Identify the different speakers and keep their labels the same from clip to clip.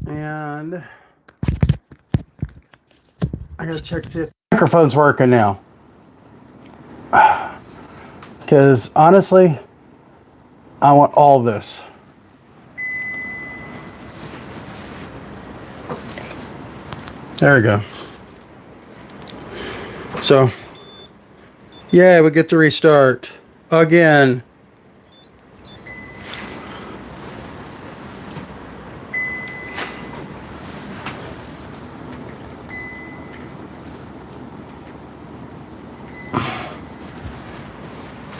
Speaker 1: And I gotta check to see if the microphone's working now. Because honestly, I want all this. There we go. So, yeah, we get to restart again.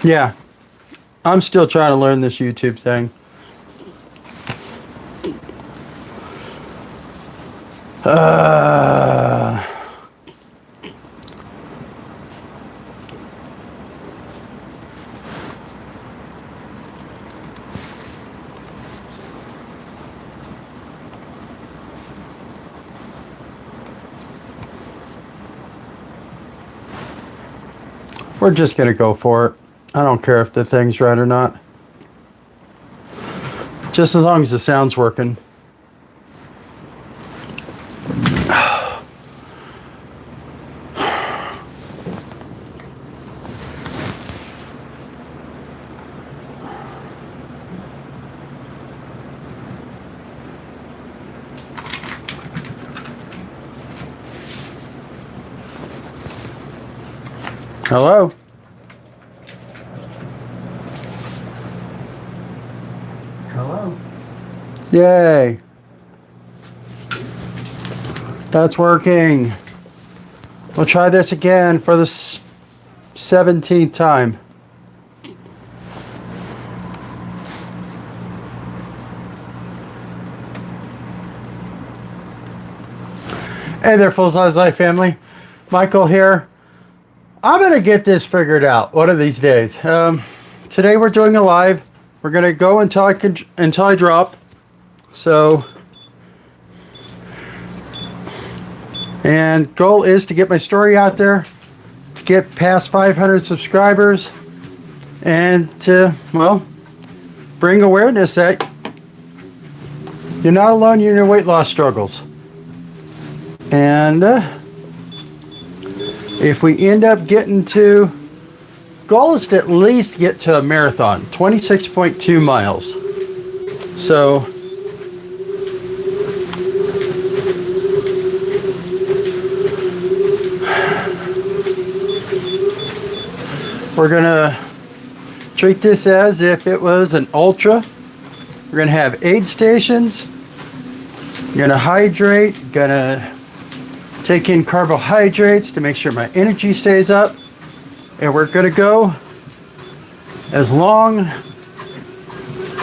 Speaker 1: Yeah, I'm still trying to learn this YouTube thing. We're just gonna go for it. I don't care if the thing's right or not. Just as long as the sound's working. Hello? Hello? Yay! That's working. We'll try this again for the 17th time. Hey there, Full Size Life family. Michael here. I'm going to get this figured out one of these days. Today we're doing a live. We're going to go until I drop. So, and goal is to get my story out there, to get past 500 subscribers, and to, well, bring awareness that you're not alone in your weight loss struggles. And if we end up getting to, goal is to at least get to a marathon, 26.2 miles. So, we're gonna treat this as if it was an ultra. We're gonna have aid stations. We're gonna hydrate, gonna take in carbohydrates to make sure my energy stays up. And we're gonna go as long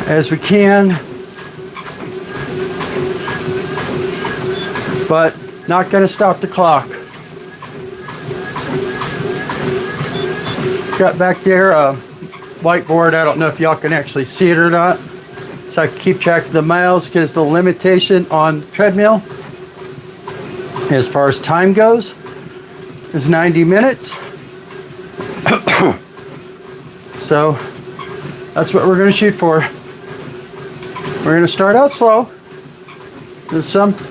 Speaker 1: as we can, but not gonna stop the clock. Got back there a whiteboard. I don't know if y'all can actually see it or not. So I can keep track of the miles, because the limitation on treadmill, as far as time goes, is 90 minutes. So that's what we're going to shoot for. We're going to start out slow.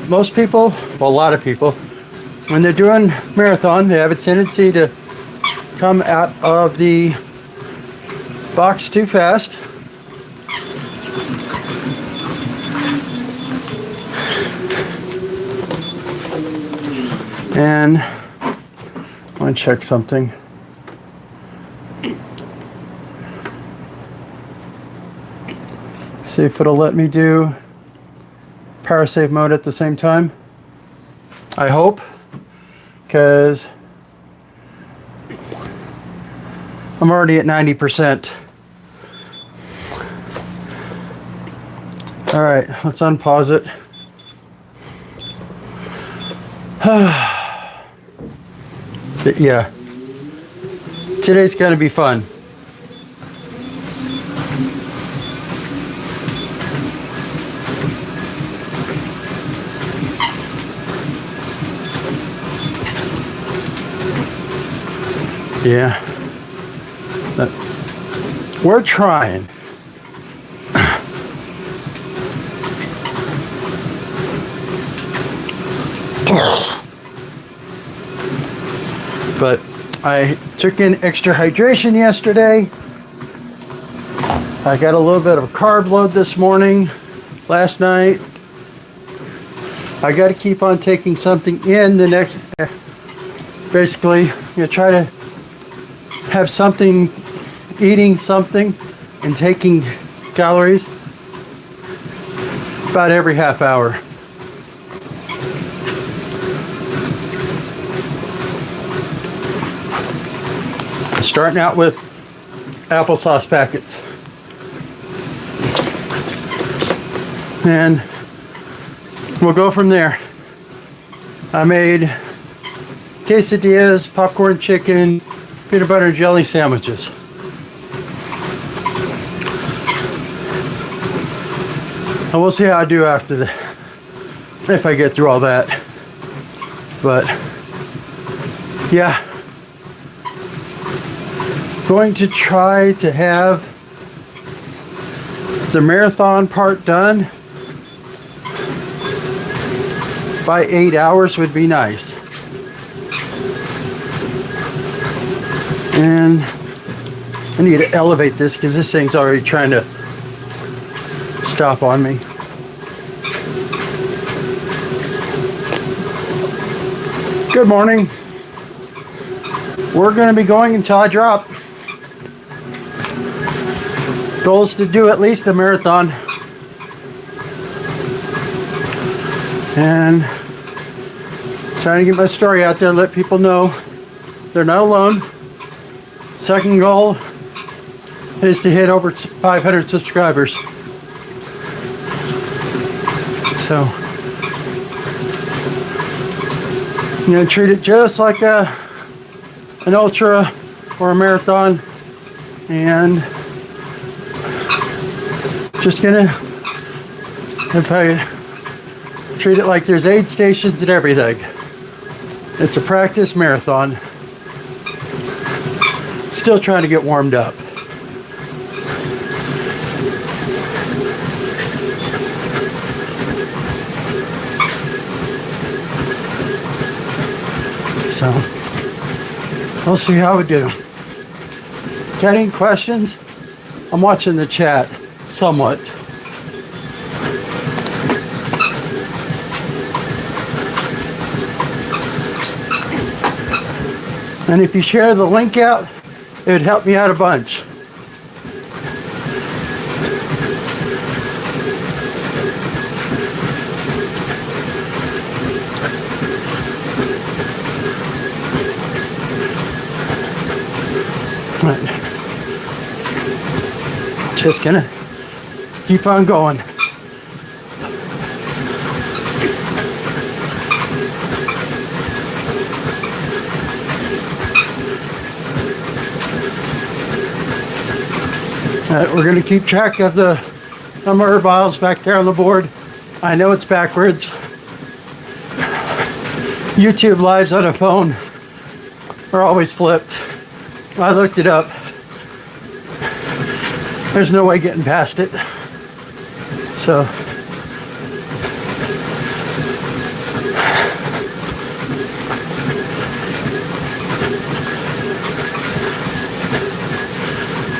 Speaker 1: Most people, well, a lot of people, when they're doing marathon, they have a tendency to come out of the box too fast. And I want to check something. See if it'll let me do power save mode at the same time. I hope, because I'm already at 90%. All right, let's unpause it. But yeah, today's gonna be fun. Yeah, but we're trying. But I took in extra hydration yesterday. I got a little bit of a carb load this morning, last night. I got to keep on taking something in the next, basically, try to have something, eating something and taking calories about every half hour. Starting out with applesauce packets. And we'll go from there. I made quesadillas, popcorn chicken, peanut butter and jelly sandwiches. And we'll see how I do after the, if I get through all that. But yeah, going to try to have the marathon part done by 8 hours would be nice. And I need to elevate this because this thing's already trying to stop on me. Good morning. We're going to be going until I drop. Goal is to do at least a marathon. And trying to get my story out there, let people know they're not alone. Second goal is to hit over 500 subscribers. So, treat it just like an ultra or a marathon, and just gonna, if I treat it like there's aid stations and everything. It's a practice marathon. Still trying to get warmed up. So, we'll see how we do. Got any questions? I'm watching the chat somewhat. And if you share the link out, it would help me out a bunch. Just gonna keep on going. We're going to keep track of the number of miles back there on the board. I know it's backwards. YouTube lives on a phone are always flipped. I looked it up. There's no way getting past it.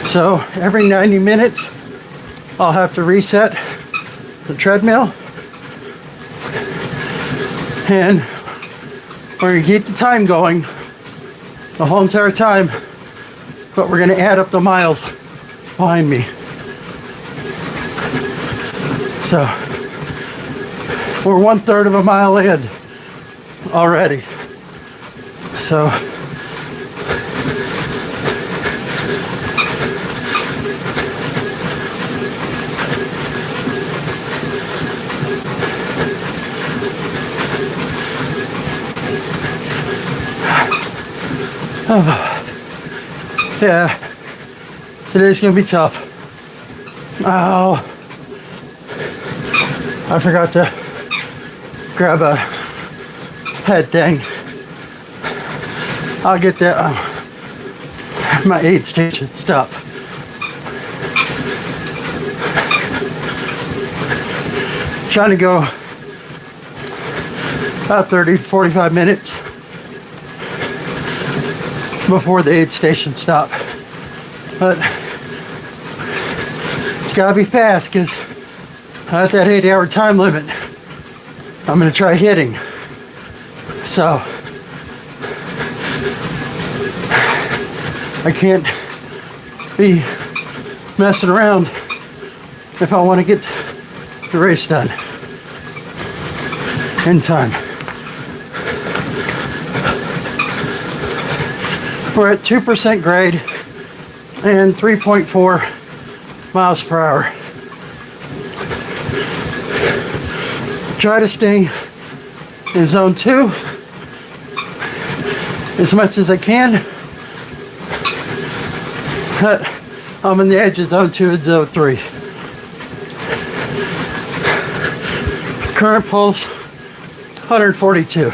Speaker 1: So every 90 minutes, I'll have to reset the treadmill. And we're gonna keep the time going the whole entire time, but we're gonna add up the miles behind me. So we're 1/3 of a mile in already. So yeah, today's gonna be tough. Oh, I forgot to grab a head thing. I'll get that. My aid station stop. Trying to go about 30 to 45 minutes. before the aid station stop. But it's gotta be fast because at that 8-hour time limit, I'm gonna try hitting. So I can't be messing around if I want to get the race done in time. We're at 2% grade and 3.4 miles per hour. Try to stay in zone 2 as much as I can. But I'm on the edge of zone 2 and zone 3. Current pulse 142.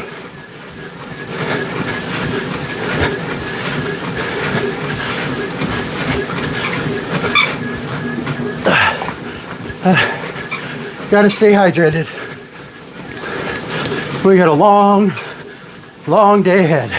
Speaker 1: Gotta stay hydrated. We got a long, long day ahead.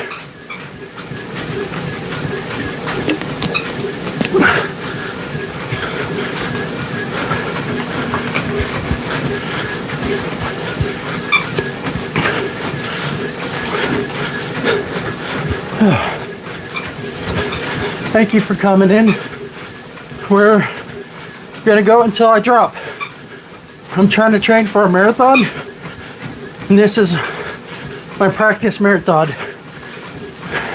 Speaker 1: Thank you for coming in. We're gonna go until I drop. I'm trying to train for a marathon, and this is my practice marathon.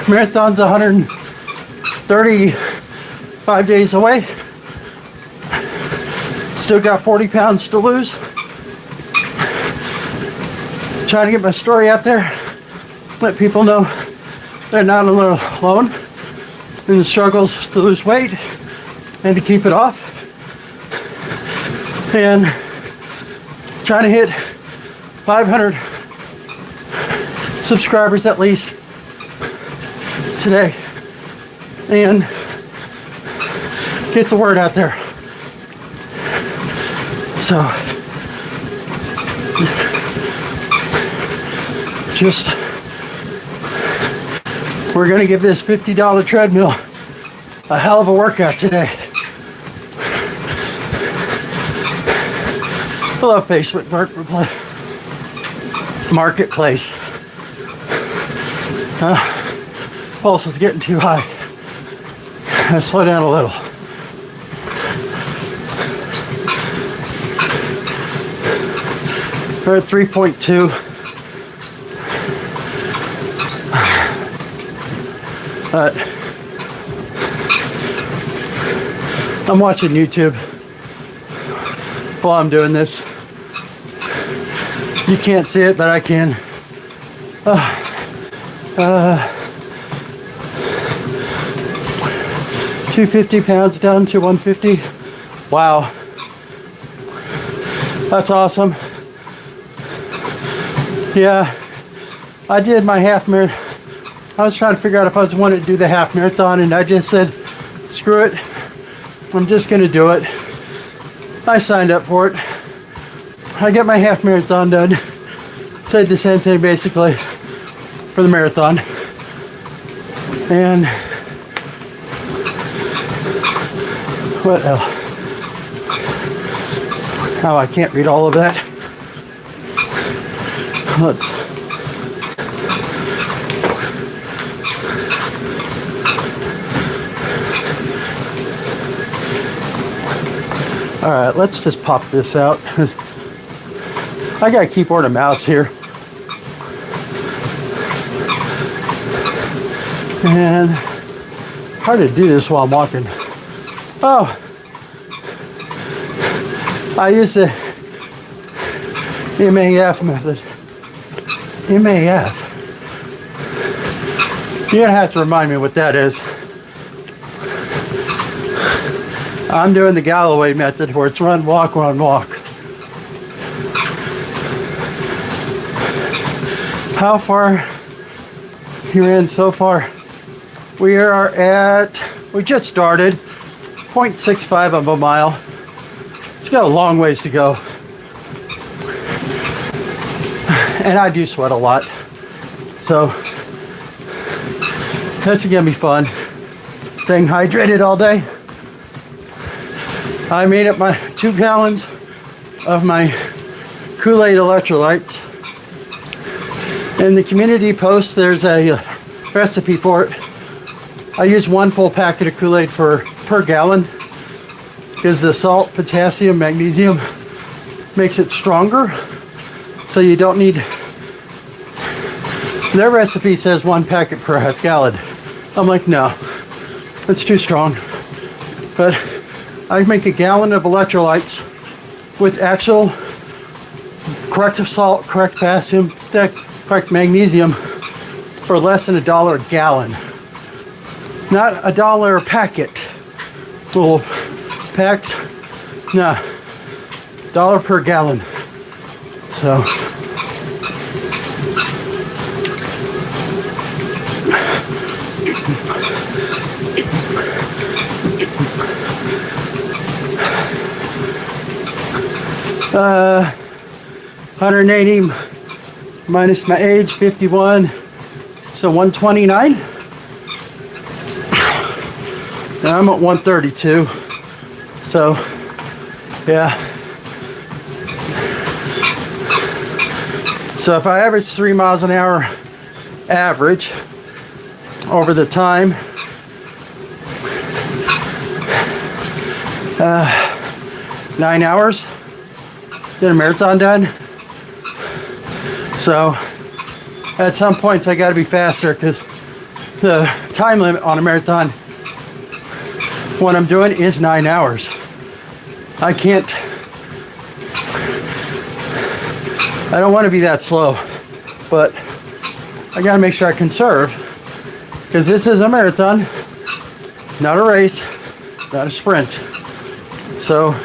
Speaker 1: Marathon's 135 days away. Still got 40 pounds to lose. Trying to get my story out there. Let people know they're not alone in the struggles to lose weight and to keep it off. And trying to hit 500 subscribers at least today and get the word out there. So just we're gonna give this $50 treadmill a hell of a workout today. I love Facebook Marketplace. Pulse is getting too high. I'll slow down a little. We're at 3.2. I'm watching YouTube while I'm doing this. You can't see it, but I can. 250 pounds down to 150. Wow. That's awesome. Yeah, I did my half marathon. I was trying to figure out if I was wanting to do the half marathon, and I just said, screw it. I'm just gonna do it. I signed up for it. I got my half marathon done. Said the same thing basically for the marathon. And what else? Oh, I can't read all of that. Let's all right, let's just pop this out. I got a keyboard and mouse here. And hard to do this while I'm walking. Oh, I use the MAF method. MAF. You're gonna have to remind me what that is. I'm doing the Galloway method where it's run, walk, run, walk. How far you're in so far? We are at, we just started, 0.65 of a mile. It's got a long ways to go. And I do sweat a lot. So This is gonna be fun. Staying hydrated all day. I made up my 2 gallons of my Kool-Aid electrolytes. In the community post, there's a recipe for it. I use 1 full packet of Kool-Aid per gallon because the salt, potassium, magnesium makes it stronger. So you don't need, their recipe says 1 packet per half gallon. I'm like, no, it's too strong. But I make a gallon of electrolytes with actual correct salt, correct potassium, correct magnesium for less than $1 a gallon. Not $1 a packet. Little packs, nah, $1 per gallon. So uh, 180 minus my age, 51, so 129. And I'm at 132, so yeah. So if I average 3 miles an hour average over the time, 9 hours, get a marathon done. So at some points I got to be faster because the time limit on a marathon, what I'm doing is 9 hours. I don't want to be that slow, but I got to make sure I conserve because this is a marathon, not a race, not a sprint. So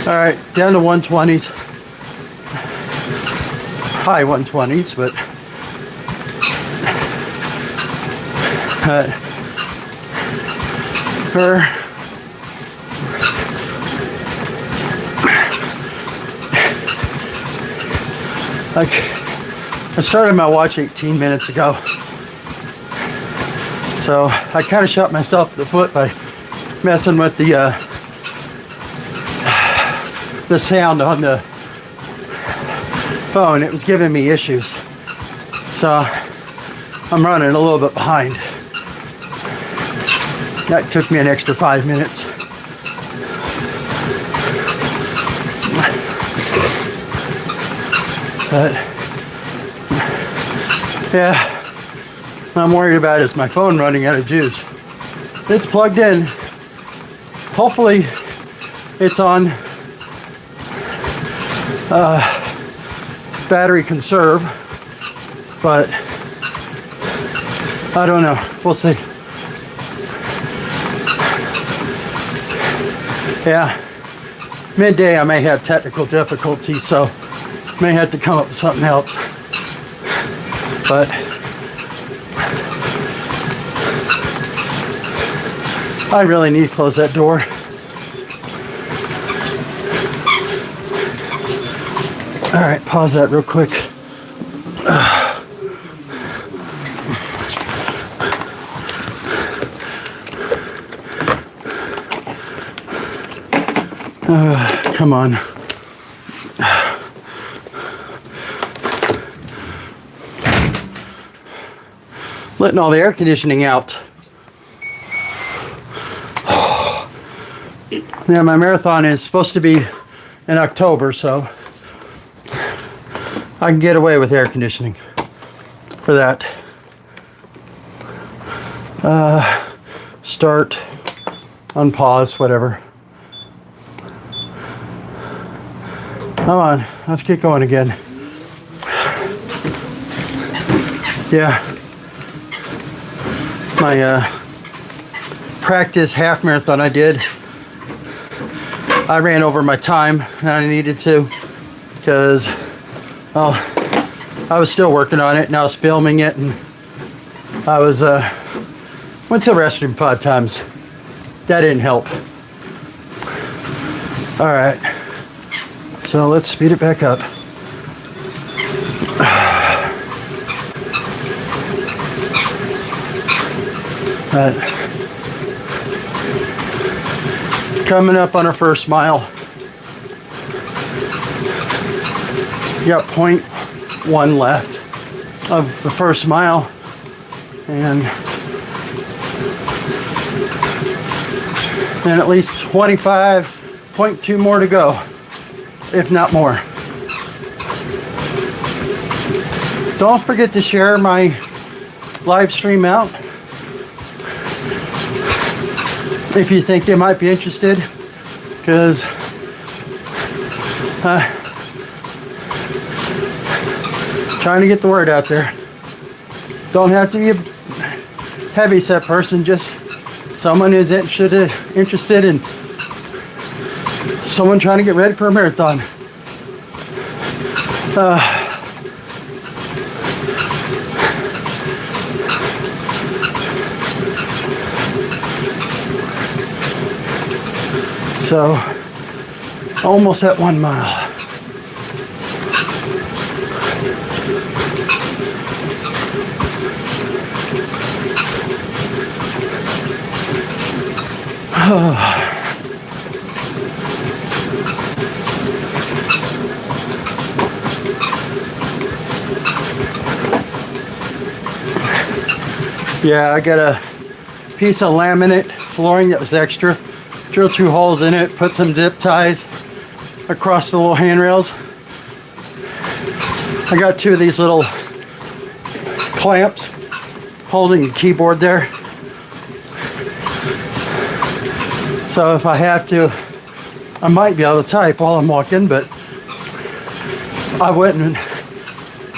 Speaker 1: all right, down to 120s, high 120s, but like I started my watch 18 minutes ago, so I kind of shot myself in the foot by messing with the sound on the phone. It was giving me issues, so I'm running a little bit behind. That took me an extra 5 minutes. But yeah, what I'm worried about is my phone running out of juice. It's plugged in. Hopefully it's on battery conserve, but I don't know. We'll see. Yeah, midday I may have technical difficulties, so may have to come up with something else. But I really need to close that door. All right, pause that real quick. Come on. Letting all the air conditioning out. Yeah, my marathon is supposed to be in October, so I can get away with air conditioning for that. Start, unpause, whatever. Come on, let's get going again. Yeah. My practice half marathon I did, I ran over my time that I needed to because, well, I was still working on it and I was filming it, and I was went to the restroom 5 times. That didn't help. All right, so let's speed it back up. Coming up on our first mile. You got 0.1 left of the first mile, and then at least 25.2 more to go, if not more. Don't forget to share my live stream out if you think they might be interested, because trying to get the word out there. Don't have to be a heavy set person, just someone who's interested in someone trying to get ready for a marathon. So, almost at 1 mile. Yeah, I got a piece of laminate flooring that was extra. Drilled 2 holes in it, put some zip ties across the little handrails. I got 2 of these little clamps holding the keyboard there. So if I have to, I might be able to type while I'm walking, but I wouldn't.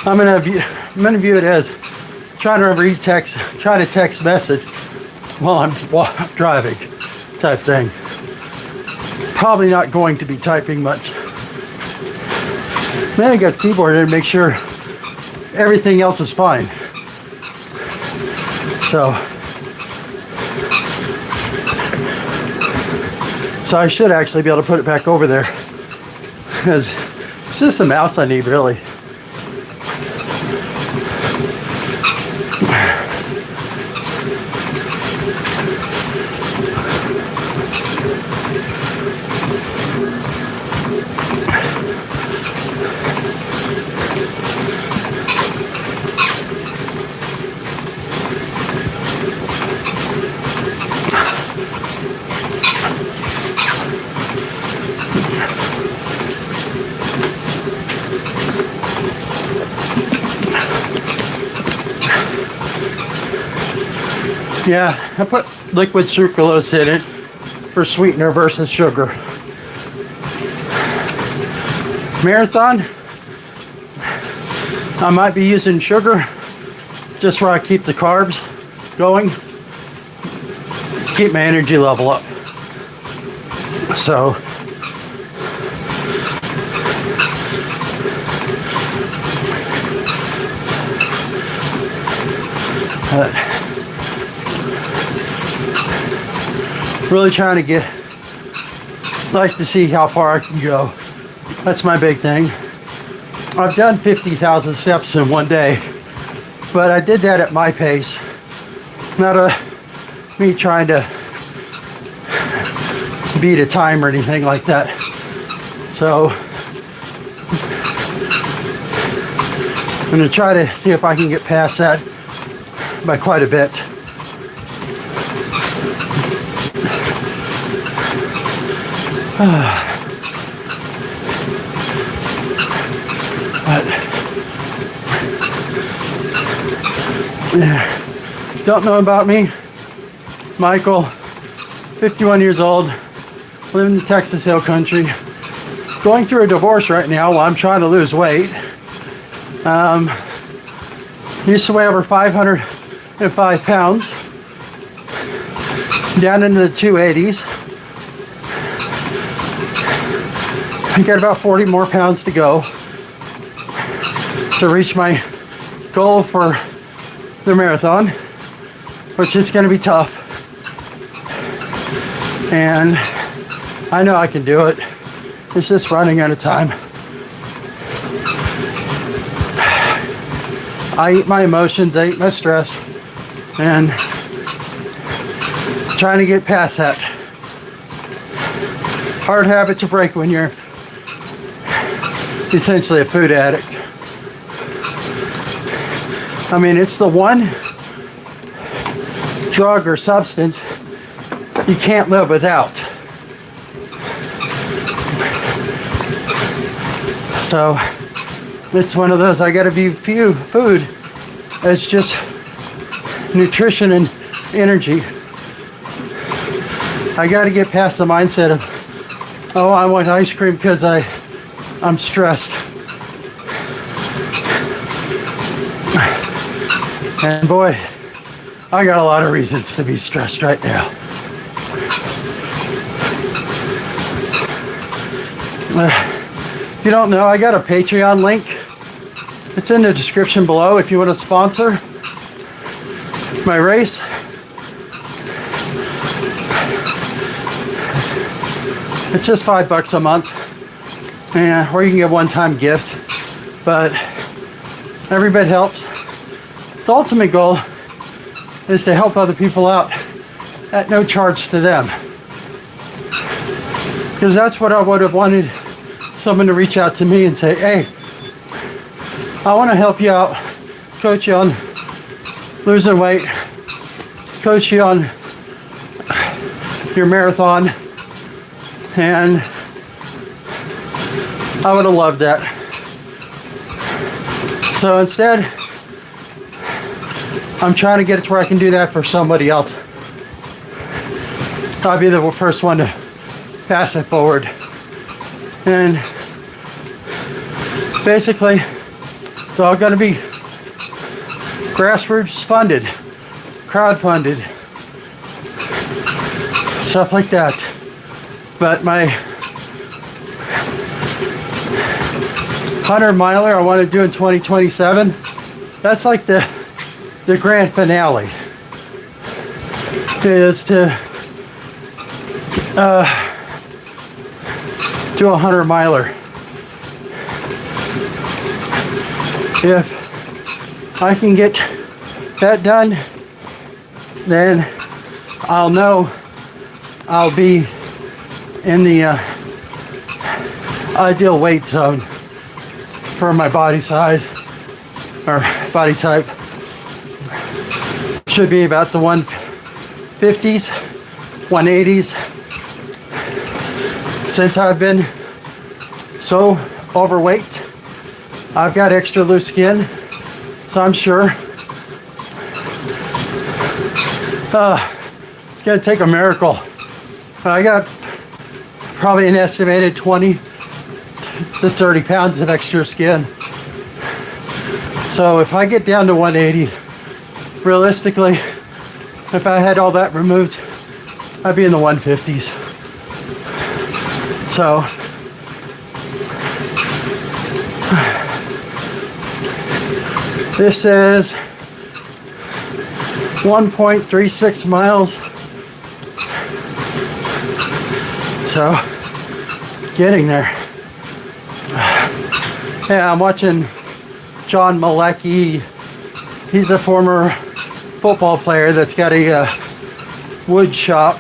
Speaker 1: I'm gonna view it as trying to text message while I'm driving type thing. Probably not going to be typing much. Then I got the keyboard there to make sure everything else is fine. So I should actually be able to put it back over there, because it's just a mouse I need, really. Yeah, I put liquid sucralose in it for sweetener versus sugar. Marathon, I might be using sugar just where I keep the carbs going, keep my energy level up. So really trying to like to see how far I can go. That's my big thing. I've done 50,000 steps in one day, but I did that at my pace. Not me trying to beat a time or anything like that. So I'm gonna try to see if I can get past that by quite a bit. But yeah, don't know about me. Michael, 51 years old, live in the Texas Hill Country, going through a divorce right now while I'm trying to lose weight. Used to weigh over 505 pounds, down into the 280s. I got about 40 more pounds to go to reach my goal for the marathon, which is going to be tough. And I know I can do it. It's just running out of time. I eat my emotions, I eat my stress, and trying to get past that. Hard habit to break when you're essentially a food addict. I mean, it's the one drug or substance you can't live without. So it's one of those, I gotta view food as just nutrition and energy. I gotta get past the mindset of, oh, I want ice cream because I'm stressed. And boy, I got a lot of reasons to be stressed right now. If you don't know, I got a Patreon link. It's in the description below if you want to sponsor my race. It's just $5 a month, or you can get a one-time gift, but every bit helps. The ultimate goal is to help other people out at no charge to them, because that's what I would have wanted someone to reach out to me and say, hey, I want to help you out, coach you on losing weight, coach you on your marathon. And I would have loved that. So instead, I'm trying to get it to where I can do that for somebody else. I'll be the first one to pass it forward. And basically, it's all going to be grassroots funded, crowdfunded, stuff like that. But my 100-miler I want to do in 2027, that's like the grand finale, is to do a 100-miler. If I can get that done, then I'll know I'll be in the ideal weight zone for my body size or body type. Should be about the 150s, 180s. Since I've been so overweight, I've got extra loose skin, so I'm sure it's gonna take a miracle. But I got probably an estimated 20 to 30 pounds of extra skin. So if I get down to 180, realistically, if I had all that removed, I'd be in the 150s. So this is 1.36 miles. So getting there. Yeah, I'm watching John Malecki. He's a former football player that's got a wood shop,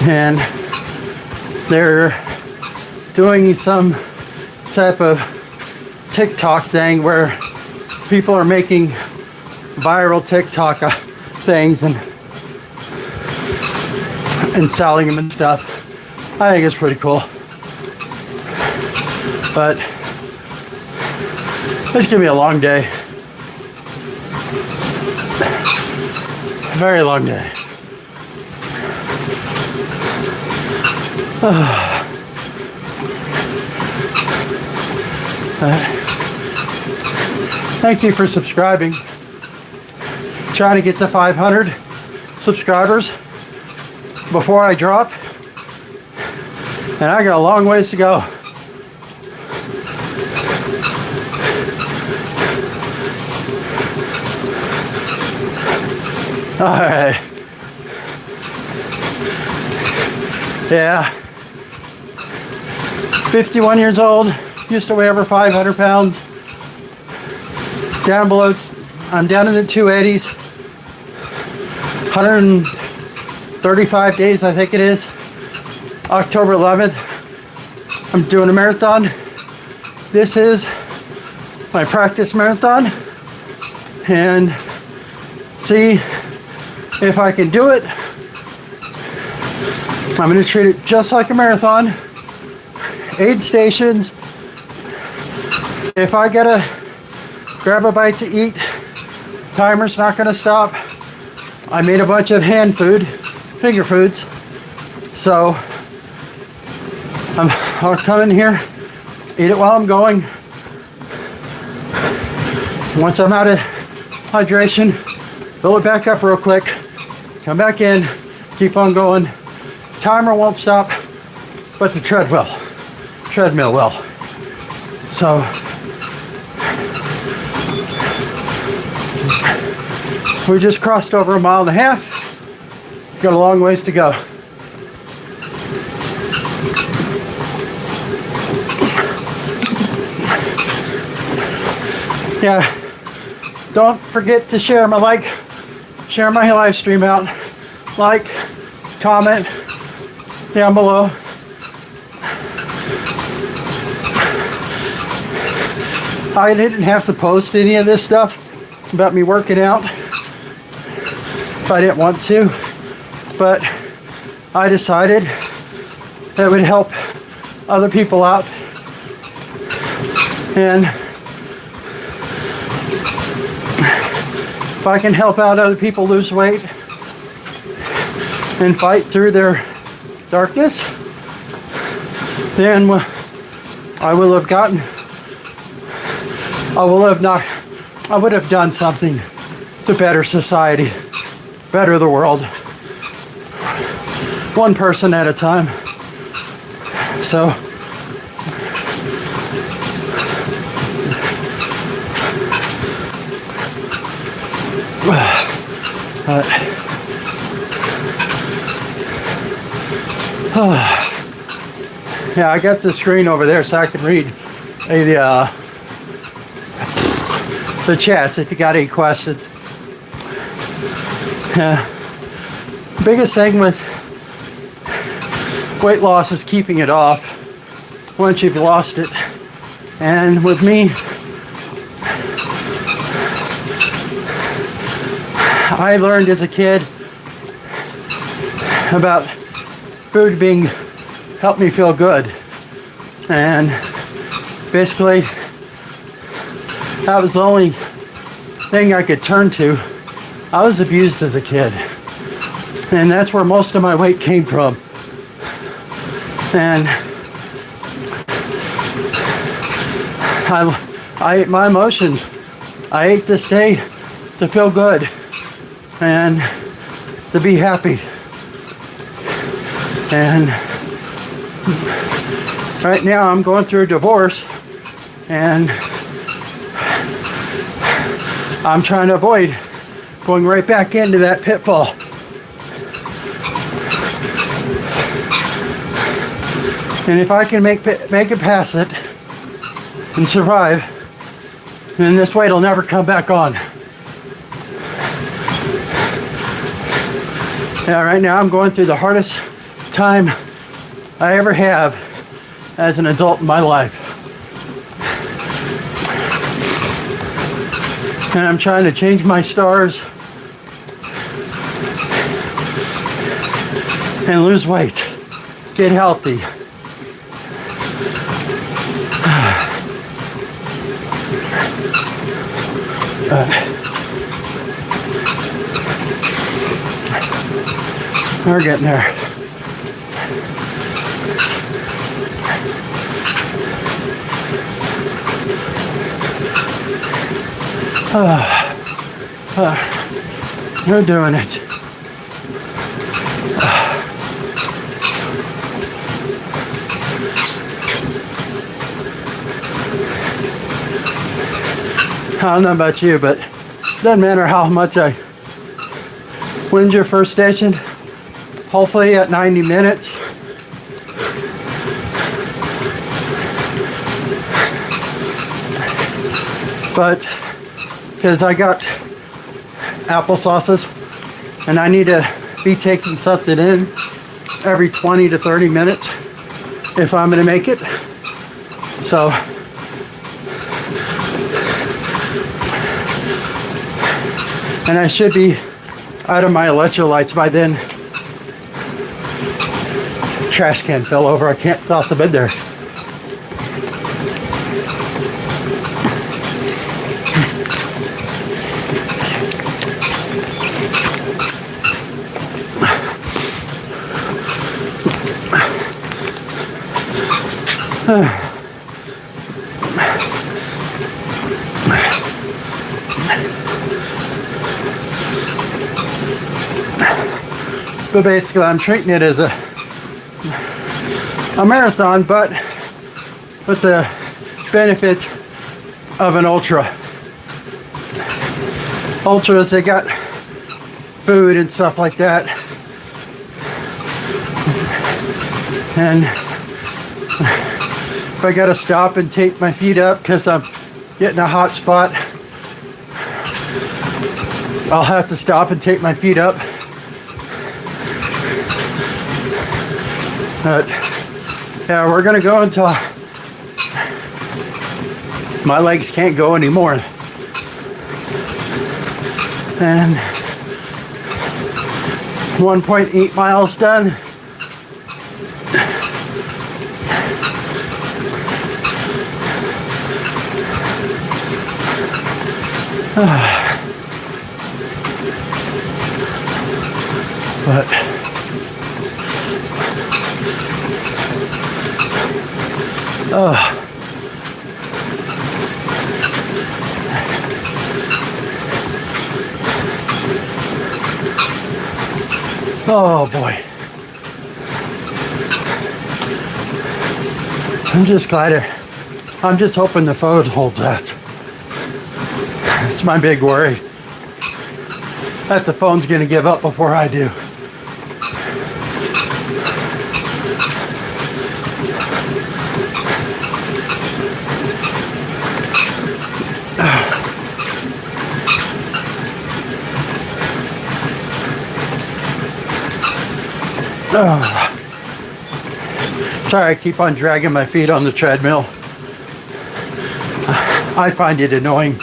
Speaker 1: and they're doing some type of TikTok thing where people are making viral TikTok things and selling them and stuff. I think it's pretty cool. But it's gonna be a long day. A very long day. Thank you for subscribing. Trying to get to 500 subscribers before I drop, and I got a long ways to go. All right. Yeah. 51 years old, used to weigh over 500 pounds. Down below, I'm down in the 280s. 135 days, I think it is. October 11th, I'm doing a marathon. This is my practice marathon. And see if I can do it. I'm going to treat it just like a marathon. Aid stations. If I gotta grab a bite to eat, timer's not going to stop. I made a bunch of hand food, finger foods. So I'll come in here, eat it while I'm going. Once I'm out of hydration, fill it back up real quick, come back in, keep on going. Timer won't stop, but the treadmill will. So we just crossed over 1.5 miles. Got a long ways to go. Yeah, don't forget to share my live stream out. Like, comment down below. I didn't have to post any of this stuff about me working out if I didn't want to, but I decided that would help other people out. And if I can help out other people lose weight and fight through their darkness, then I would have done something to better society, better the world, one person at a time. So yeah, I got the screen over there so I can read the chats if you got any questions. Biggest thing with weight loss is keeping it off once you've lost it. And with me, I learned as a kid about food helped me feel good. And basically, that was the only thing I could turn to. I was abused as a kid. And that's where most of my weight came from. And I ate my emotions. I ate to stay, to feel good, and to be happy. And right now I'm going through a divorce, and I'm trying to avoid going right back into that pitfall. And if I can make it past it and survive, then this weight will never come back on. Yeah, right now I'm going through the hardest time I ever have as an adult in my life. And I'm trying to change my stars and lose weight, get healthy. We're getting there. We're doing it. I don't know about you, but it doesn't matter how much when's your first station? Hopefully at 90 minutes. but because I got applesauces and I need to be taking something in every 20 to 30 minutes if I'm gonna make it. So and I should be out of my electrolytes by then. Trash can fell over. I can't toss them in there. But basically I'm treating it as a marathon, but with the benefits of an ultra. Ultras, they got food and stuff like that. And if I gotta stop and tape my feet up because I'm getting a hot spot, I'll have to stop and tape my feet up. But yeah, we're gonna go until my legs can't go anymore. And 1.8 miles done. But oh boy. I'm just glad I'm just hoping the phone holds that. It's my big worry that the phone's gonna give up before I do. Sorry, I keep on dragging my feet on the treadmill. I find it annoying.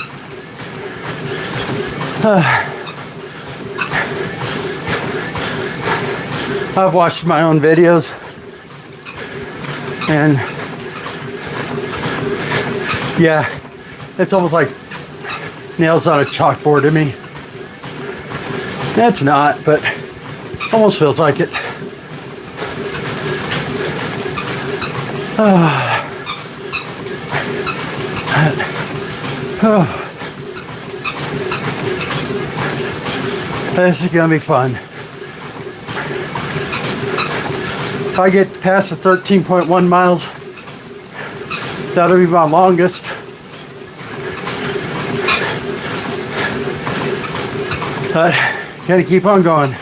Speaker 1: I've watched my own videos and yeah, it's almost like nails on a chalkboard to me. That's not, but almost feels like it. This is gonna be fun. If I get past the 13.1 miles, that'll be my longest. But gotta keep on going.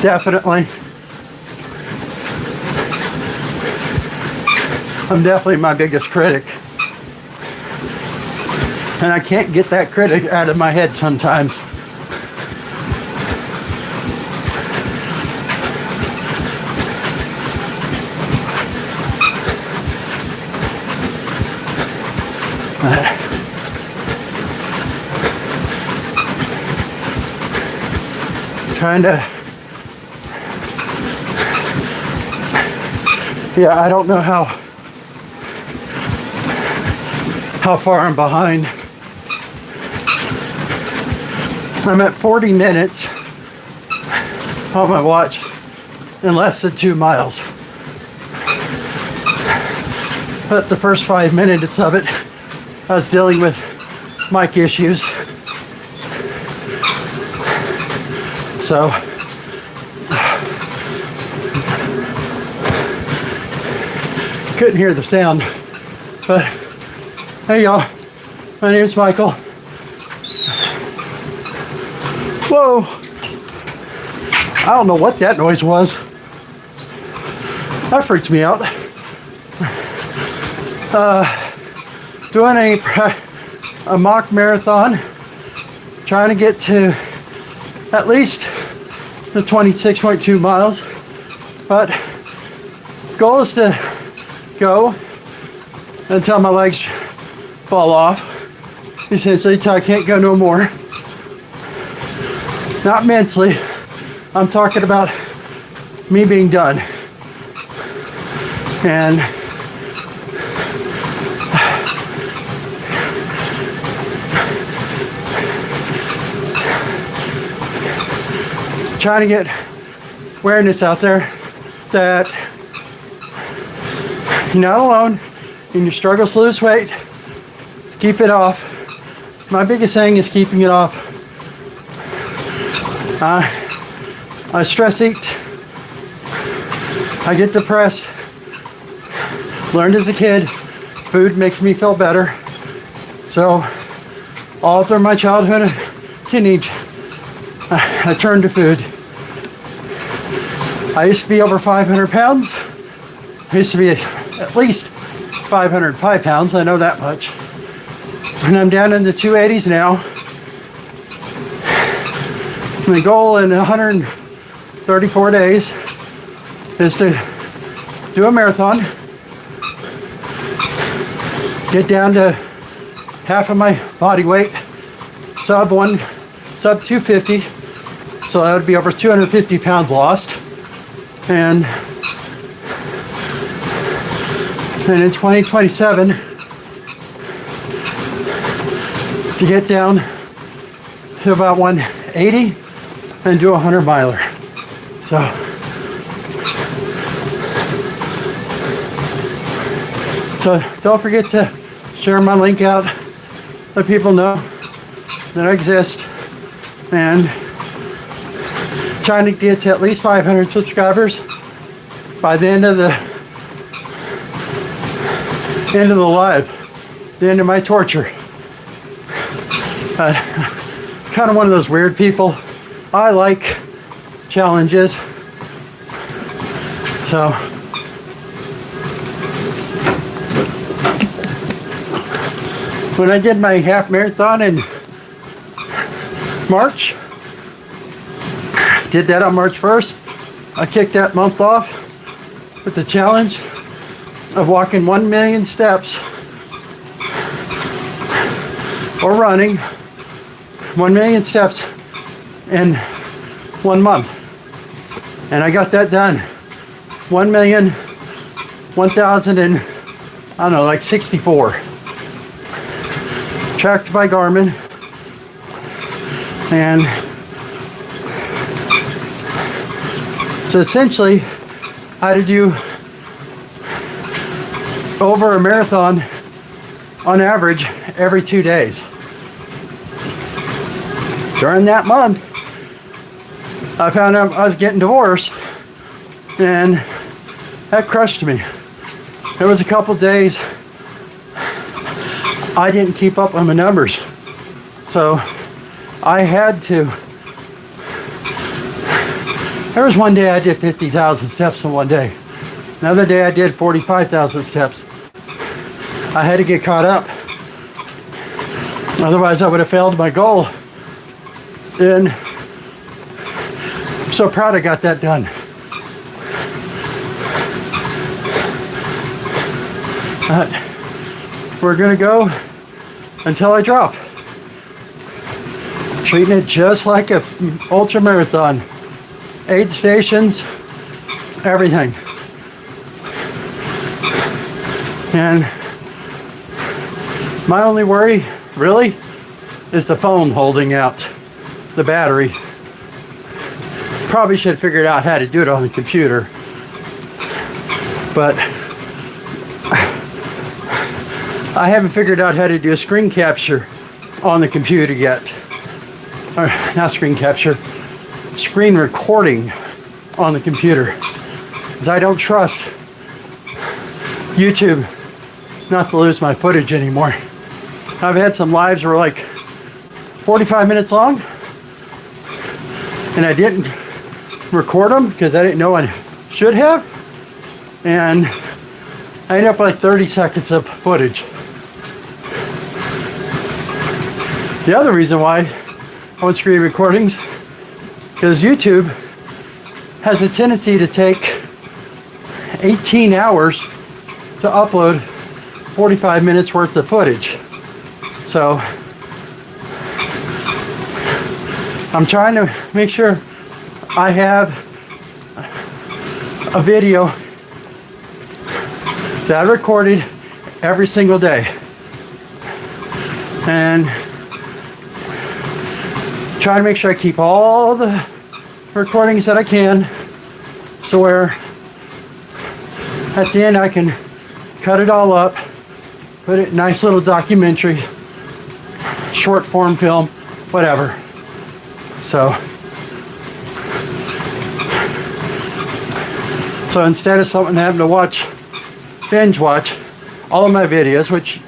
Speaker 1: Definitely. I'm definitely my biggest critic. And I can't get that critic out of my head sometimes. Trying to, yeah, I don't know how far I'm behind. I'm at 40 minutes on my watch in less than 2 miles. But the first 5 minutes of it, I was dealing with mic issues. So couldn't hear the sound. But hey y'all, my name is Michael. Whoa. I don't know what that noise was. That freaked me out. Doing a mock marathon. Trying to get to at least the 26.2 miles. But goal is to go until my legs fall off. Essentially, until I can't go no more. Not mentally. I'm talking about me being done. And trying to get awareness out there that you're not alone in your struggles to lose weight. Keep it off. My biggest thing is keeping it off. I stress eat. I get depressed. Learned as a kid, food makes me feel better. So all through my childhood and teenage, I turned to food. I used to be over 500 pounds. I used to be at least 505 pounds, I know that much. And I'm down in the 280s now. My goal in 134 days is to do a marathon, get down to half of my body weight, sub 250, so that would be over 250 pounds lost. And in 2027, to get down to about 180 and do a 100 miler. So don't forget to share my link out, let people know that I exist, and trying to get to at least 500 subscribers by the end of the live, the end of my torture. Kind of one of those weird people. I like challenges. So when I did my half marathon in March, did that on March 1st. I kicked that month off with the challenge of walking 1 million steps or running 1 million steps in 1 month. And I got that done. 1,000,000 and I don't know, like 64. Tracked by Garmin. And so essentially I had to do over a marathon on average every 2 days. During that month, I found out I was getting divorced, and that crushed me. There was a couple days I didn't keep up on my numbers, so I had to. There was one day I did 50,000 steps in one day. Another day I did 45,000 steps. I had to get caught up. Otherwise I would have failed my goal. And I'm so proud I got that done. We're gonna go until I drop. Treating it just like a ultra marathon. 8 stations, everything. And my only worry, really, is the phone holding out the battery. Probably should have figured out how to do it on the computer. But I haven't figured out how to do a screen capture on the computer yet. Or not screen capture, screen recording on the computer. Because I don't trust YouTube not to lose my footage anymore. I've had some lives that were like 45 minutes long. and I didn't record them because I didn't know I should have, and I ended up like 30 seconds of footage. The other reason why I want screen recordings, because YouTube has a tendency to take 18 hours to upload 45 minutes worth of footage. So I'm trying to make sure I have a video that I recorded every single day, and try to make sure I keep all the recordings that I can, so where at the end I can cut it all up, put it in nice little documentary, short form film, whatever. So instead of something having to binge watch all of my videos, which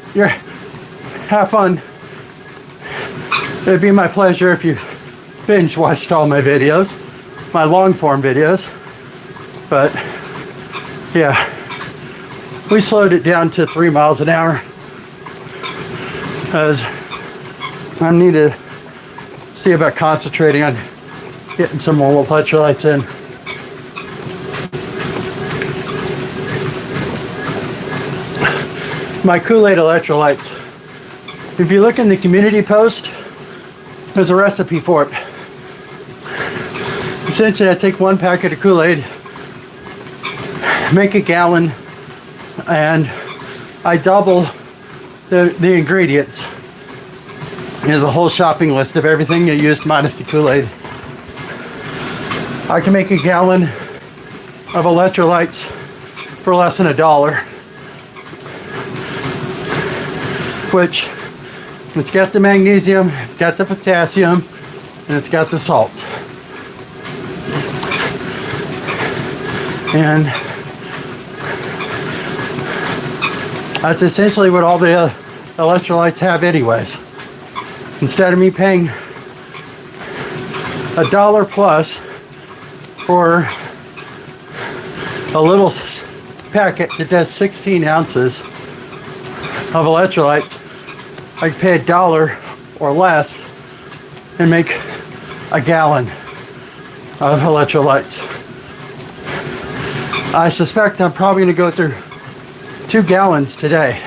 Speaker 1: have fun. It'd be my pleasure if you binge watched all my videos, my long form videos. But yeah, we slowed it down to 3 miles an hour because I need to see about concentrating on getting some more electrolytes in. My Kool-Aid electrolytes. If you look in the community post, there's a recipe for it. Essentially, I take 1 packet of Kool-Aid, make a gallon, and I double the ingredients. There's a whole shopping list of everything you used minus the Kool-Aid. I can make a gallon of electrolytes for less than $1, which it's got the magnesium, it's got the potassium, and it's got the salt. And that's essentially what all the electrolytes have anyways. Instead of me paying $1 plus for a little packet that does 16 ounces of electrolytes, I can pay $1 or less and make a gallon of electrolytes. I suspect I'm probably going to go through 2 gallons today.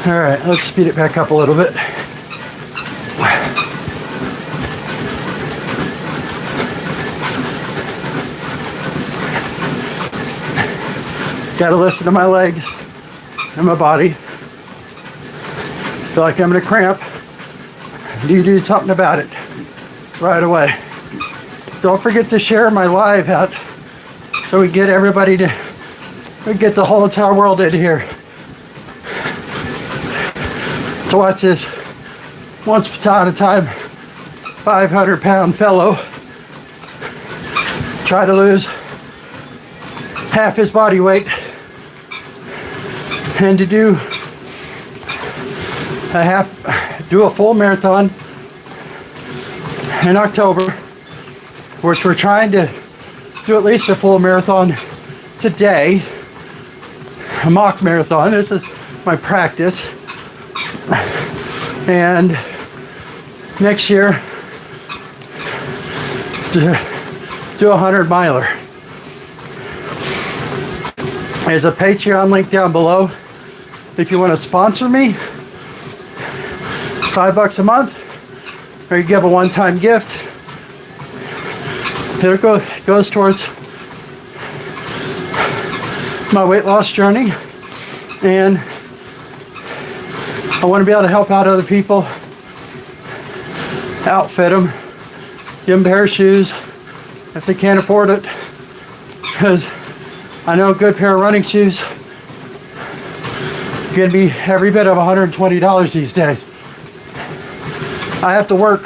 Speaker 1: All right, let's speed it back up a little bit. Gotta listen to my legs and my body. Feel like I'm in a cramp. You do something about it right away. Don't forget to share my live out so we get everybody we get the whole entire world in here to watch this once upon a time 500-pound fellow try to lose half his body weight, and to do a full marathon in October, which we're trying to do at least a full marathon today, a mock marathon. This is my practice, and next year to do a 100-miler. There's a Patreon link down below if you want to sponsor me. It's $5 a month, or you give a one-time gift. It goes towards my weight loss journey, and I want to be able to help out other people, outfit them, give them a pair of shoes if they can't afford it, because I know a good pair of running shoes is going to be every bit of $120 these days. I have to work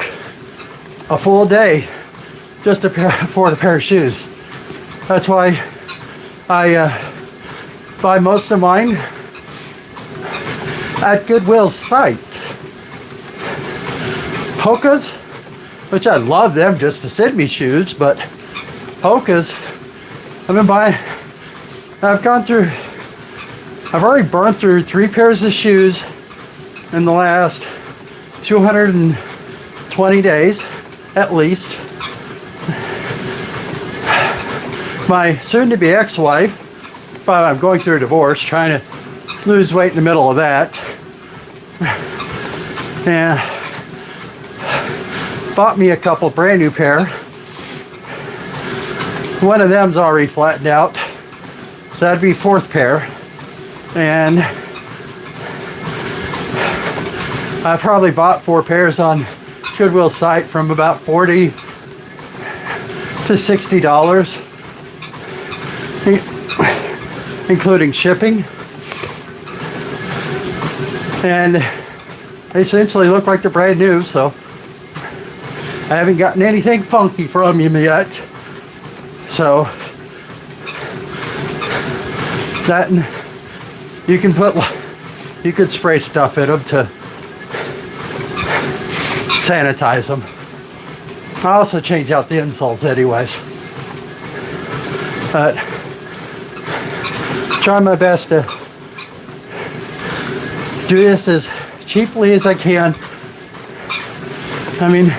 Speaker 1: a full day just to afford a pair of shoes. That's why I buy most of mine at Goodwill's site. Hoka's, which I love them just to send me shoes, but Hoka's, I've already burned through 3 pairs of shoes in the last 220 days, at least. My soon-to-be ex-wife, but I'm going through a divorce, trying to lose weight in the middle of that, and bought me a couple brand new pair. One of them's already flattened out, so that'd be 4th pair. And I probably bought 4 pairs on Goodwill's site from about $40 to $60, including shipping. And they essentially look like they're brand new, so I haven't gotten anything funky from him yet. So that, you could spray stuff in them to sanitize them. I also change out the insoles anyways. But trying my best to do this as cheaply as I can. I mean,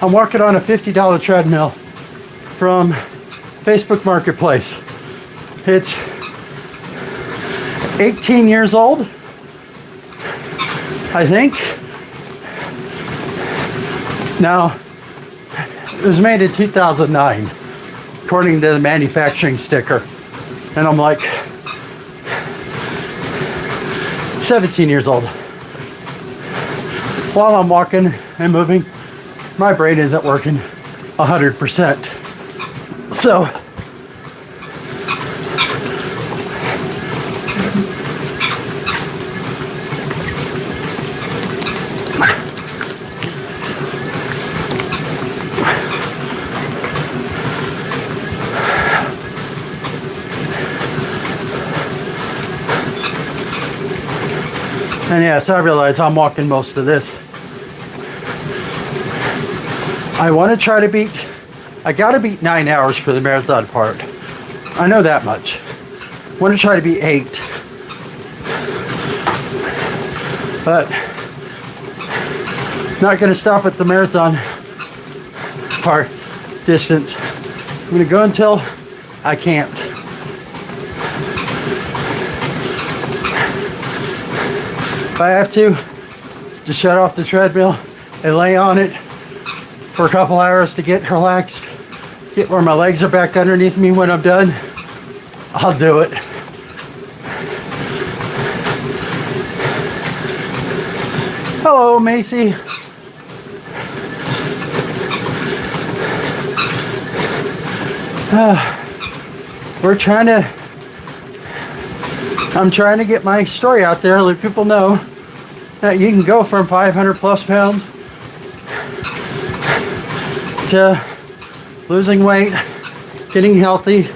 Speaker 1: I'm working on a $50 treadmill from Facebook Marketplace. It's 18 years old, I think. Now, it was made in 2009, according to the manufacturing sticker. And I'm like 17 years old. While I'm walking and moving, my brain isn't working 100%. So, and yes, I realize I'm walking most of this. I want to try to beat, I got to beat 9 hours for the marathon part. I know that much. I want to try to beat 8. But not going to stop at the marathon part distance. I'm going to go until I can't. If I have to, just shut off the treadmill and lay on it for a couple hours to get relaxed, get where my legs are back underneath me when I'm done, I'll do it. Hello, Macy. I'm trying to get my story out there, let people know that you can go from 500 plus pounds to losing weight, getting healthy,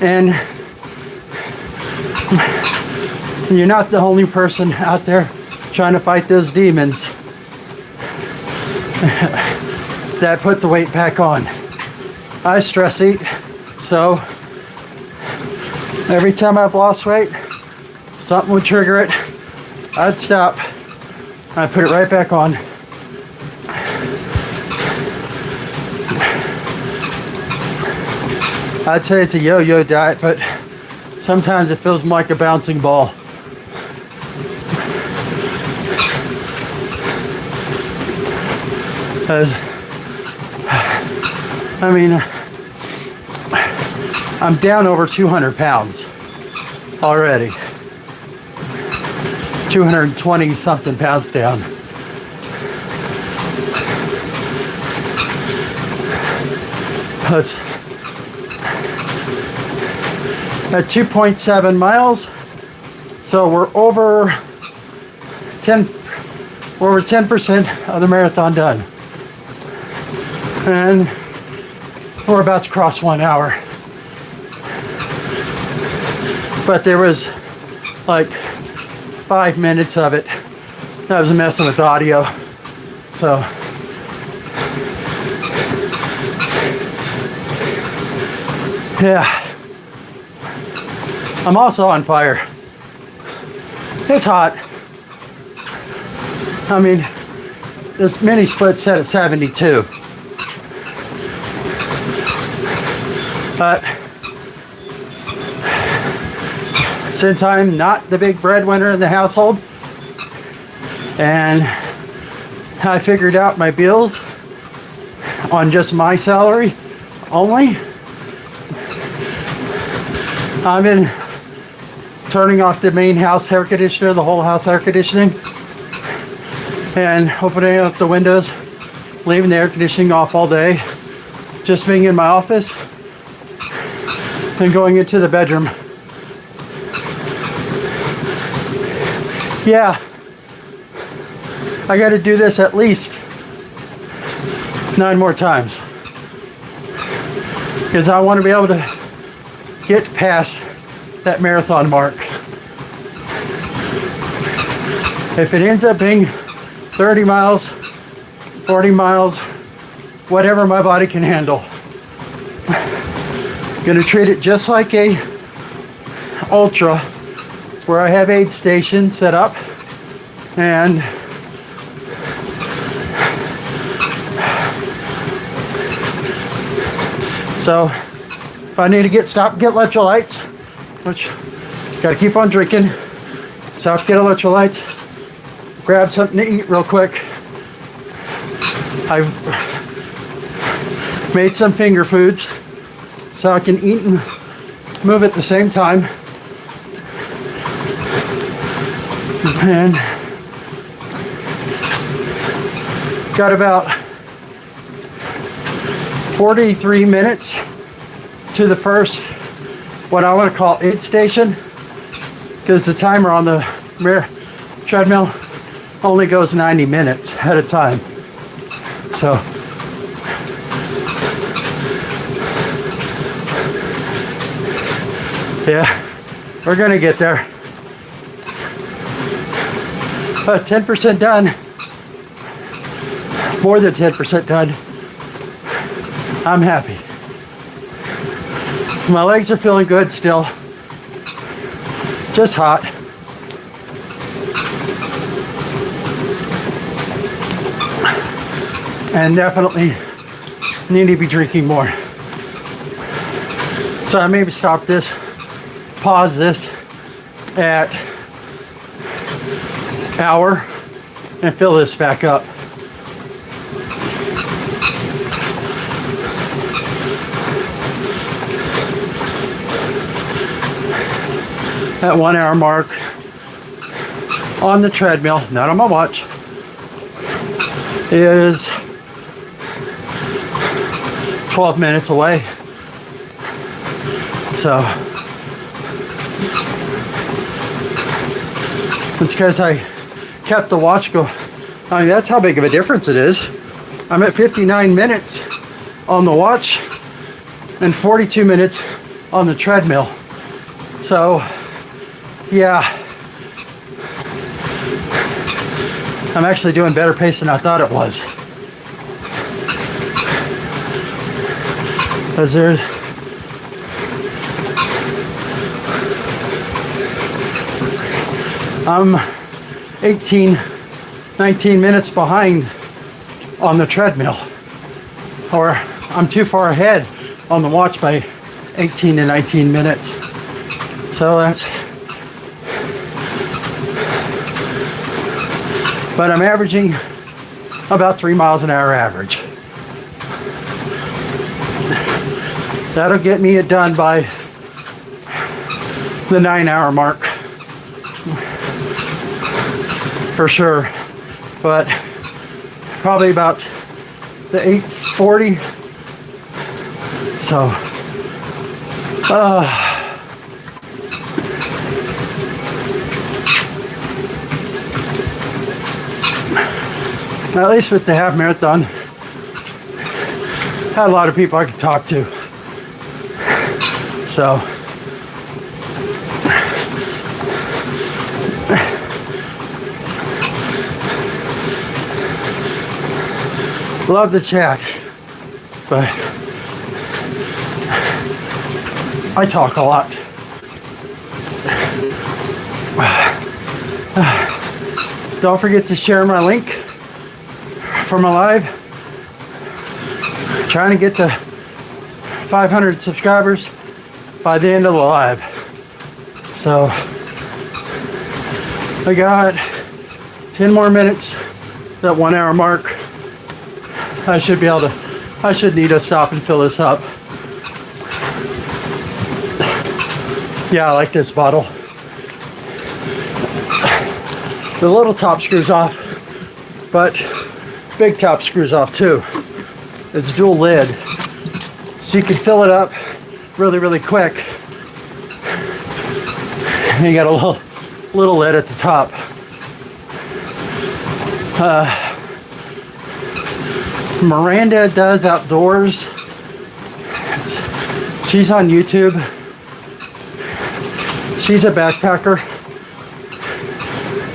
Speaker 1: and you're not the only person out there trying to fight those demons that put the weight back on. I stress eat, so every time I've lost weight, something would trigger it. I'd stop. I'd put it right back on. I'd say it's a yo-yo diet, but sometimes it feels like a bouncing ball. Because, I mean, I'm down over 200 pounds already. 220 something pounds down. That's at 2.7 miles. So we're over 10% of the marathon done. And we're about to cross 1 hour. but there was like 5 minutes of it that was messing with audio. So yeah, I'm also on fire. It's hot. I mean, this mini split set at 72. But since I'm not the big breadwinner in the household, and I figured out my bills on just my salary only, I've been turning off the main house air conditioner, the whole house air conditioning, and opening up the windows, leaving the air conditioning off all day, just being in my office and going into the bedroom. Yeah, I got to do this at least 9 more times because I want to be able to get past that marathon mark. If it ends up being 30 miles, 40 miles, whatever my body can handle, I'm gonna treat it just like a ultra, where I have aid stations set up, and so if I need to stop, get electrolytes, which gotta keep on drinking, stop, get electrolytes, grab something to eat real quick. I've made some finger foods so I can eat and move at the same time. And got about 43 minutes to the first, what I want to call aid station, because the timer on the treadmill only goes 90 minutes at a time. So yeah, we're gonna get there. 10% done, more than 10% done. I'm happy. My legs are feeling good still, just hot. And definitely need to be drinking more. So I maybe stop this, pause this at hour and fill this back up. That 1 hour mark on the treadmill, not on my watch, is 12 minutes away. So it's because I kept the watch go. I mean, that's how big of a difference it is. I'm at 59 minutes on the watch and 42 minutes on the treadmill. So yeah, I'm actually doing better pace than I thought it was. Because there's I'm 19 minutes behind on the treadmill, or I'm too far ahead on the watch by 18 to 19 minutes. So that's, but I'm averaging about 3 miles an hour average. That'll get me it done by the 9 hour mark for sure, but probably about the 8:40. So at least with the half marathon, had a lot of people I could talk to. So Love the chat, but I talk a lot. Don't forget to share my link for my live. Trying to get to 500 subscribers by the end of the live. So I got 10 more minutes, that 1 hour mark. I should need to stop and fill this up. Yeah, I like this bottle. The little top screws off, but big top screws off too. It's dual lid, so you can fill it up really, really quick. And you got a little lid at the top. Miranda does outdoors. She's on YouTube. She's a backpacker.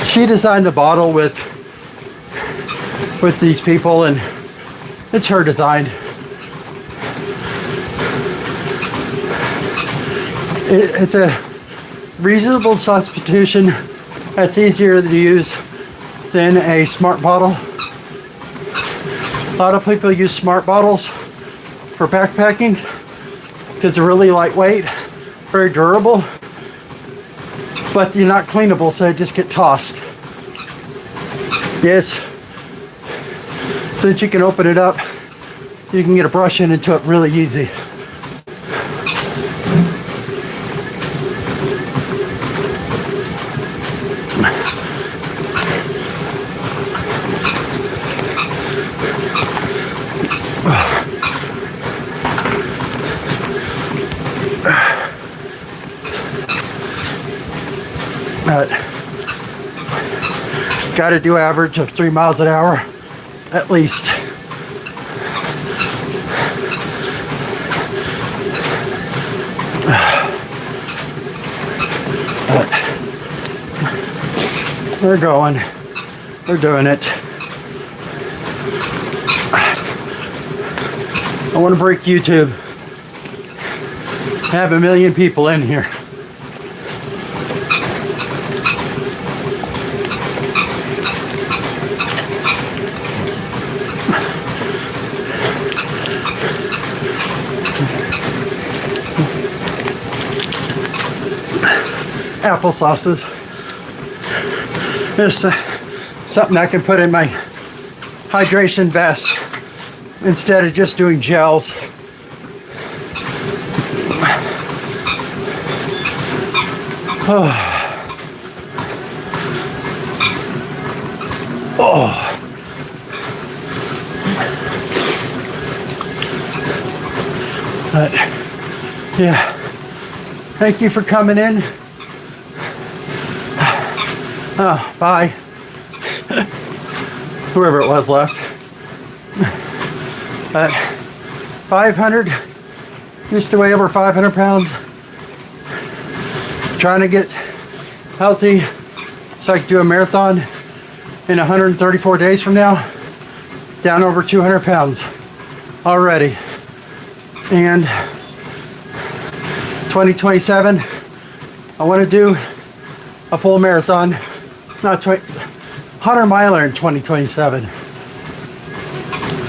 Speaker 1: She designed the bottle with these people, and it's her design. It's a reasonable substitution that's easier to use than a smart bottle. A lot of people use smart bottles for backpacking because they're really lightweight, very durable, but they're not cleanable, so they just get tossed. Yes, since you can open it up, you can get a brush into it really easy. Got to do average of 3 miles an hour at least. We're going. We're doing it. I want to break YouTube. I have 1 million people in here. Applesauces. This is something I can put in my hydration vest instead of just doing gels. Oh. Oh. But yeah, thank you for coming in. Oh, bye. Whoever it was left. 500, used to weigh over 500 pounds. Trying to get healthy so I can do a marathon in 134 days from now. Down over 200 pounds already. And 2027, I want to do a full marathon. Not 100 miler in 2027.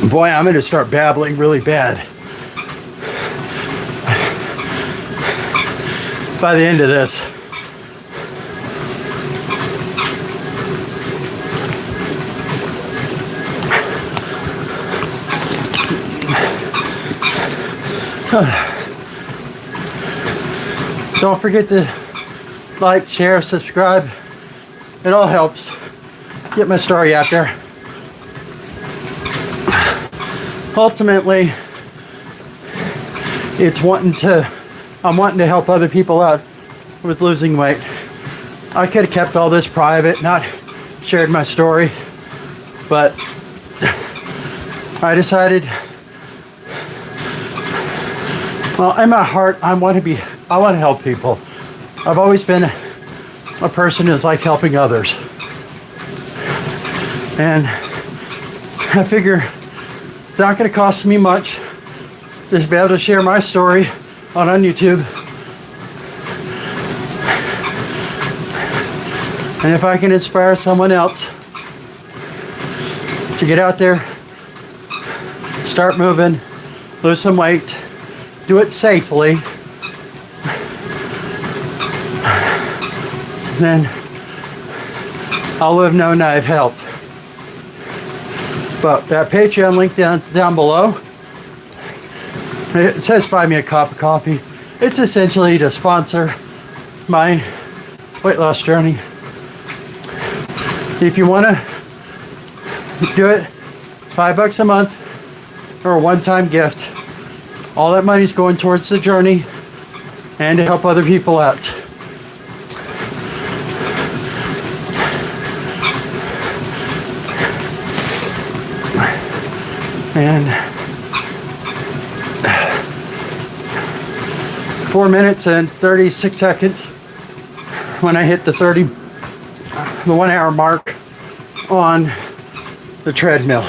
Speaker 1: Boy, I'm going to start babbling really bad by the end of this. Don't forget to like, share, subscribe. It all helps get my story out there. Ultimately, I'm wanting to help other people out with losing weight. I could have kept all this private, not shared my story, but I decided, well, in my heart, I want to help people. I've always been a person who's like helping others. And I figure It's not going to cost me much just to be able to share my story on YouTube. And if I can inspire someone else to get out there, start moving, lose some weight, do it safely, then I'll live knowing I've helped. But that Patreon link down below, it says buy me a cup of coffee. It's essentially to sponsor my weight loss journey. If you want to do it, it's $5 a month or a one-time gift. All that money's going towards the journey and to help other people out. And 4 minutes and 36 seconds when I hit the 1 hour mark on the treadmill.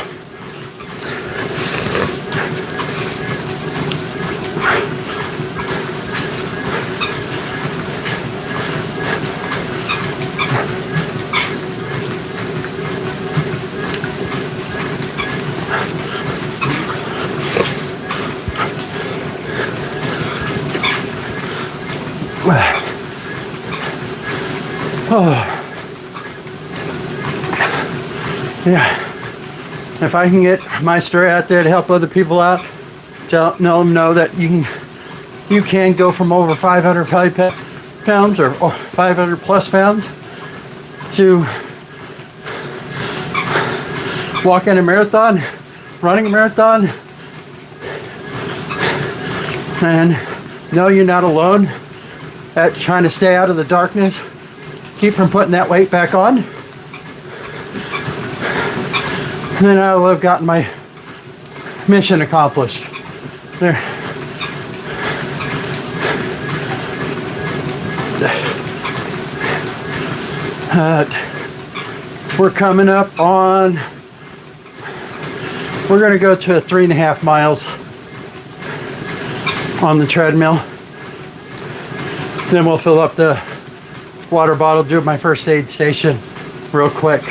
Speaker 1: Oh, yeah. If I can get my story out there to help other people out, to let them know that you can go from over 500 pounds or 500 plus pounds to walking a marathon, running a marathon, and know you're not alone at trying to stay out of the darkness. Keep from putting that weight back on. And then I will have gotten my mission accomplished. There. We're coming up on, we're going to go to 3.5 miles on the treadmill. Then we'll fill up the water bottle, do my first aid station real quick.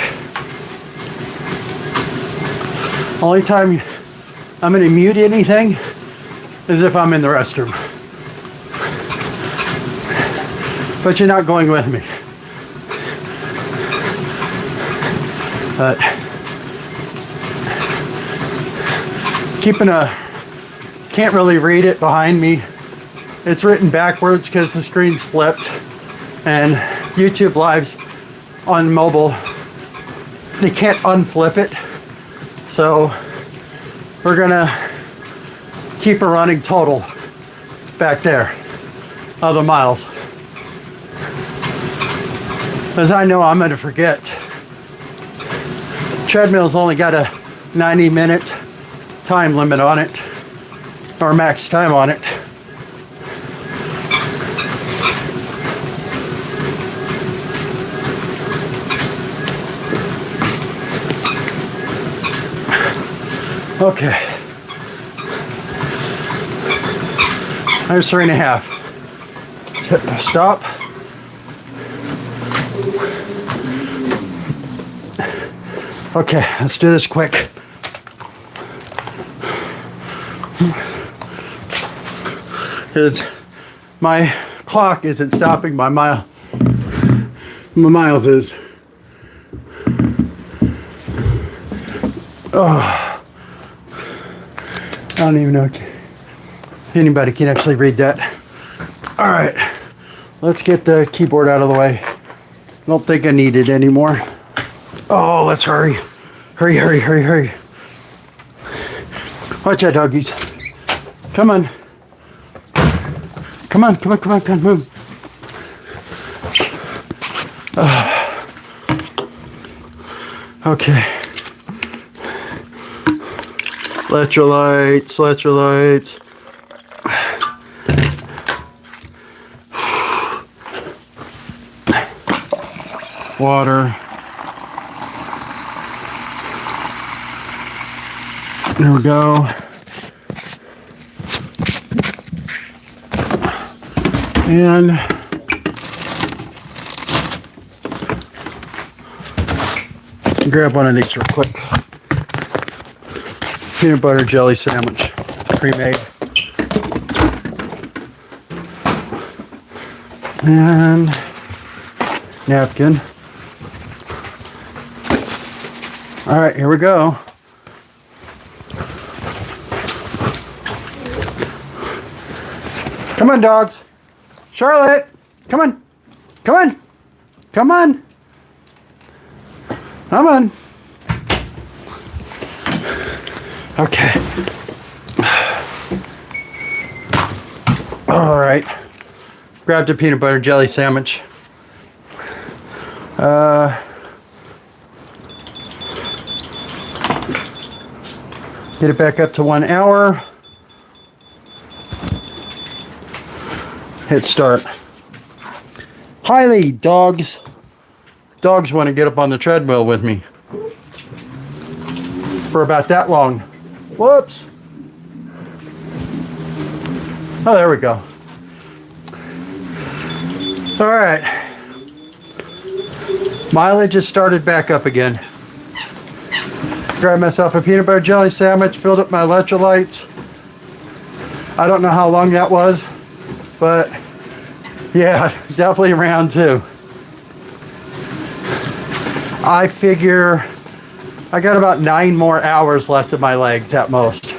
Speaker 1: Only time I'm going to mute anything is if I'm in the restroom. But you're not going with me. But can't really read it behind me. It's written backwards because the screen's flipped, and YouTube Lives on mobile, they can't unflip it. So we're gonna keep a running total back there of the miles, as I know I'm gonna forget. Treadmill's only got a 90-minute time limit on it, or max time on it. Okay. There's 3.5. Stop. Okay, let's do this quick. Because my clock isn't stopping, my miles is. Oh. I don't even know if anybody can actually read that. All right, let's get the keyboard out of the way. I don't think I need it anymore. Oh, let's hurry. Hurry, hurry, hurry, hurry. Watch out, doggies. Come on. Come on, come on, come on, come on, move. Okay. Electrolytes, electrolytes. Water. There we go. And grab one of these real quick. Peanut butter jelly sandwich, pre-made. And napkin. All right, here we go. Come on, dogs. Charlotte, come on. Come on. Come on. Come on. Okay. All right. Grabbed a peanut butter jelly sandwich. Get it back up to 1 hour. Hit start. Highly, dogs. Dogs want to get up on the treadmill with me for about that long. Whoops. Oh, there we go. All right. Mileage has started back up again. Grabbed myself a peanut butter jelly sandwich, filled up my electrolytes. I don't know how long that was, but yeah, definitely around 2. I figure I got about 9 more hours left of my legs at most.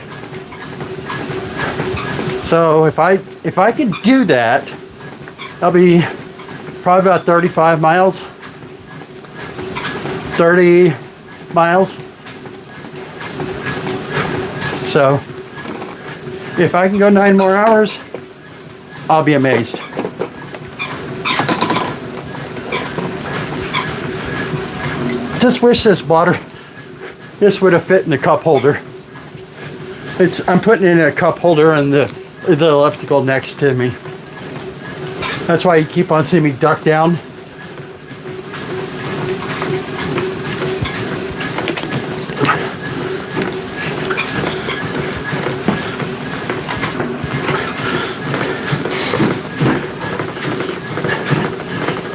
Speaker 1: So if I can do that, I'll be probably about 35 miles. 30 miles. So if I can go 9 more hours, I'll be amazed. Just wish this would have fit in the cup holder. I'm putting it in a cup holder and the elliptical next to me. That's why you keep on seeing me duck down.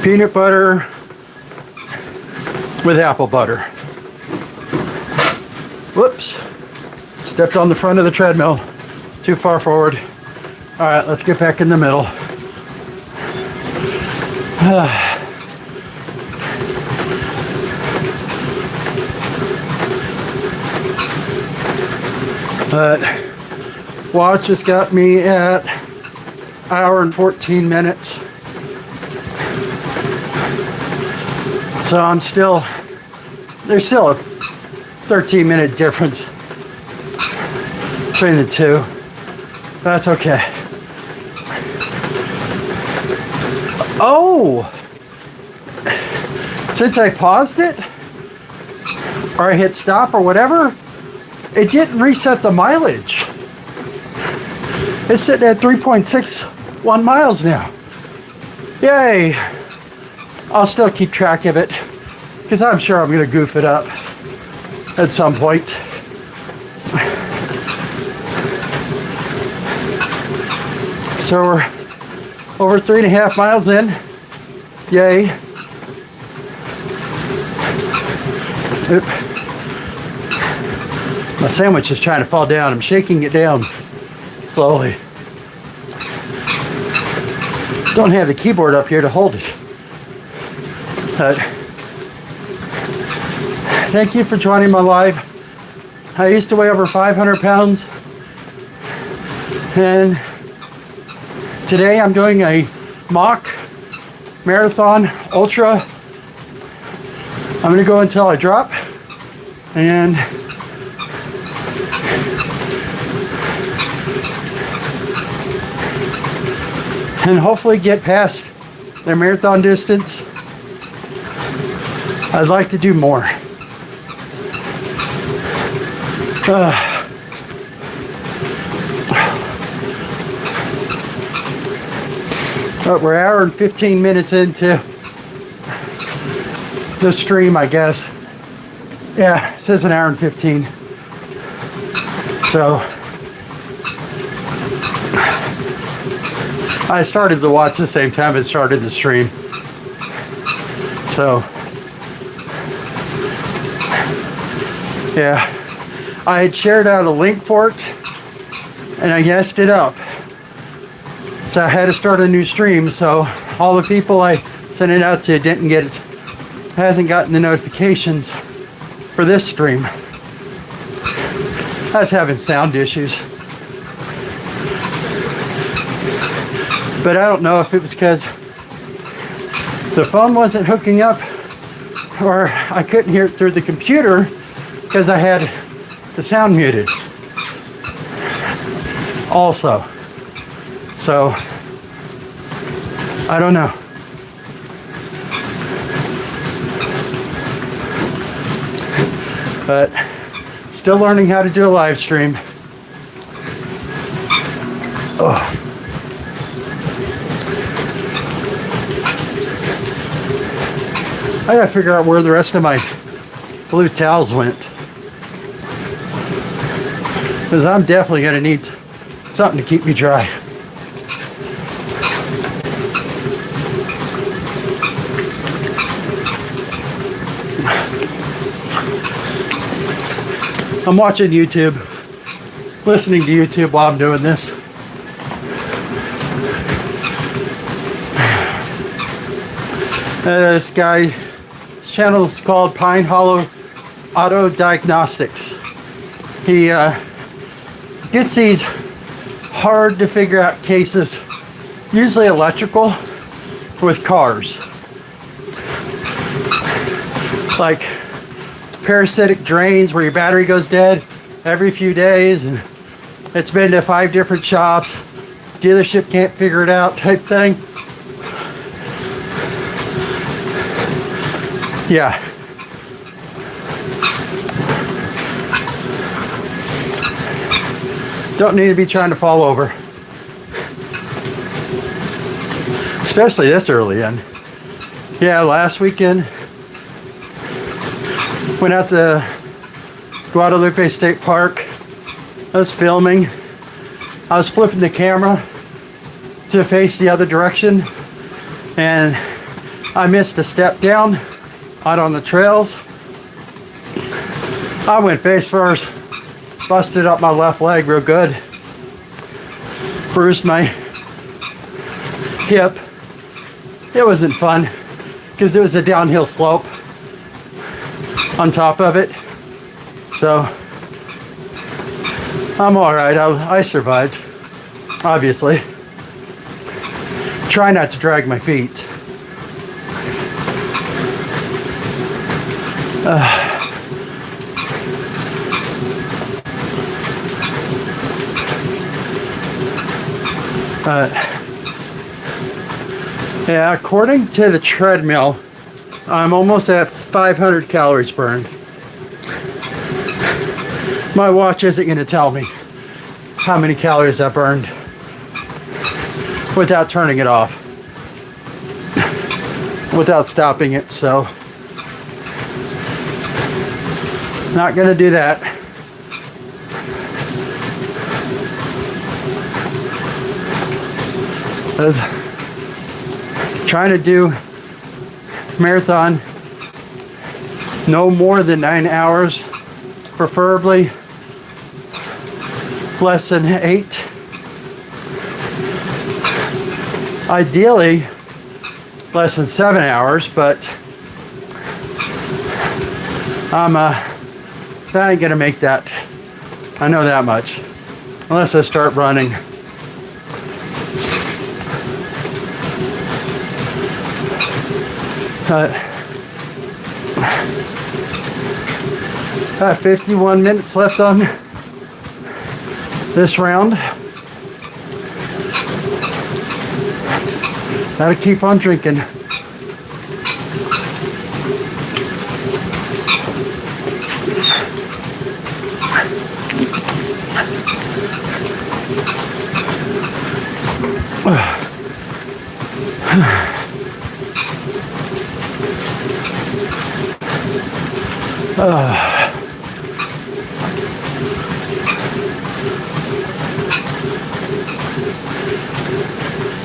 Speaker 1: Peanut butter with apple butter. Whoops. Stepped on the front of the treadmill. Too far forward. All right, let's get back in the middle. But watch has got me at 1 hour and 14 minutes. So there's still a 13-minute difference between the two. That's okay. Oh! Since I paused it, or I hit stop or whatever, it didn't reset the mileage. It's sitting at 3.61 miles now. Yay! I'll still keep track of it because I'm sure I'm going to goof it up at some point. So we're over 3.5 miles in. Yay. Oop. My sandwich is trying to fall down. I'm shaking it down slowly. Don't have the keyboard up here to hold it. But thank you for joining my live. I used to weigh over 500 pounds. And today I'm doing a mock marathon ultra. I'm going to go until I drop. And hopefully get past their marathon distance. I'd like to do more. But we're 1 hour and 15 minutes into the stream, I guess. Yeah, it says 1 hour and 15. So I started to watch the same time as started the stream. So yeah, I had shared out a link for it and I messed it up. So I had to start a new stream. So all the people I sent it out to didn't get it, hasn't gotten the notifications for this stream. I was having sound issues. But I don't know if it was because the phone wasn't hooking up or I couldn't hear it through the computer because I had the sound muted also. So I don't know. But still learning how to do a live stream. Oh. I gotta figure out where the rest of my blue towels went. Because I'm definitely gonna need something to keep me dry. I'm watching YouTube, listening to YouTube while I'm doing this. This guy's channel is called Pine Hollow Auto Diagnostics. He gets these hard to figure out cases, usually electrical, with cars. Like parasitic drains where your battery goes dead every few days, and it's been to 5 different shops, dealership can't figure it out type thing. Yeah. Don't need to be trying to fall over. Especially this early in. Yeah, last weekend went out to Guadalupe State Park. I was filming. I was flipping the camera to face the other direction and I missed a step down out on the trails. I went face first, busted up my left leg real good, bruised my hip. It wasn't fun because it was a downhill slope on top of it. So I'm all right. I survived, obviously. Try not to drag my feet. Yeah, according to the treadmill, I'm almost at 500 calories burned. My watch isn't going to tell me how many calories I burned without turning it off, without stopping it, so not going to do that. I was trying to do marathon no more than 9 hours, preferably less than 8. Ideally less than 7 hours, but I ain't gonna make that. I know that much, unless I start running. Got 51 minutes left on this round. Gotta keep on drinking.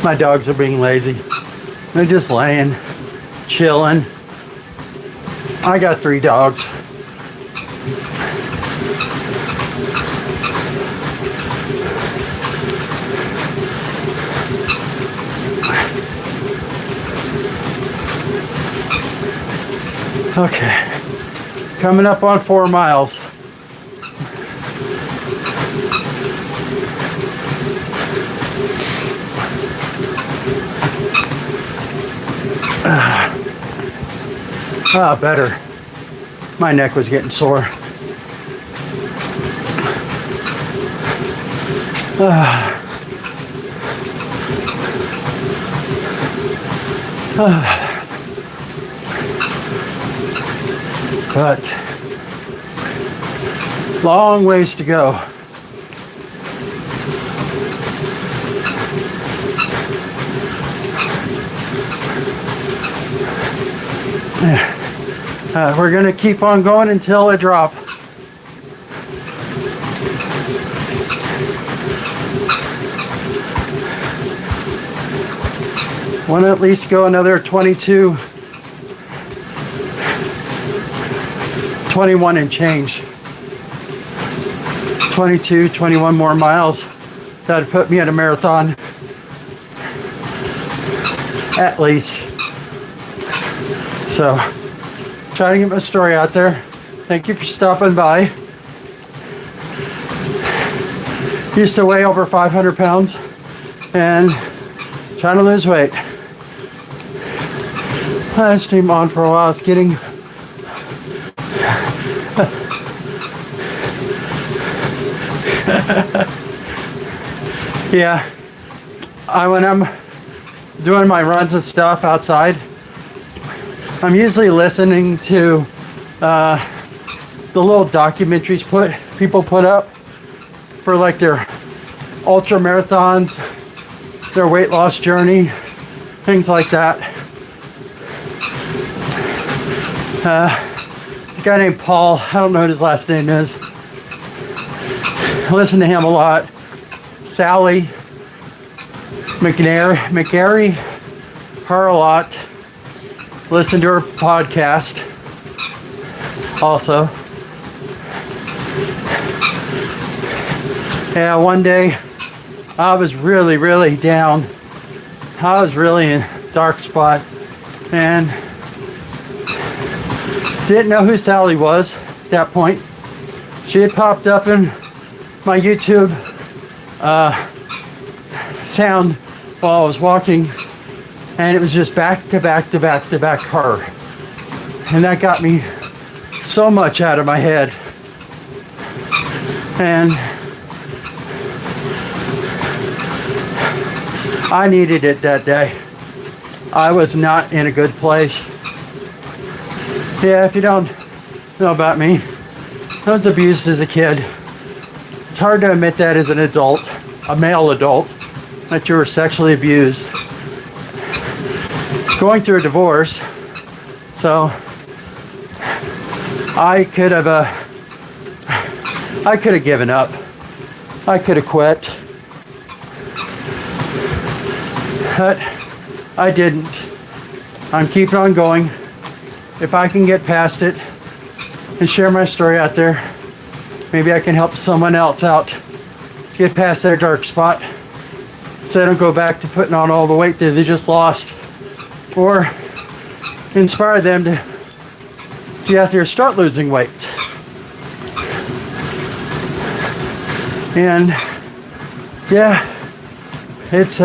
Speaker 1: My dogs are being lazy. They're just laying, chilling. I got 3 dogs. Okay, coming up on 4 miles. Better. My neck was getting sore. But long ways to go. We're going to keep on going until I drop. Want to at least go another 22, 21 and change. 22, 21 more miles. That'd put me at a marathon. At least. So, trying to get my story out there. Thank you for stopping by. Used to weigh over 500 pounds and trying to lose weight. I streamed on for a while. It's getting yeah. When I'm doing my runs and stuff outside, I'm usually listening to the little documentaries people put up for like their ultra marathons, their weight loss journey, things like that. This guy named Paul, I don't know what his last name is. I listen to him a lot. Sally McGarry, her a lot. Listen to her podcast also. Yeah, one day I was really, really down. I was really in a dark spot and didn't know who Sally was at that point. She had popped up in my YouTube sound while I was walking, and it was just back to back to back to back her. And that got me so much out of my head. And I needed it that day. I was not in a good place. Yeah, if you don't know about me, I was abused as a kid. It's hard to admit that as an adult, a male adult, that you were sexually abused. Going through a divorce, so I could have given up. I could have quit. But I didn't. I'm keeping on going. If I can get past it and share my story out there, maybe I can help someone else out to get past their dark spot so they don't go back to putting on all the weight that they just lost, or inspire them to get out there and start losing weight. And yeah, it's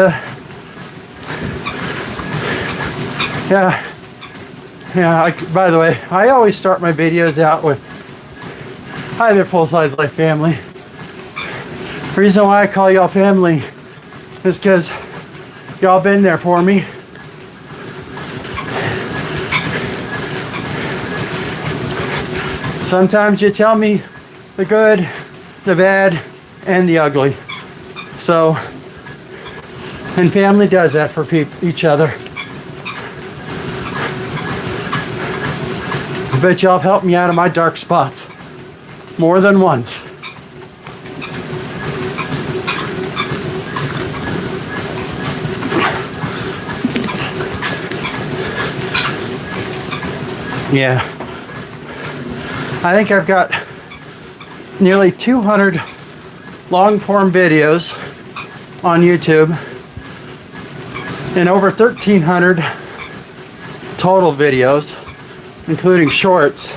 Speaker 1: by the way, I always start my videos out with, hi there, Fullsizelife family. The reason why I call y'all family is because y'all been there for me. Sometimes you tell me the good, the bad, and the ugly. So, and family does that for each other. I bet y'all have helped me out of my dark spots more than once. Yeah. I think I've got nearly 200 long form videos on YouTube and over 1,300 total videos, including shorts.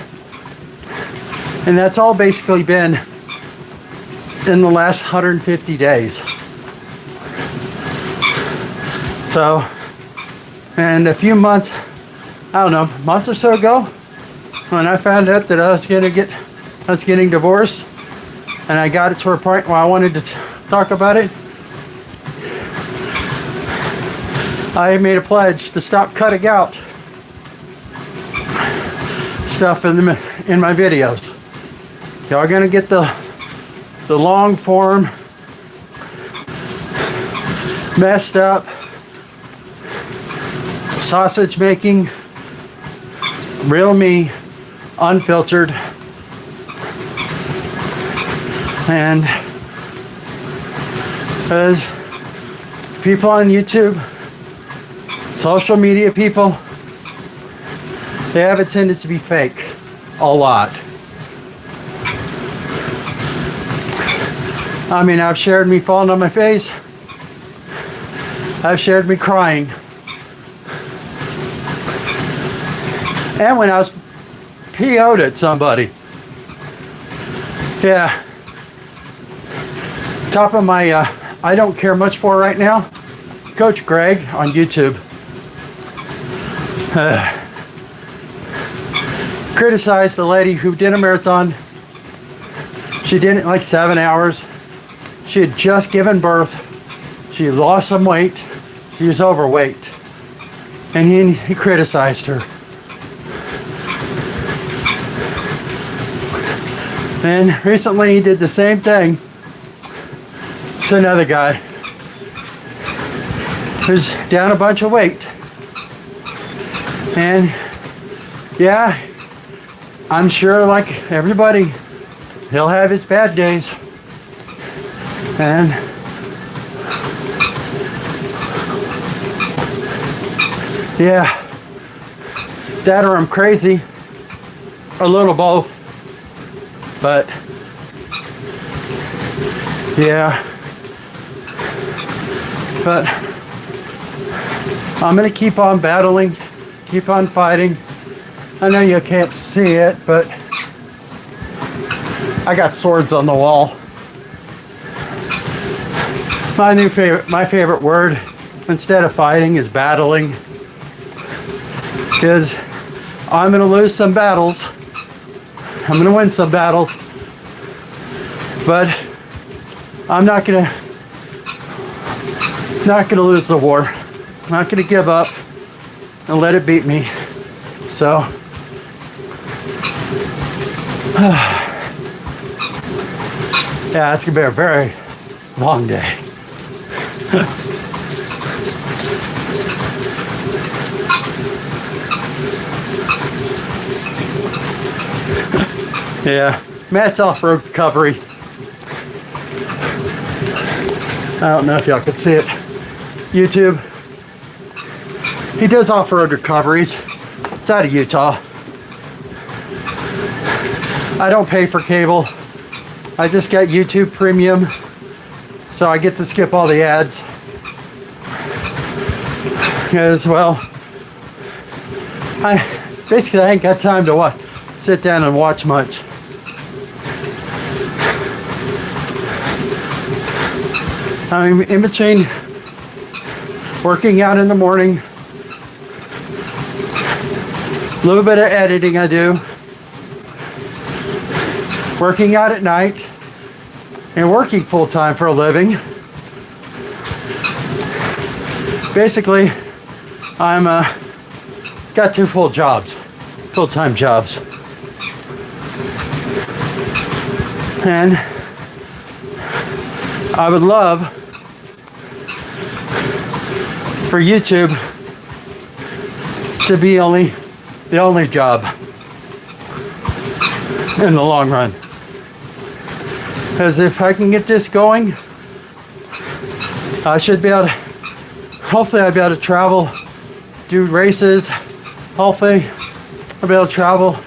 Speaker 1: And that's all basically been in the last 150 days. So, and a few months, I don't know, a month or so ago, when I found out that I was getting divorced, and I got it to a point where I wanted to talk about it, I made a pledge to stop cutting out stuff in my videos. Y'all gonna get the long form, messed up, sausage making, real me, unfiltered, and as people on YouTube, social media people, they have a tendency to be fake a lot. I mean, I've shared me falling on my face. I've shared me crying. And when I was PO'd at somebody. Yeah. Top of my I don't care much for right now, Coach Greg on YouTube. Criticized a lady who did a marathon. She did it in like 7 hours. She had just given birth. She lost some weight. She was overweight. And he criticized her. And recently he did the same thing to another guy who's down a bunch of weight. And yeah, I'm sure like everybody, he'll have his bad days. And yeah, that or I'm crazy, a little both. But yeah, but I'm gonna keep on battling, keep on fighting. I know you can't see it, but I got swords on the wall. My favorite word instead of fighting is battling, because I'm gonna lose some battles. I'm gonna win some battles, but I'm not gonna lose the war. I'm not gonna give up and let it beat me. So yeah, it's gonna be a very long day. Yeah, Matt's off-road recovery. I don't know if y'all can see it. YouTube. He does off-road recoveries. It's out of Utah. I don't pay for cable. I just got YouTube Premium, so I get to skip all the ads. As well, I ain't got time to sit down and watch much. I'm in between working out in the morning, a little bit of editing I do, working out at night, and working full-time for a living. Basically, I'm got two full-time jobs. And I would love for YouTube to be the only job in the long run. Because if I can get this going, I should be able to, hopefully I'll be able to travel, do races, hopefully I'll be able to travel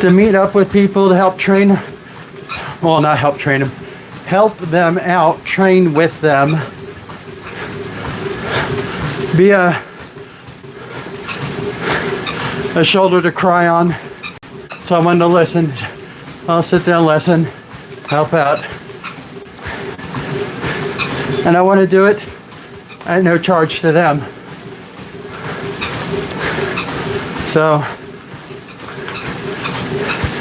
Speaker 1: to meet up with people to help train, well, not help train them, help them out, train with them, be a shoulder to cry on, someone to listen. I'll sit there and listen, help out. And I want to do it at no charge to them. So,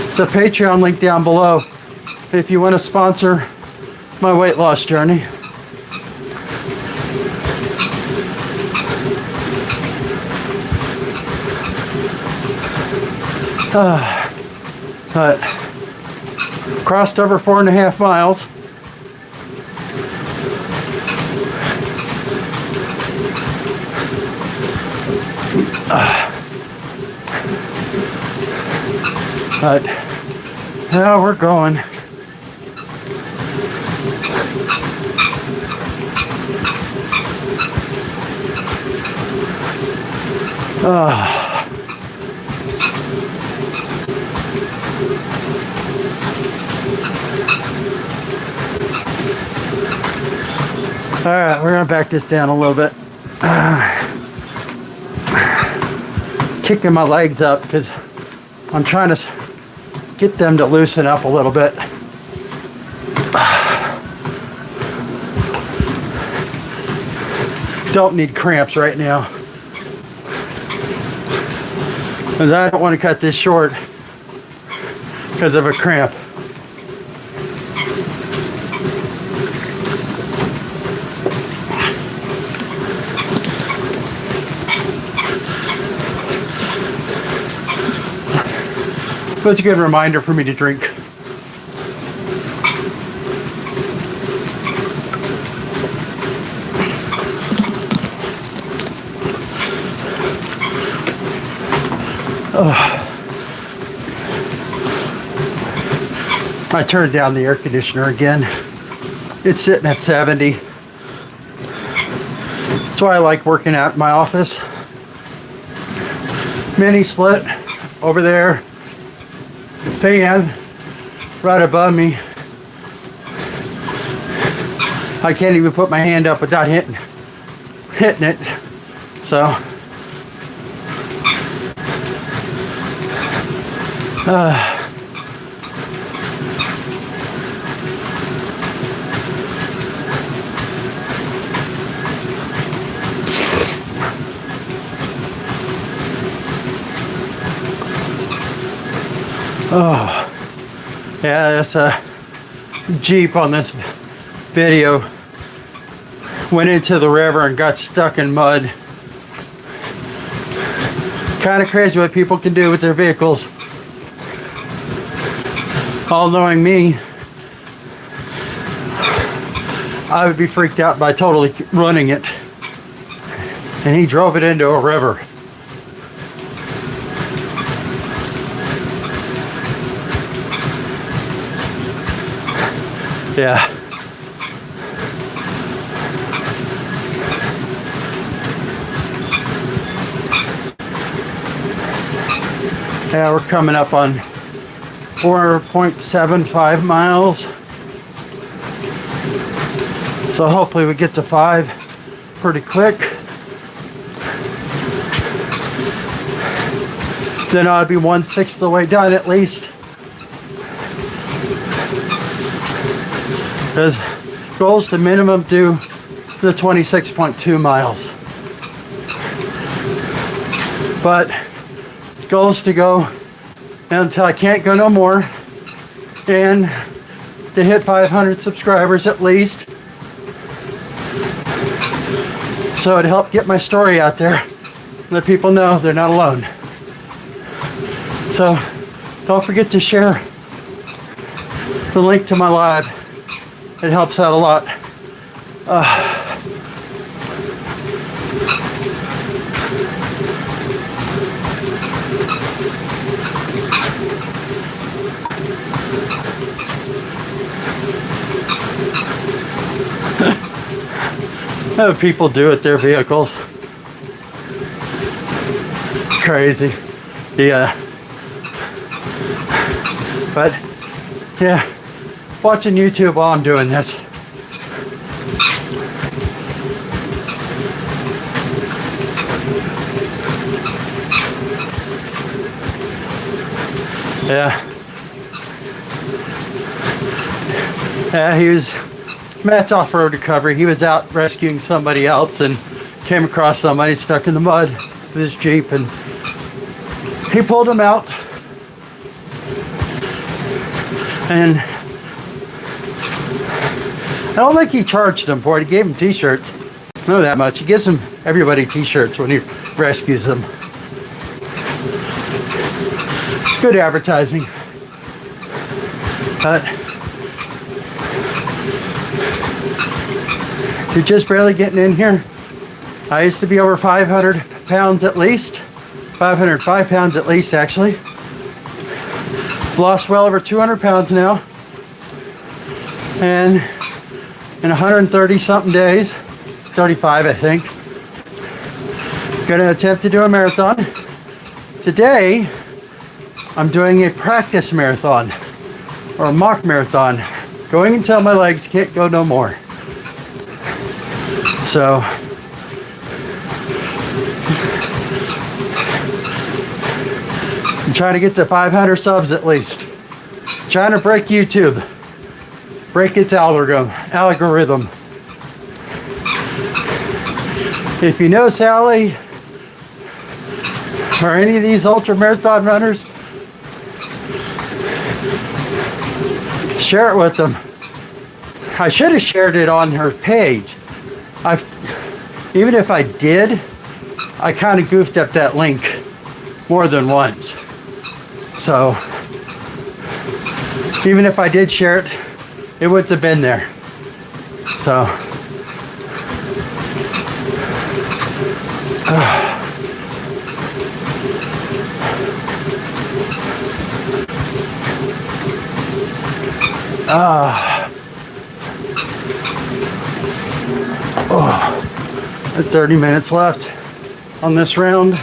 Speaker 1: it's a Patreon link down below if you want to sponsor my weight loss journey. But crossed over 4.5 miles. But now we're going. All right, we're gonna back this down a little bit. Kicking my legs up because I'm trying to get them to loosen up a little bit. Don't need cramps right now, because I don't want to cut this short because of a cramp. But it's a good reminder for me to drink. I turned down the air conditioner again. It's sitting at 70. That's why I like working out in my office. Mini split over there. Fan right above me. I can't even put my hand up without hitting it. So yeah, that's a Jeep on this video went into the river and got stuck in mud. Kind of crazy what people can do with their vehicles. All knowing me, I would be freaked out by totally running it. And he drove it into a river. Yeah. Yeah, we're coming up on 4.75 miles. So hopefully we get to 5 pretty quick. Then I'll be 1/6 of the way done at least. Because goals to minimum do the 26.2 miles. But goals to go until I can't go no more, and to hit 500 subscribers at least. So it'd help get my story out there, let people know they're not alone. So don't forget to share the link to my live. It helps out a lot. How people do with their vehicles. crazy. Yeah. But yeah, watching YouTube while I'm doing this. Yeah. Yeah, Matt's off-road recovery. He was out rescuing somebody else and came across somebody stuck in the mud with his Jeep, and he pulled him out. And I don't think he charged him for it. He gave him t-shirts. I know that much. He gives everybody t-shirts when he rescues them. It's good advertising. But you're just barely getting in here. I used to be over 500 pounds at least. 505 pounds at least, actually. Lost well over 200 pounds now. And in 130 something days, 35 I think, gonna attempt to do a marathon. Today, I'm doing a practice marathon, or a mock marathon, going until my legs can't go no more. So, I'm trying to get to 500 subs at least. Trying to break YouTube. Break its algorithm. If you know Sally, or any of these ultra marathon runners, share it with them. I should have shared it on her page. Even if I did, I kind of goofed up that link more than once. So even if I did share it, it wouldn't have been there. So oh, 30 minutes left on this round.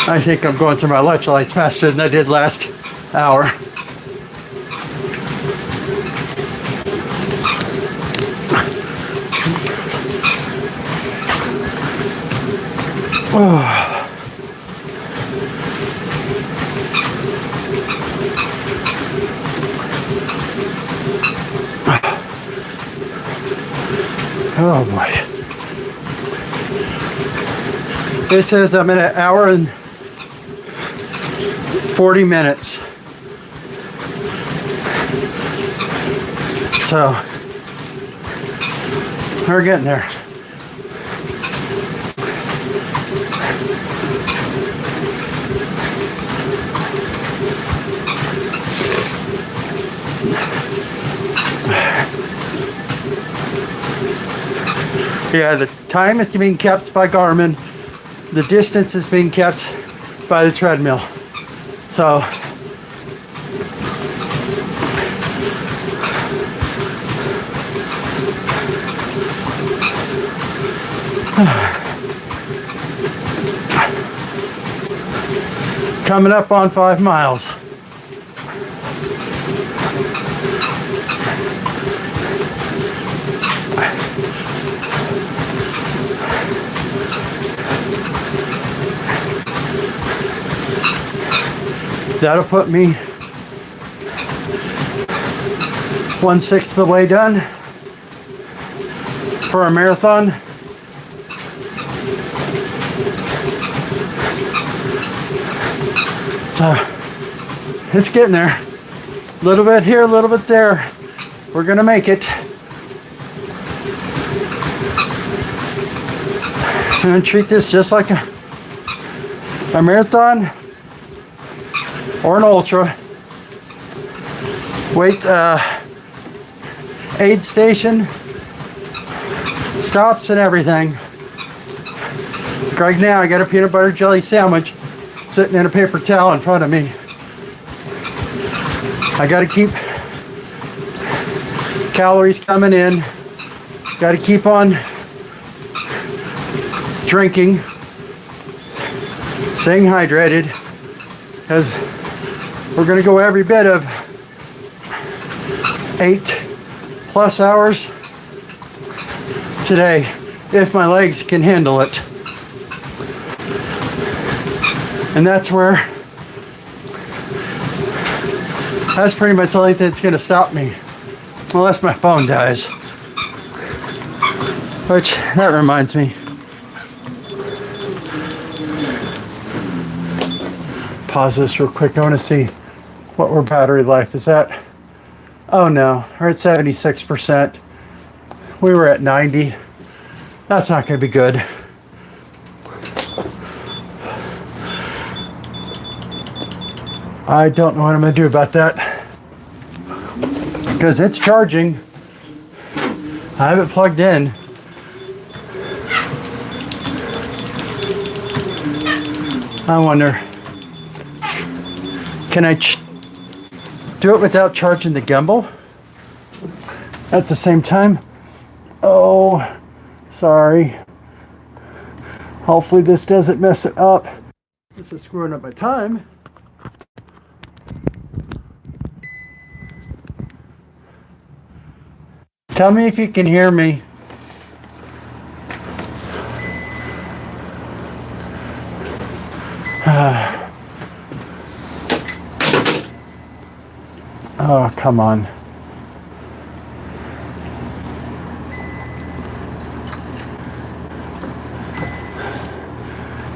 Speaker 1: I think I'm going through my electrolytes faster than I did last hour. Oh boy. It says I'm in an hour and 40 minutes. So we're getting there. Yeah, the time is being kept by Garmin. The distance is being kept by the treadmill. So coming up on 5 miles. That'll put me 1/6 of the way done for a marathon. So it's getting there. A little bit here, a little bit there. We're gonna make it. I'm gonna treat this just like a marathon or an ultra. Wait, aid station, stops and everything. Right now I got a peanut butter jelly sandwich sitting in a paper towel in front of me. I got to keep calories coming in. Got to keep on drinking. staying hydrated, because we're going to go every bit of 8+ hours today, if my legs can handle it. And that's pretty much the only thing that's going to stop me, unless my phone dies. Which, that reminds me. Pause this real quick. I want to see what our battery life is at. Oh no, we're at 76%. We were at 90. That's not going to be good. I don't know what I'm going to do about that, because it's charging. I have it plugged in. I wonder, can I do it without charging the gimbal at the same time? Oh, sorry. Hopefully this doesn't mess it up. This is screwing up my time. Tell me if you can hear me. Oh, come on.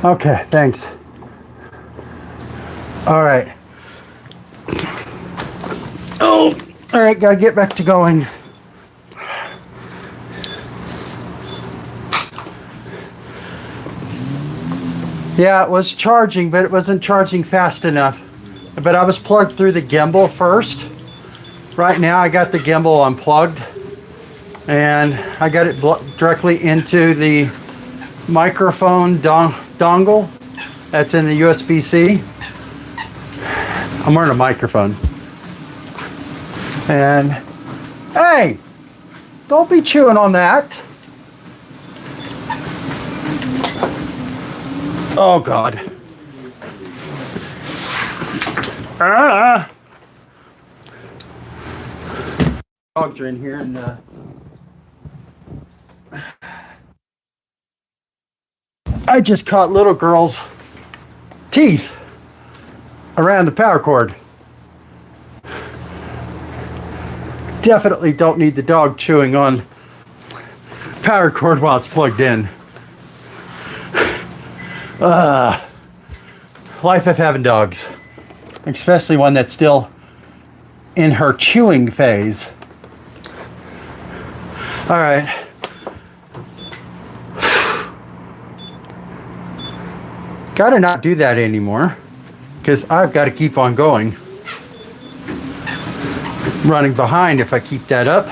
Speaker 1: Okay, thanks. All right. Oh, all right, gotta get back to going. Yeah, it was charging, but it wasn't charging fast enough. But I was plugged through the gimbal first. Right now I got the gimbal unplugged, and I got it directly into the microphone dongle that's in the USB-C. I'm wearing a microphone. And hey, don't be chewing on that. Oh God. Dogs are in here, and I just caught little girl's teeth around the power cord. Definitely don't need the dog chewing on power cord while it's plugged in. Life of having dogs, especially one that's still in her chewing phase. All right. Gotta not do that anymore, because I've got to keep on going. I'm running behind if I keep that up.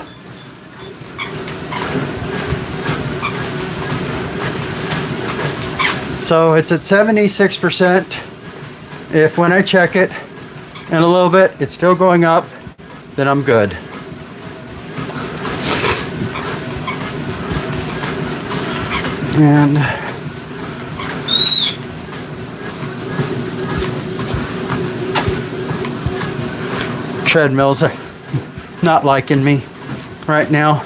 Speaker 1: So it's at 76%. If when I check it in a little bit it's still going up, then I'm good. And treadmills are not liking me right now.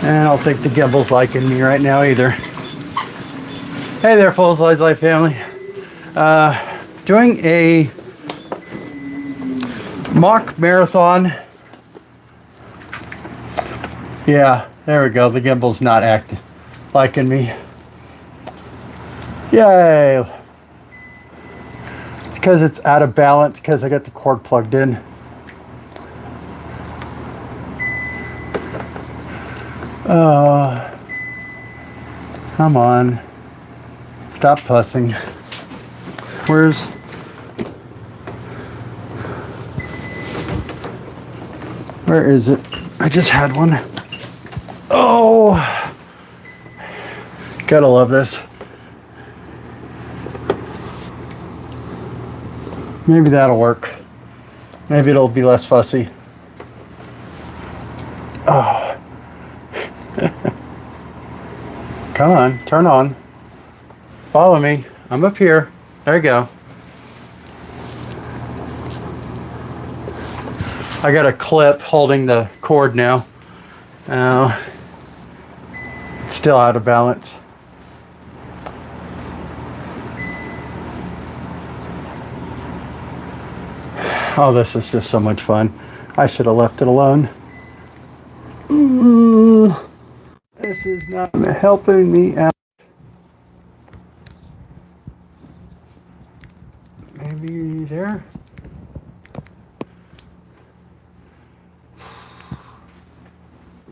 Speaker 1: And I don't think the gimbal's liking me right now either. Hey there, Fullsizelife family. Doing a mock marathon. Yeah, there we go. The gimbal's not liking me. Yay! It's because it's out of balance because I got the cord plugged in. Come on. Stop fussing. Where is it? I just had one. Oh! Gotta love this. Maybe that'll work. Maybe it'll be less fussy. Oh. Come on, turn on. Follow me. I'm up here. There you go. I got a clip holding the cord now. It's still out of balance. Oh, this is just so much fun. I should have left it alone. This is not helping me out. Maybe there.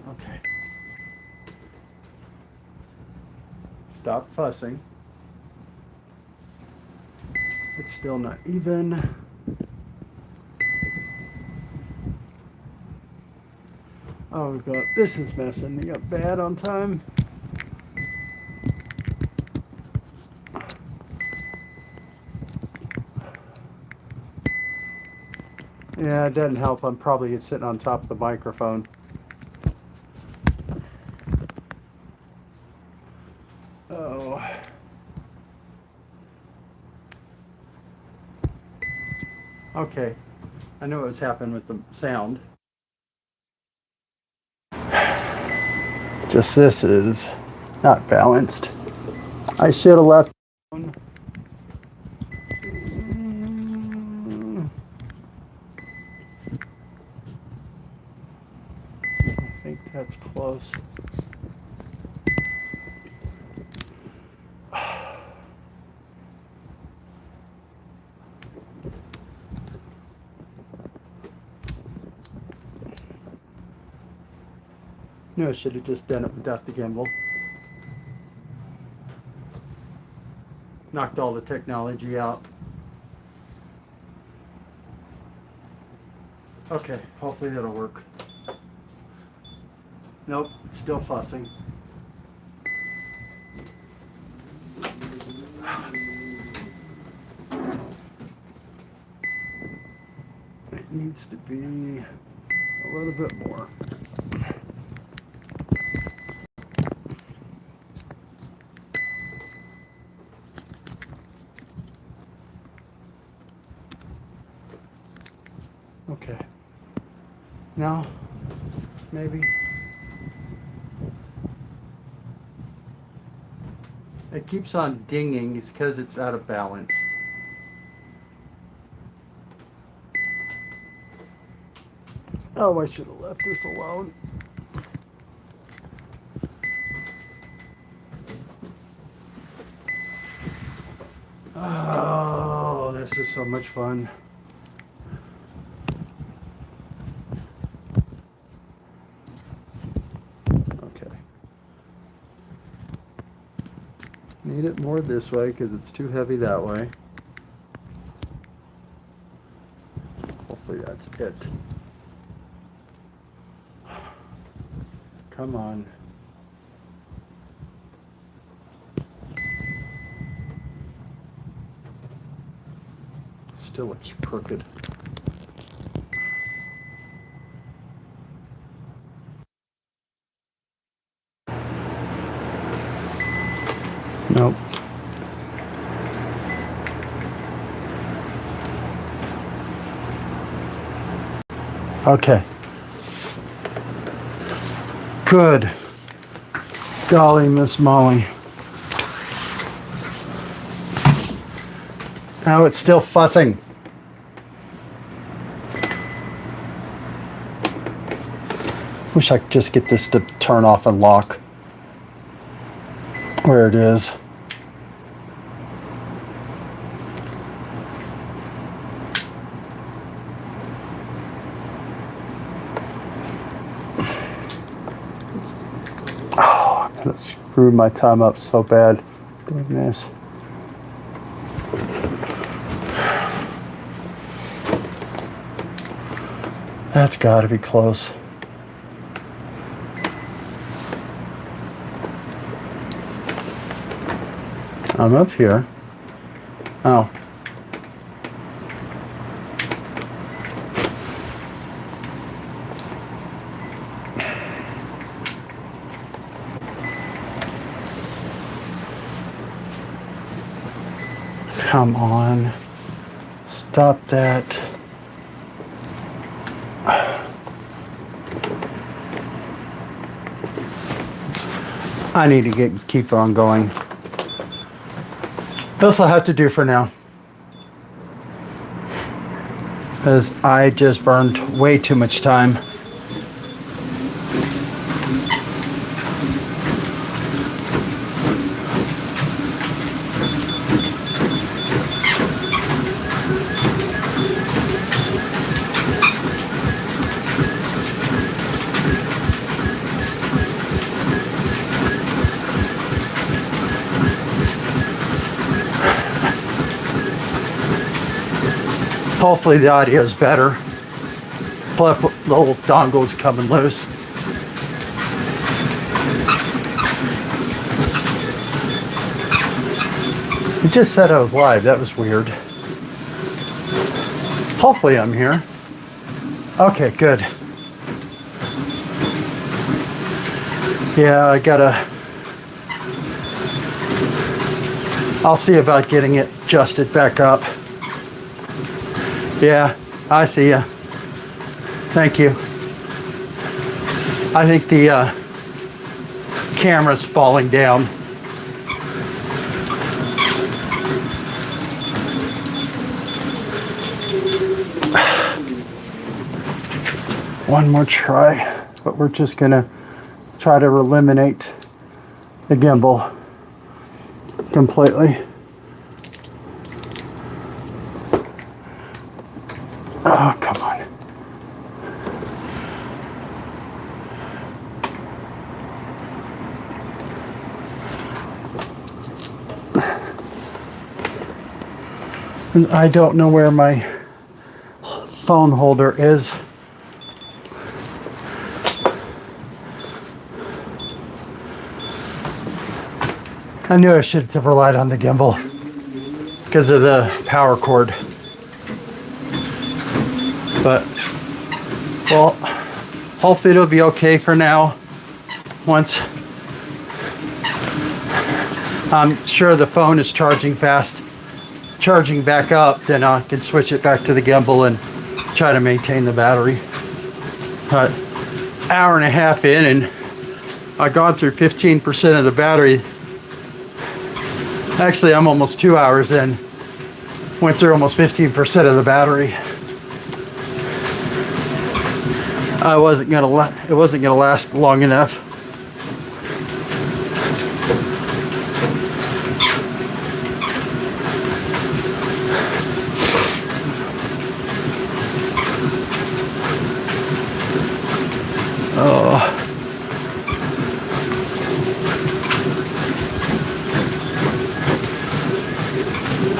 Speaker 1: Okay. Stop fussing. It's still not even. Oh god, this is messing me up bad on time. Yeah, it doesn't help. I'm probably sitting on top of the microphone. Oh. Okay. I knew what was happening with the sound. Just this is not balanced. I should have left. I think that's close. No, I should have just done it without the gimbal. Knocked all the technology out. Okay, hopefully that'll work. Nope, it's still fussing. It needs to be a little bit more. Okay. Now, maybe. It keeps on dinging. It's because it's out of balance. Oh, I should have left this alone. Oh, this is so much fun. Okay. Need it more this way because it's too heavy that way. Hopefully that's it. Come on. Still looks crooked. Nope. Okay. Good. Golly, Miss Molly. Now it's still fussing. Wish I could just get this to turn off and lock where it is. Oh, I'm gonna screw my time up so bad doing this. That's gotta be close. I'm up here. Oh. Come on. Stop that. I need to keep on going. This will have to do for now. Because I just burned way too much time. Hopefully the audio is better. Plus the little dongle's coming loose. It just said I was live. That was weird. Hopefully I'm here. Okay, good. Yeah, I'll see about getting it adjusted back up. Yeah, I see ya. Thank you. I think the camera's falling down. One more try, but we're just gonna try to eliminate the gimbal completely. Oh, come on. I don't know where my phone holder is. I knew I should have relied on the gimbal because of the power cord. But, well, hopefully it'll be okay for now. Once I'm sure the phone is charging back up, then I can switch it back to the gimbal and try to maintain the battery. But hour and a half in, and I've gone through 15% of the battery. Actually, I'm almost 2 hours in. Went through almost 15% of the battery. It wasn't gonna last long enough.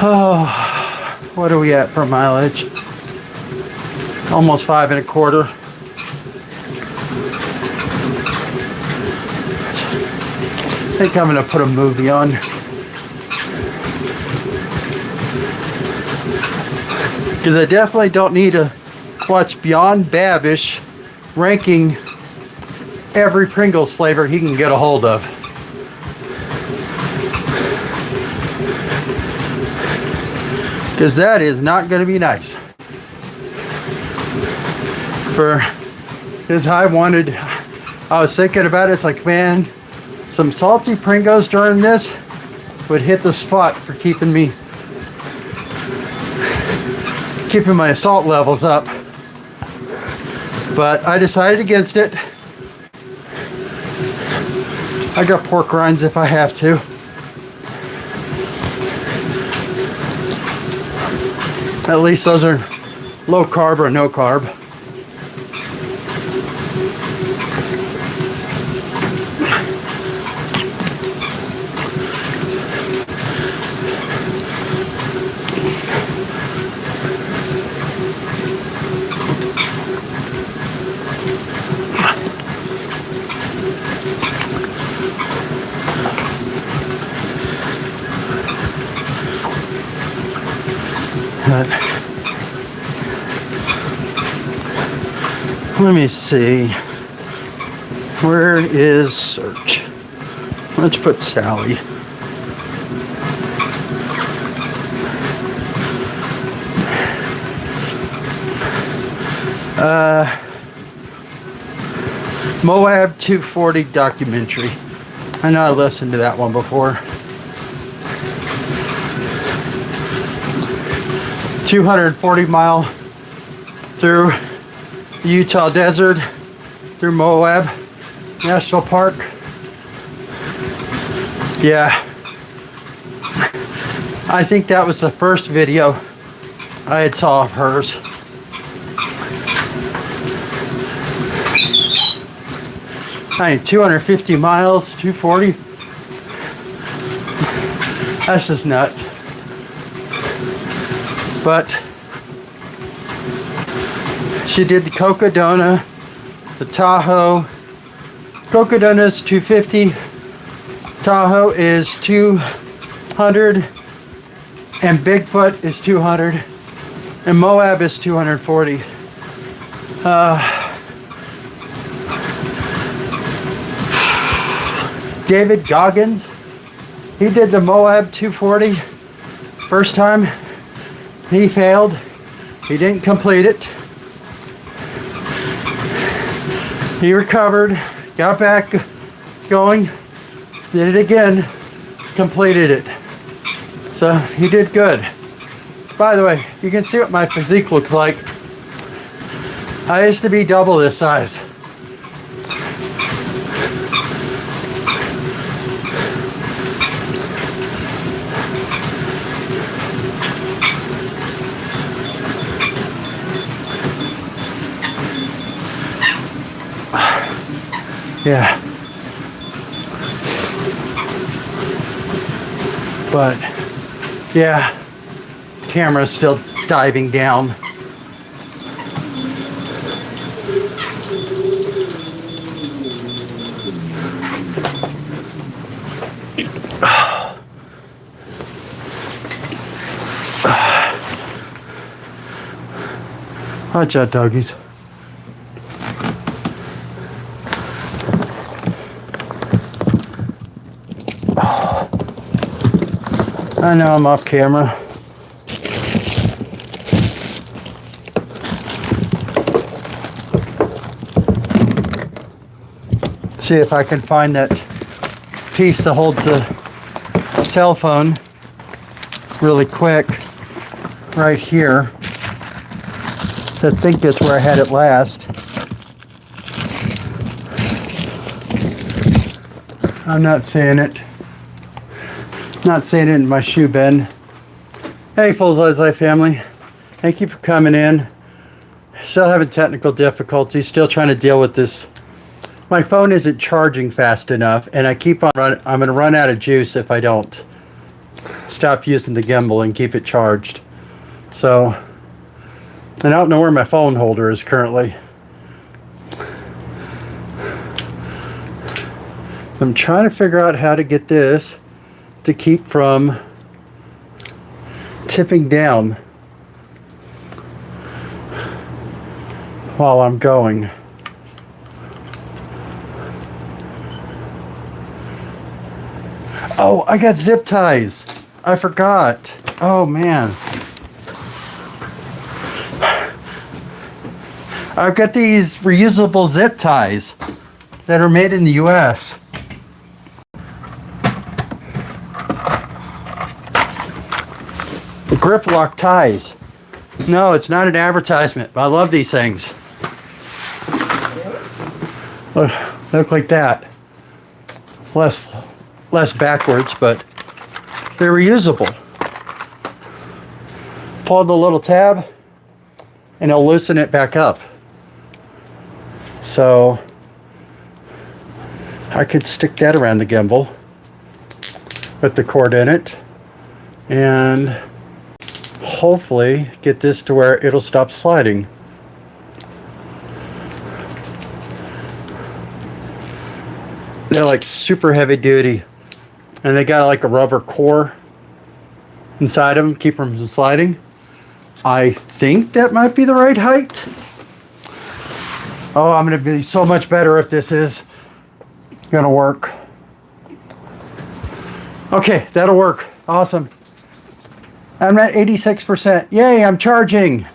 Speaker 1: Oh, what are we at for mileage? Almost 5.25. I think I'm gonna put a movie on. Because I definitely don't need to watch Beyond Babish ranking every Pringles flavor he can get a hold of. Because that is not going to be nice. Because I was thinking about it, it's like, man, some salty Pringles during this would hit the spot for keeping my salt levels up. But I decided against it. I got pork rinds if I have to. At least those are low carb or no carb. Let me see. Where is search? Let's put Sally. Moab 240 documentary. I know I listened to that one before. 240-mile through the Utah desert, through Moab National Park. Yeah, I think that was the first video I had saw of hers. I mean, 250 miles, 240. That's just nuts. But she did the Cocodona, the Tahoe. Cocodona is 250. Tahoe is 200. And Bigfoot is 200. And Moab is 240. David Goggins, he did the Moab 240 first time. He failed. He didn't complete it. He recovered, got back going, did it again, completed it. So he did good. By the way, you can see what my physique looks like. I used to be double this size. Yeah. But yeah, camera's still diving down. Watch out, doggies. I know I'm off camera. See if I can find that piece that holds the cell phone really quick right here. I think that's where I had it last. I'm not seeing it. Not seeing it in my shoe bin. Hey, Fullsizelife family. Thank you for coming in. Still having technical difficulties. Still trying to deal with this. My phone isn't charging fast enough, and I keep on running. I'm going to run out of juice if I don't stop using the gimbal and keep it charged. So, and I don't know where my phone holder is currently. I'm trying to figure out how to get this to keep from tipping down while I'm going. Oh, I got zip ties. I forgot. Oh man. I've got these reusable zip ties that are made in the US. Grip lock ties. No, it's not an advertisement, but I love these things. Look like that. Less backwards, but they're reusable. Pull the little tab and it'll loosen it back up. So I could stick that around the gimbal with the cord in it and hopefully get this to where it'll stop sliding. They're like super heavy duty, and they got like a rubber core inside them, keep them from sliding. I think that might be the right height. Oh, I'm gonna be so much better if this is gonna work. Okay, that'll work. Awesome. I'm at 86%. Yay, I'm charging.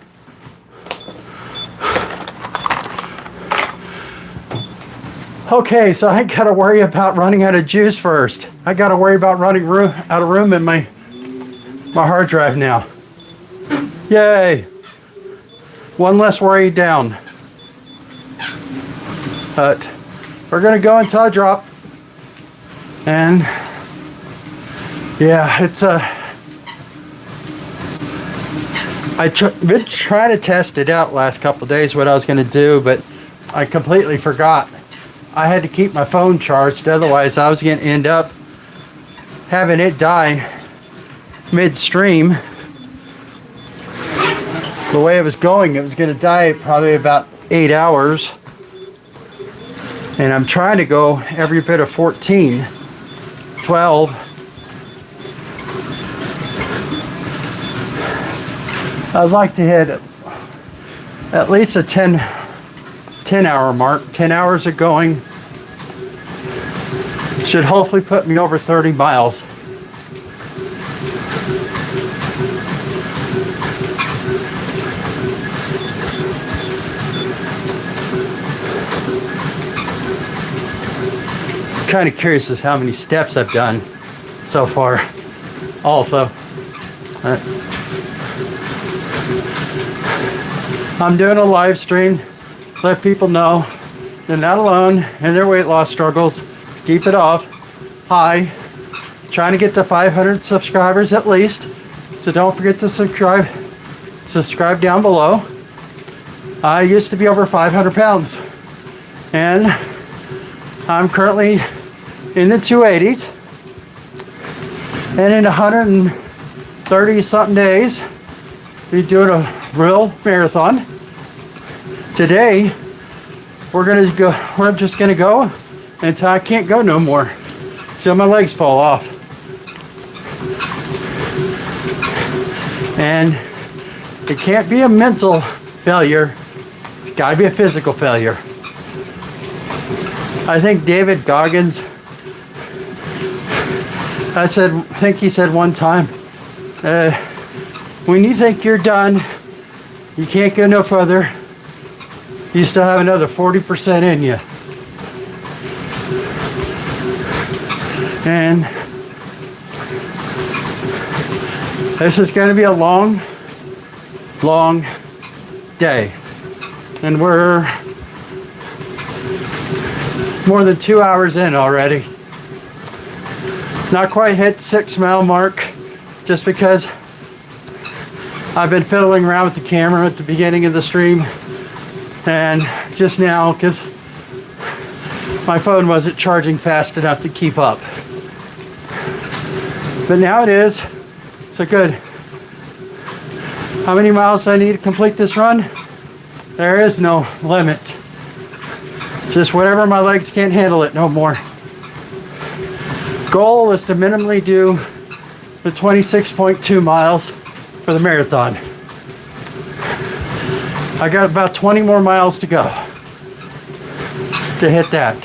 Speaker 1: Okay, so I gotta worry about running out of juice first. I gotta worry about running out of room in my hard drive now. Yay! One less worry down. But we're gonna go until I drop. And yeah, it's I've been trying to test it out last couple days what I was gonna do, but I completely forgot. I had to keep my phone charged, otherwise I was gonna end up having it die midstream. The way it was going, it was gonna die probably about 8 hours. And I'm trying to go every bit of 14, 12. I'd like to hit at least a 10 hour mark. 10 hours of going should hopefully put me over 30 miles. Kind of curious as how many steps I've done so far also. I'm doing a live stream, let people know they're not alone in their weight loss struggles. Keep it off high. Trying to get to 500 subscribers at least, so don't forget to subscribe down below. I used to be over 500 pounds and I'm currently in the 280s, and in 130 something days be doing a real marathon. Today we're just gonna go until I can't go no more, till my legs fall off. And it can't be a mental failure, it's gotta be a physical failure. I think David Goggins, I think he said one time, when you think you're done, you can't go no further, you still have another 40% in you. And this is going to be a long, long day. And we're more than 2 hours in already. Not quite hit the 6 mile mark, just because I've been fiddling around with the camera at the beginning of the stream, and just now because my phone wasn't charging fast enough to keep up. But now it is, so good. How many miles do I need to complete this run? There is no limit. Just whatever, my legs can't handle it no more. Goal is to minimally do the 26.2 miles for the marathon. I got about 20 more miles to go to hit that.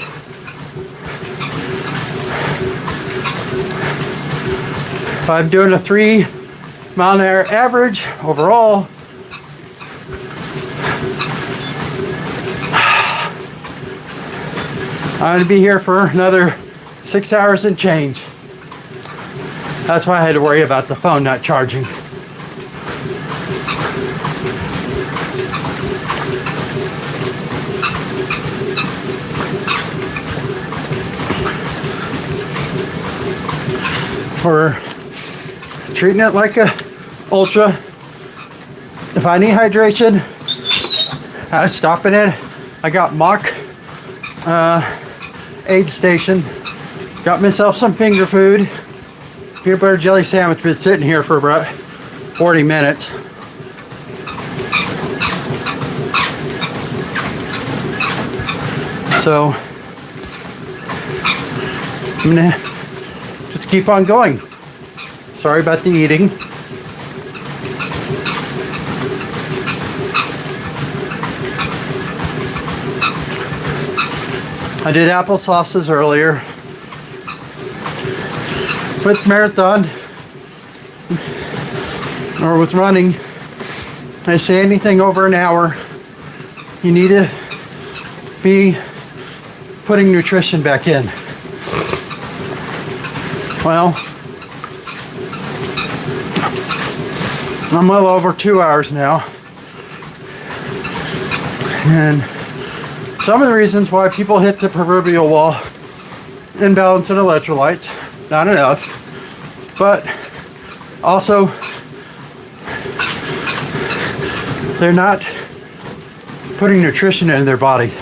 Speaker 1: If I'm doing a 3 mile an hour average overall, I'm going to be here for another 6 hours and change. That's why I had to worry about the phone not charging. We're treating it like a ultra. If I need hydration, I'm stopping it. I got mock aid station. Got myself some finger food. Peanut butter jelly sandwich. Been sitting here for about 40 minutes. So I'm gonna just keep on going. Sorry about the eating. I did applesauces earlier. With marathon, or with running, I say anything over an hour, you need to be putting nutrition back in? Well, I'm well over 2 hours now. And some of the reasons why people hit the proverbial wall, imbalance in electrolytes, not enough, but also they're not putting nutrition into their body.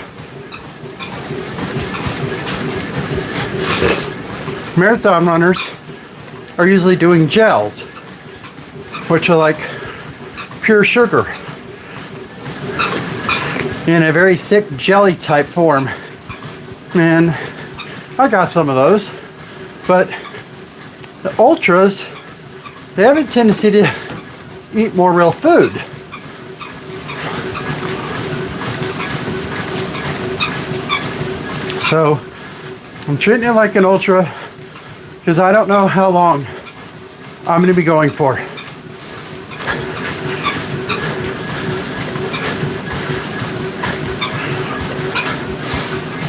Speaker 1: Marathon runners are usually doing gels, which are like pure sugar in a very thick jelly type form. And I got some of those, but the ultras, they have a tendency to eat more real food. So I'm treating it like an ultra because I don't know how long I'm going to be going for.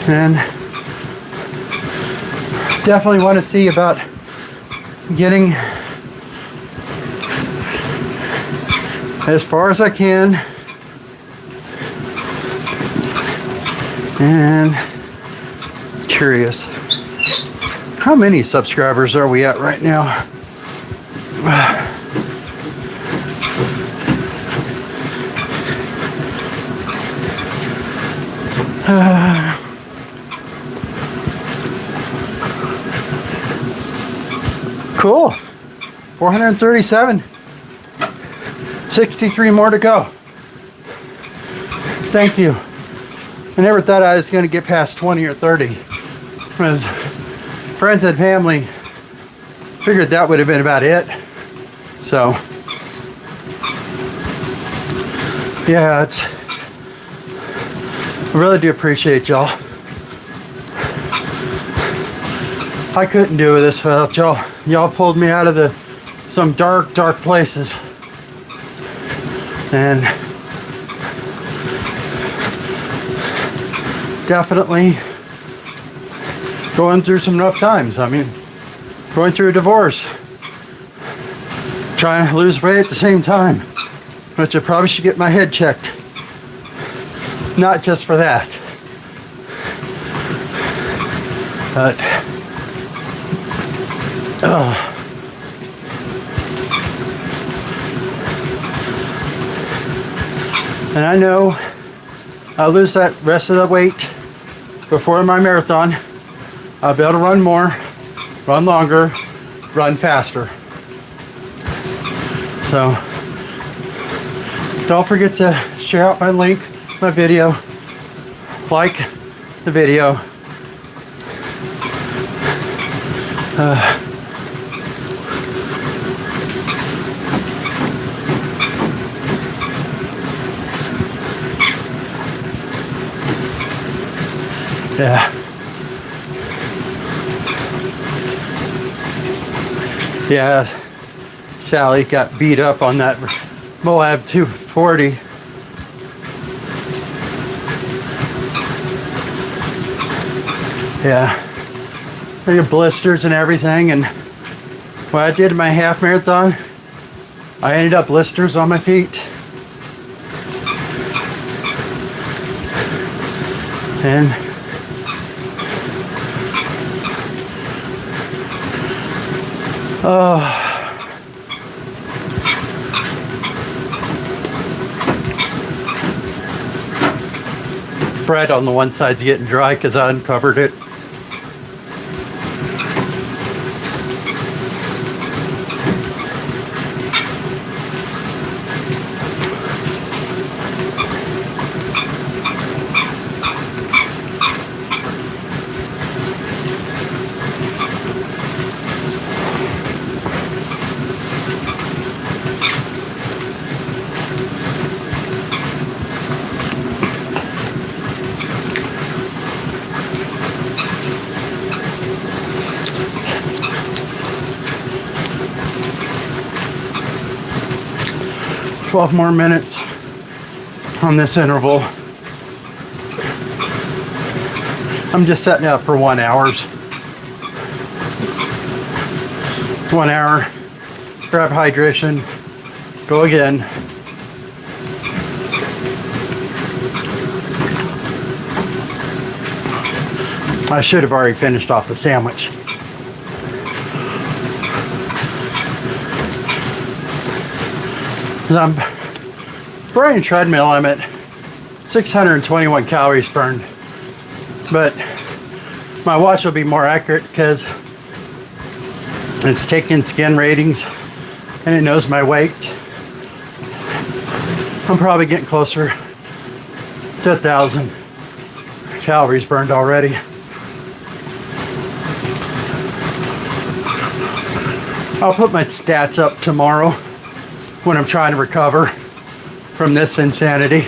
Speaker 1: And definitely want to see about getting as far as I can and curious, how many subscribers are we at right now? Cool. 437. 63 more to go. Thank you. I never thought I was going to get past 20 or 30. Because friends and family figured that would have been about it. So, yeah, I really do appreciate y'all. I couldn't do this without y'all. Y'all pulled me out of some dark places. And definitely going through some rough times. I mean, going through a divorce, trying to lose weight at the same time, which I probably should get my head checked. Not just for that, but and I know I'll lose that rest of the weight before my marathon. I'll be able to run more, run longer, run faster. So don't forget to share out my link, my video, like the video. Yeah. Yeah, Sally got beat up on that Moab 240. Yeah, there are blisters and everything, and what I did in my half marathon, I ended up blisters on my feet. And bread on the one side's getting dry because I uncovered it. "12 more minutes on this interval." I'm just setting it up for 1 hour. 1 hour, grab hydration, go again. I should have already finished off the sandwich. I'm running treadmill, I'm at 621 calories burned, but my watch will be more accurate because it's taking skin ratings and it knows my weight. I'm probably getting closer to 1,000 calories burned already. I'll put my stats up tomorrow when I'm trying to recover from this insanity.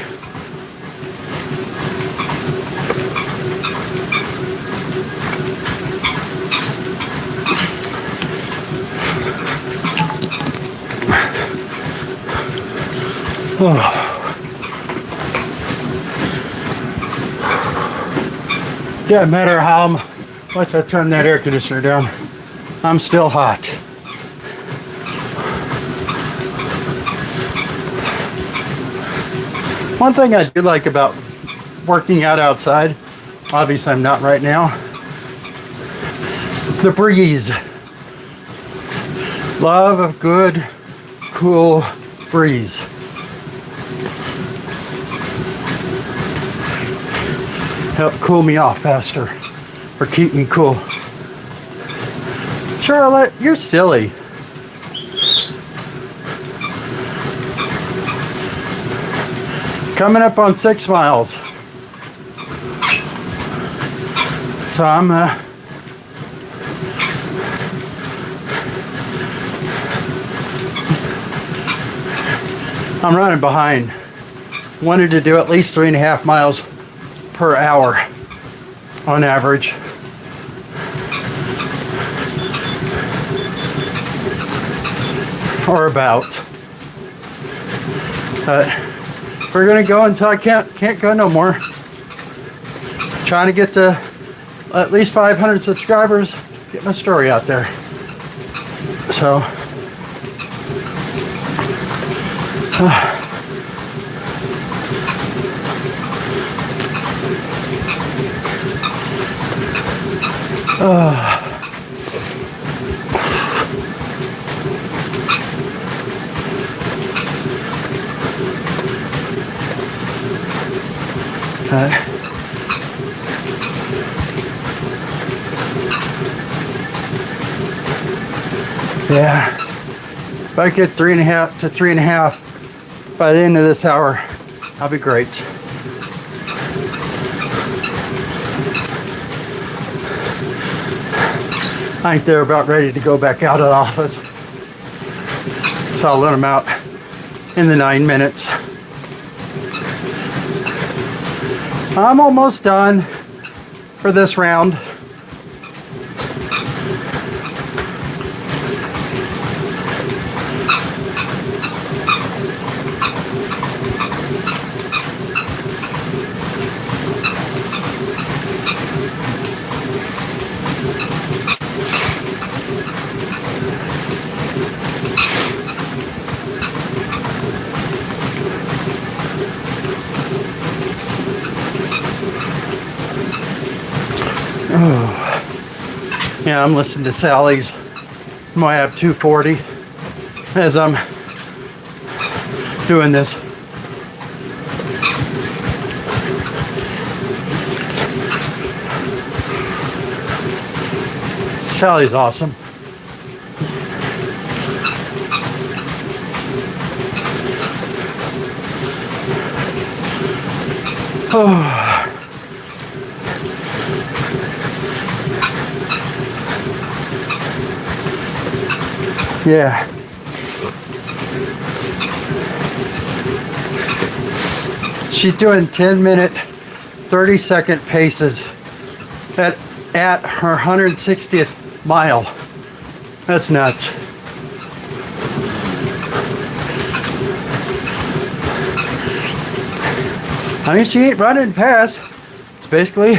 Speaker 1: Oh. Doesn't matter how much I turn that air conditioner down, I'm still hot. One thing I do like about working out outside, obviously I'm not right now, the breeze. Love a good, cool breeze. Help cool me off faster, or keep me cool. Charlotte, you're silly. Coming up on 6 miles. So I'm running behind. Wanted to do at least 3.5 miles per hour on average. Or about. We're gonna go until I can't go no more. Trying to get to at least 500 subscribers, get my story out there. So yeah, if I get 3.5 to 3.5 by the end of this hour, I'll be great. I think they're about ready to go back out of the office, so I'll let them out in the 9 minutes. I'm almost done for this round. Oh. Yeah, I'm listening to Sally's Moab 240 as I'm doing this. Sally's awesome. Oh. Yeah. She's doing 10-minute, 30-second paces at her 160th mile. That's nuts. I mean, she ain't running fast. It's basically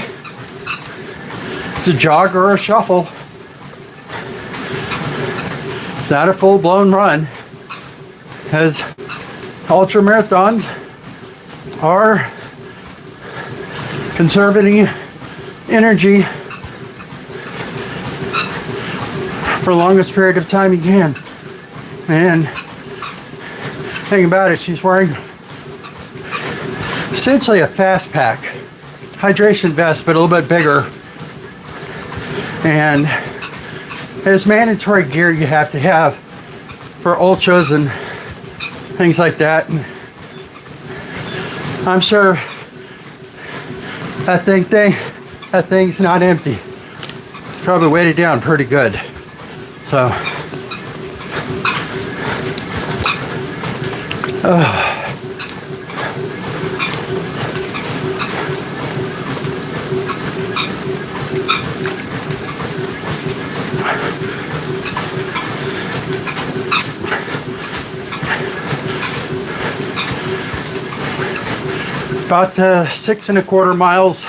Speaker 1: a jog or a shuffle. It's not a full-blown run, as ultra marathons are conserving energy for the longest period of time you can. And think about it, she's wearing essentially a fast pack hydration vest, but a little bit bigger. And there's mandatory gear you have to have for ultras and things like that. And I'm sure that thing's not empty. It's probably weighted down pretty good. So about 6.25 miles,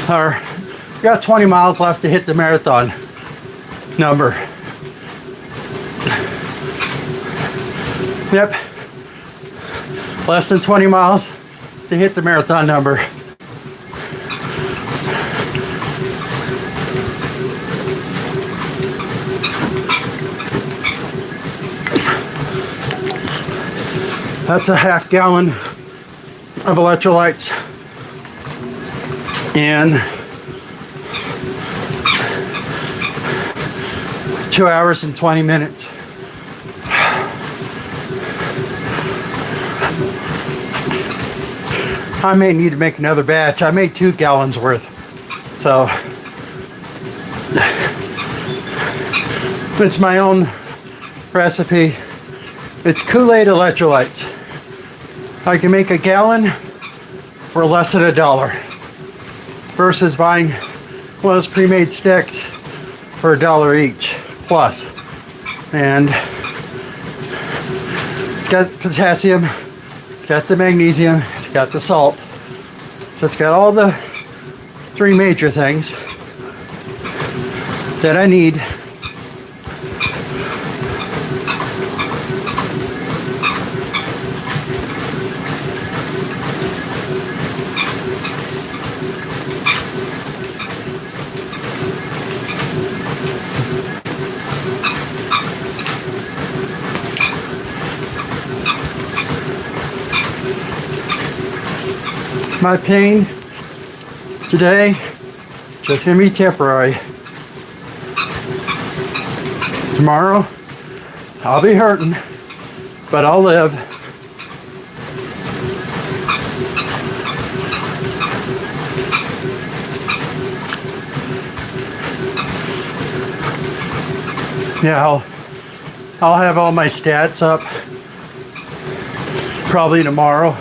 Speaker 1: or got 20 miles left to hit the marathon number. Yep, less than 20 miles to hit the marathon number. That's a half gallon of electrolytes in 2 hours and 20 minutes. I may need to make another batch. I made 2 gallons worth. So it's my own recipe. It's Kool-Aid electrolytes. I can make a gallon for less than $1 versus buying one of those pre-made sticks for $1 each plus. And it's got potassium, it's got the magnesium, it's got the salt. So it's got all the 3 major things that I need my pain today just gonna be temporary. Tomorrow I'll be hurting, but I'll live. Yeah, I'll have all my stats up probably tomorrow.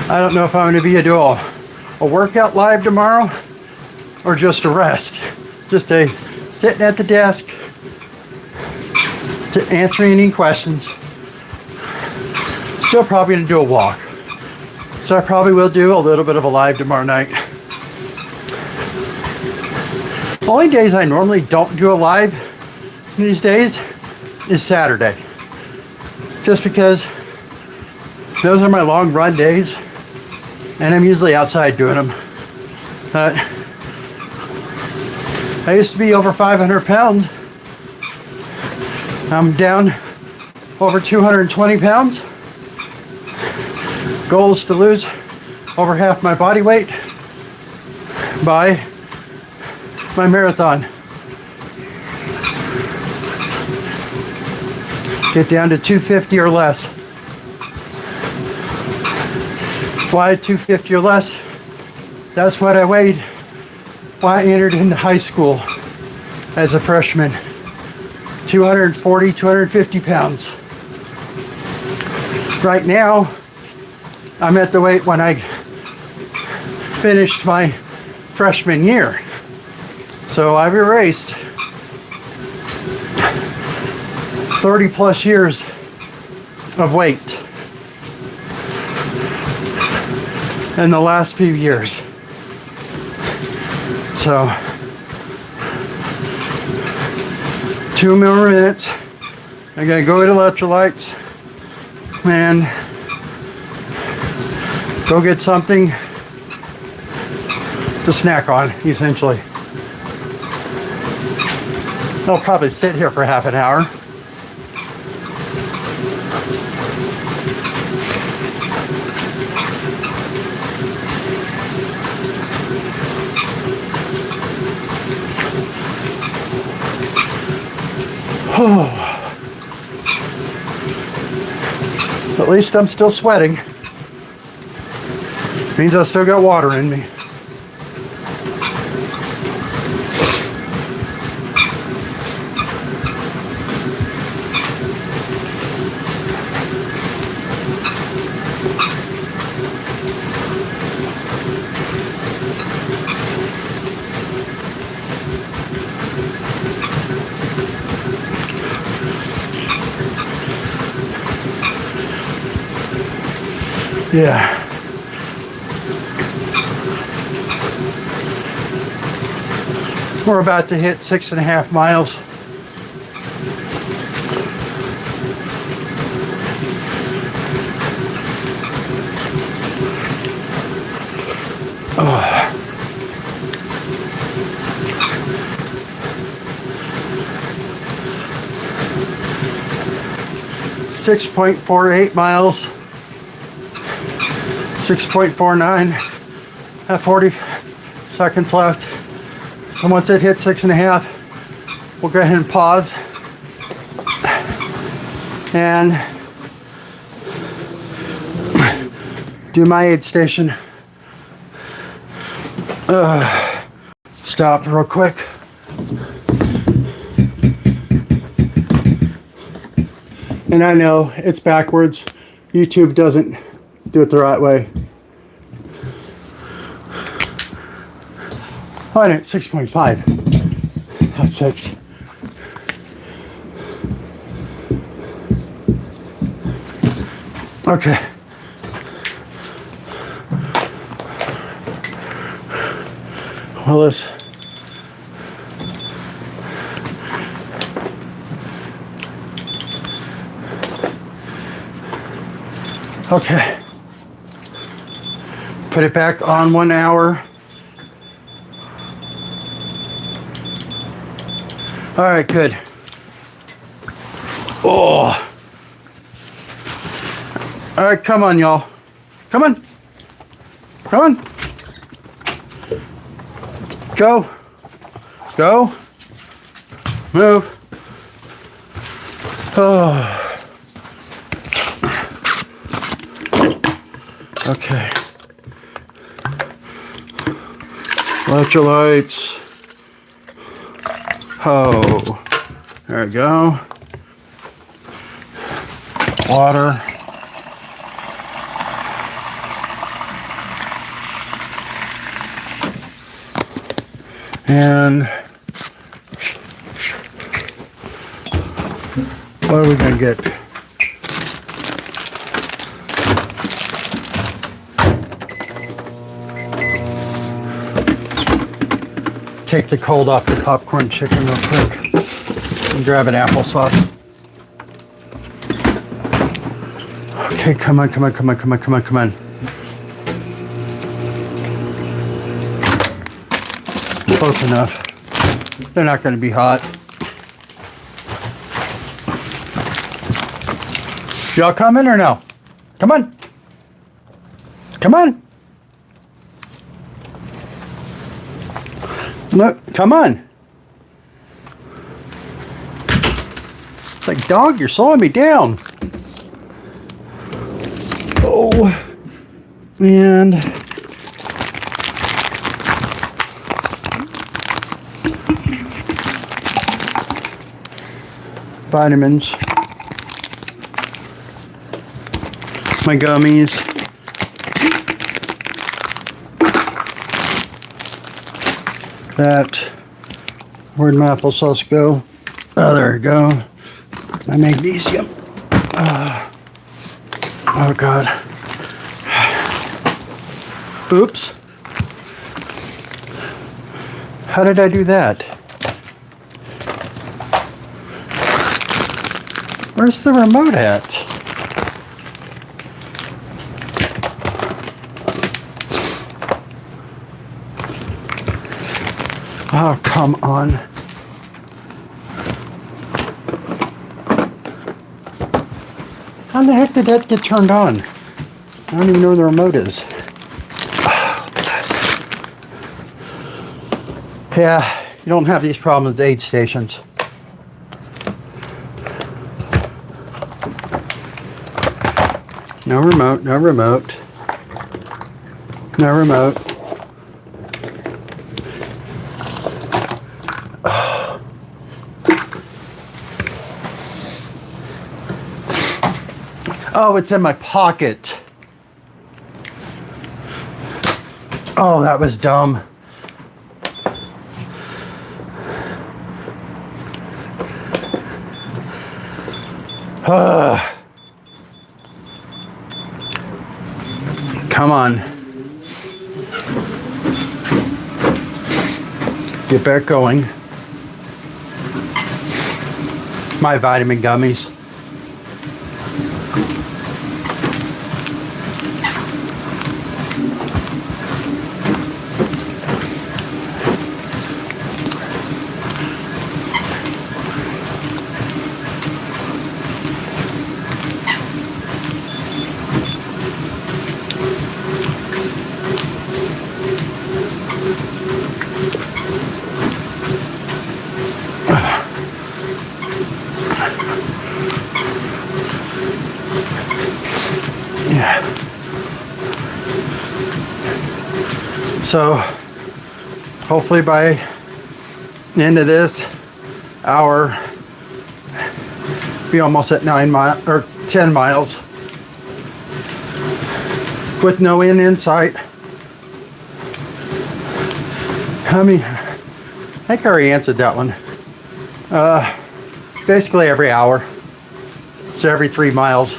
Speaker 1: I don't know if I'm going to do a workout live tomorrow or just a rest. Just a sitting at the desk to answer any questions. Still probably going to do a walk. So I probably will do a little bit of a live tomorrow night. The only days I normally don't do a live these days is Saturday. Just because those are my long run days. And I'm usually outside doing them. But I used to be over 500 pounds. I'm down over 220 pounds. Goal is to lose over half my body weight by my marathon. Get down to 250 or less. Why 250 or less? That's what I weighed when I entered into high school as a freshman. 240, 250 pounds. Right now, I'm at the weight when I finished my freshman year. So I've erased 30 plus years of weight. in the last few years. So 2 more minutes. I gotta go to electrolytes and go get something to snack on, essentially. I'll probably sit here for half an hour. At least I'm still sweating. Means I still got water in me. Yeah. We're about to hit 6.5 miles. Oh. 6.48 miles. 6.49. Have 40 seconds left. So once it hits 6.5, we'll go ahead and pause and do my aid station. Stop real quick. And I know it's backwards. YouTube doesn't do it the right way. Oh, and it's 6.5. That's 6. Okay. Well, let's okay. Put it back on 1 hour. All right, good. Oh. All right, come on, y'all. Come on. Come on. Go. Go. Move. Oh. Okay. Electrolytes. Oh, there we go. Water. And what are we gonna get? Take the cold off the popcorn chicken real quick and grab an applesauce. Okay, come on, come on, come on, come on, come on, come on. Close enough. They're not going to be hot. Y'all coming or no? Come on. Come on. Look, come on. It's like, dog, you're slowing me down. Oh. And vitamins. My gummies. That. Where'd my applesauce go? Oh, there we go. My magnesium. Oh, God. Oops. How did I do that? Where's the remote at? Oh, come on. How the heck did that get turned on? I don't even know where the remote is. Oh, yes. Yeah, you don't have these problems with aid stations. No remote, no remote. No remote. Oh, it's in my pocket. Oh, that was dumb. Come on. Get back going. My vitamin gummies. So hopefully by the end of this hour, be almost at 9 miles or 10 miles with no end in sight. I think I already answered that one. Basically every hour, so every 3 miles.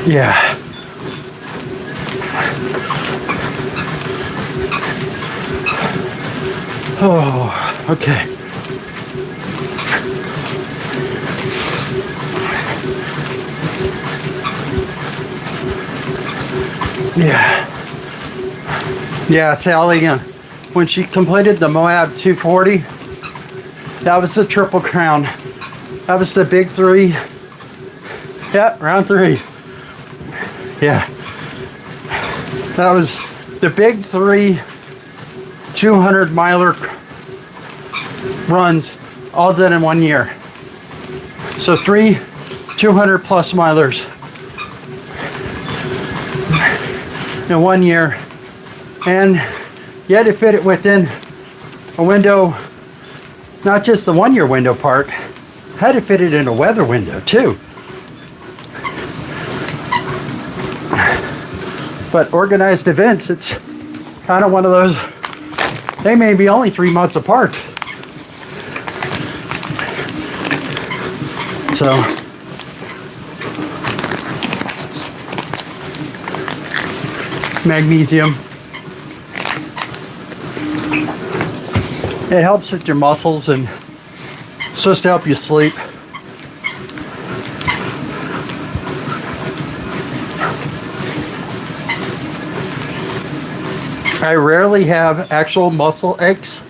Speaker 1: Yeah. Oh, okay. Yeah. Yeah, Sally, when she completed the Moab 240, that was the Triple Crown. That was the big 3. Yeah, round 3. Yeah. That was the big 3 200-miler runs all done in 1 year. So 3 200-plus milers in 1 year. And yet it fit it within a window, not just the 1 year window part, had to fit it in a weather window too. But organized events, it's kind of one of those, they may be only 3 months apart. So, magnesium. It helps with your muscles and it's supposed to help you sleep. I rarely have actual muscle aches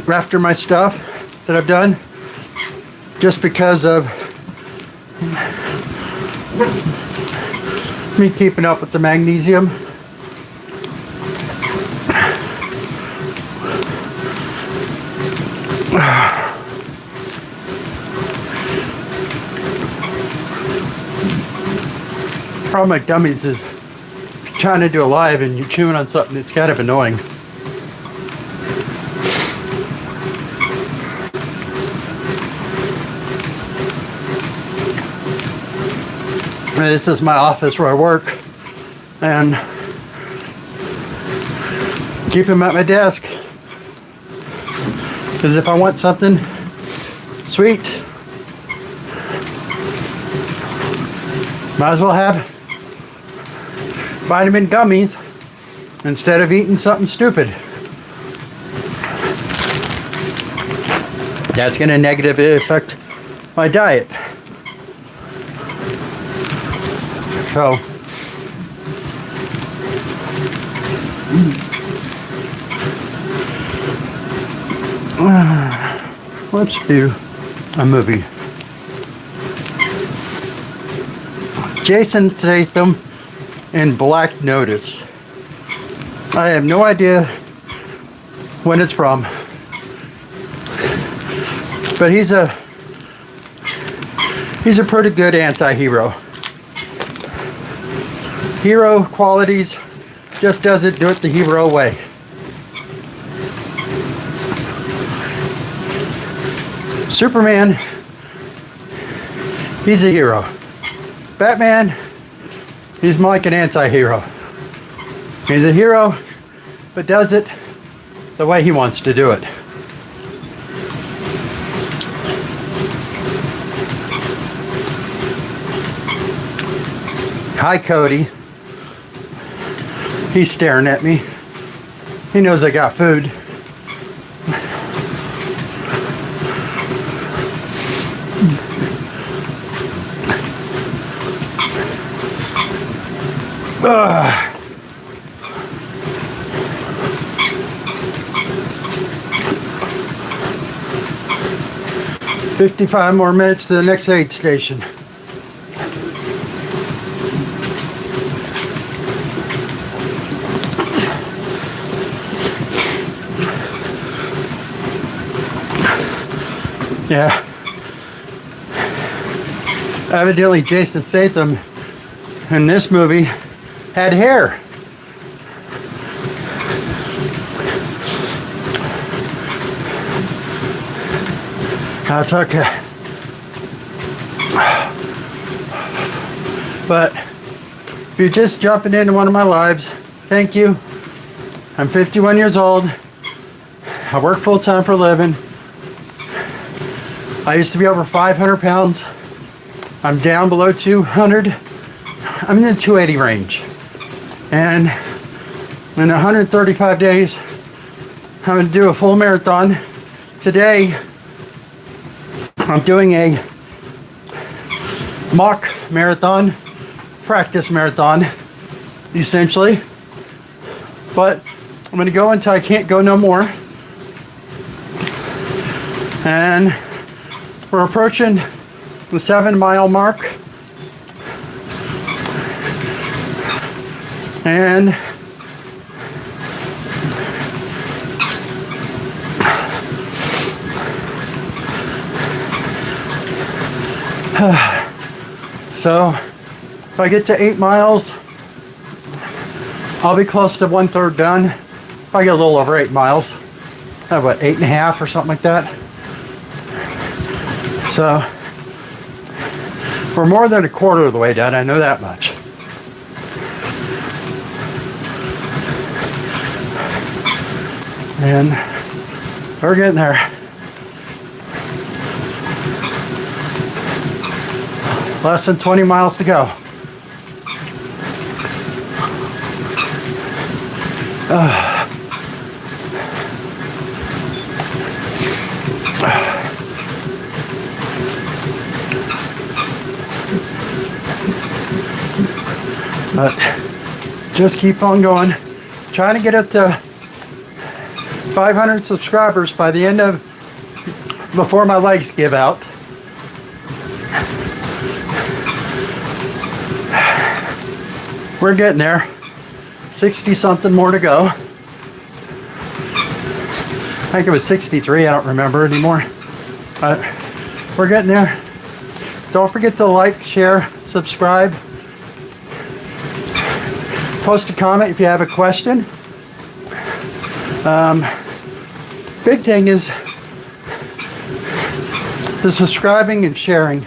Speaker 1: after my stuff that I've done, just because of me keeping up with the magnesium. Problem with gummies is trying to do a live and you're chewing on something, it's kind of annoying. This is my office where I work. and keep them at my desk. Because if I want something sweet, might as well have vitamin gummies instead of eating something stupid. That's going to negatively affect my diet. So, let's do a movie. Jason Statham in Black Notice. I have no idea when it's from, but he's a pretty good anti-hero. Hero qualities, just doesn't do it the hero way. Superman, he's a hero. Batman, he's more like an anti-hero. He's a hero, but does it the way he wants to do it. Hi, Cody. He's staring at me. He knows I got food. Ugh. 55 more minutes to the next aid station. Yeah. Evidently Jason Statham in this movie had hair. That's okay. But if you're just jumping into one of my lives, thank you. I'm 51 years old. I work full time for a living. I used to be over 500 pounds. I'm down below 200. I'm in the 280 range. And in 135 days, I'm going to do a full marathon. Today, I'm doing a mock marathon, practice marathon, essentially. But I'm going to go until I can't go no more. And we're approaching the 7-mile mark. And so if I get to 8 miles, I'll be close to 1/3 done. If I get a little over 8 miles, what, 8.5 or something like that. So we're more than a quarter of the way done, I know that much. And we're getting there. Less than 20 miles to go. But just keep on going. Trying to get up to 500 subscribers by the end of, before my legs give out. We're getting there. 60 something more to go. I think it was 63, I don't remember anymore. But we're getting there. Don't forget to like, share, subscribe. Post a comment if you have a question. Big thing is the subscribing and sharing.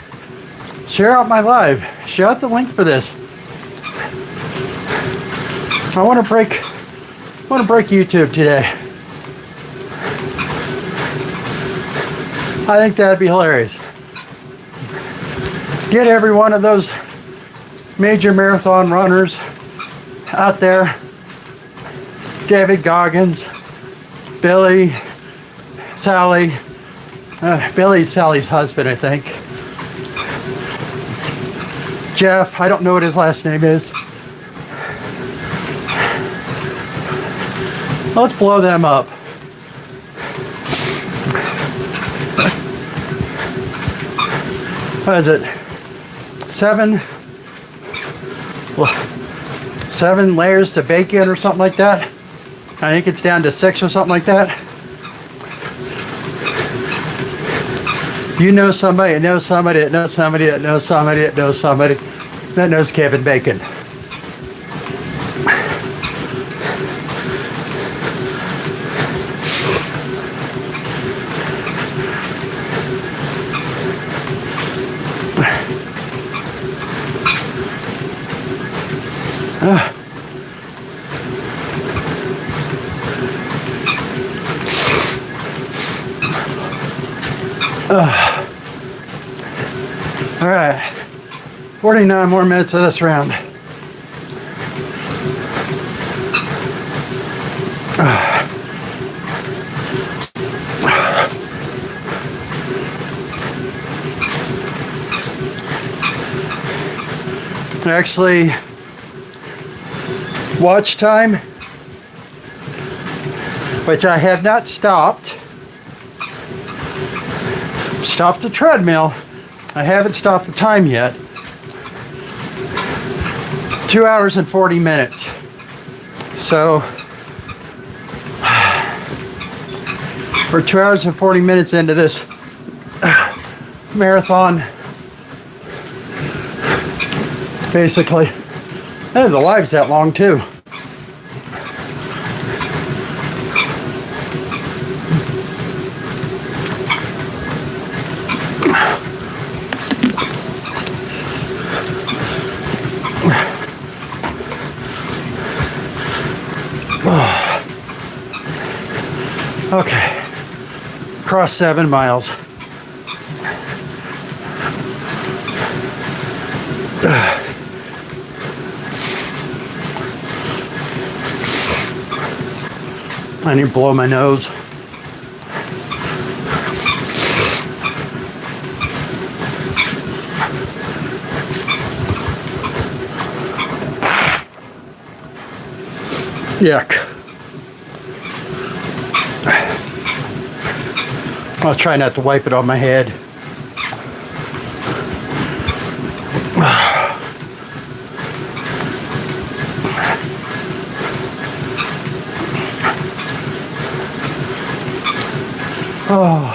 Speaker 1: Share out my live. Share out the link for this. I want to break YouTube today. I think that'd be hilarious. Get every one of those major marathon runners out there. David Goggins, Billy, Sally. Billy's Sally's husband, I think. Jeff, I don't know what his last name is. Let's blow them up. What is it? 7 layers to bake in or something like that. I think it's down to 6 or something like that. You know somebody that knows somebody that knows somebody that knows somebody that knows somebody that knows Kevin Bacon. All right, 49 more minutes of this round. Actually, watch time, which I have not stopped. Stopped the treadmill. I haven't stopped the time yet. 2 hours and 40 minutes. So we're 2 hours and 40 minutes into this marathon. Basically. And the live's that long too. Okay, cross 7 miles. I need to blow my nose. Yuck. I'll try not to wipe it on my head. Oh.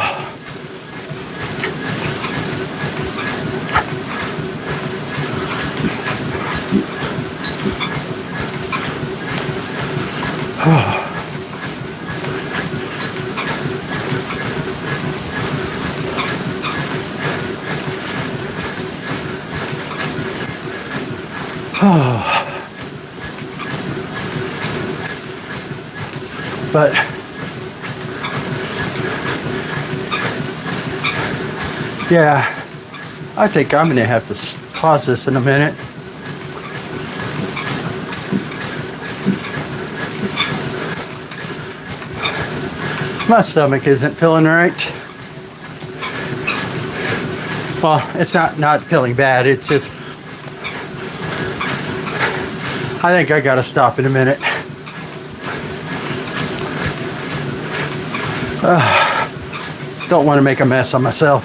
Speaker 1: But yeah, I think I'm gonna have to pause this in a minute. My stomach isn't feeling right. Well, it's not feeling bad. It's just, I think I gotta stop in a minute. Don't want to make a mess of myself.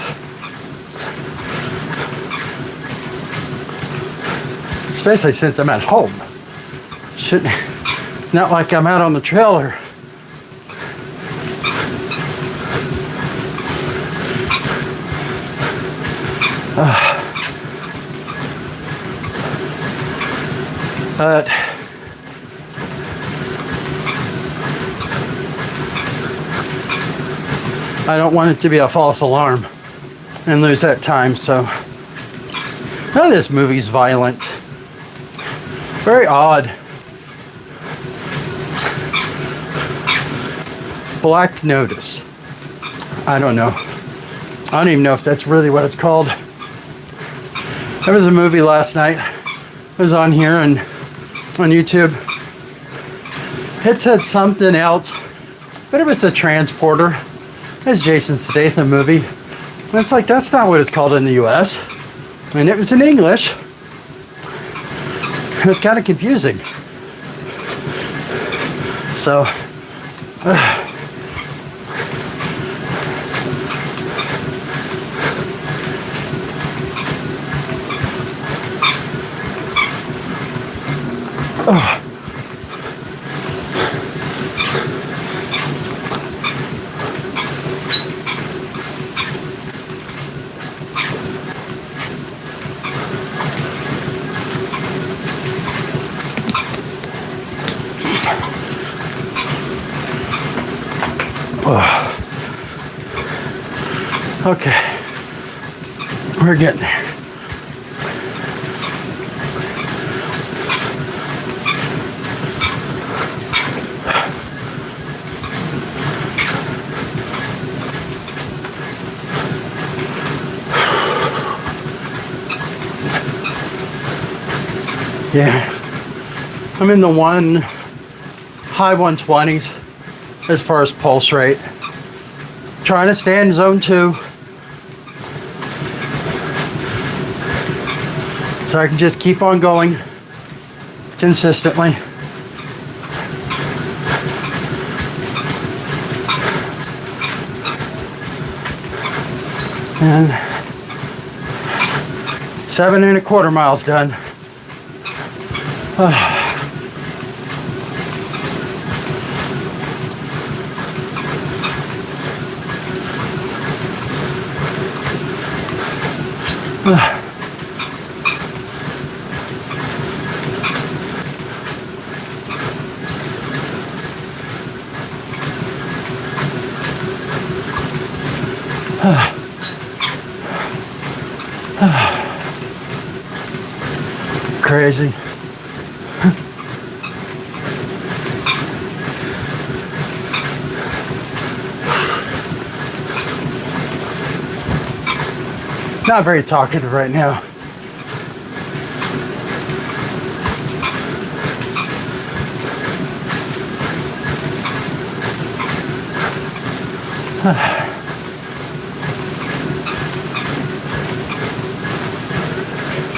Speaker 1: Especially since I'm at home. Not like I'm out on the trailer. But I don't want it to be a false alarm and lose that time, so. Oh, this movie's violent. Very odd. Black Notice. I don't know. I don't even know if that's really what it's called. There was a movie last night. It was on here and on YouTube. It said something else, but it was a transporter. It's Jason Statham movie. And it's like, that's not what it's called in the US. I mean, it was in English. It was kind of confusing. So, okay, we're getting there. Yeah, I'm in the high 120s as far as pulse rate. Trying to stay in zone 2 so I can just keep on going consistently. And 7.25 miles done. Crazy. Not very talkative right now.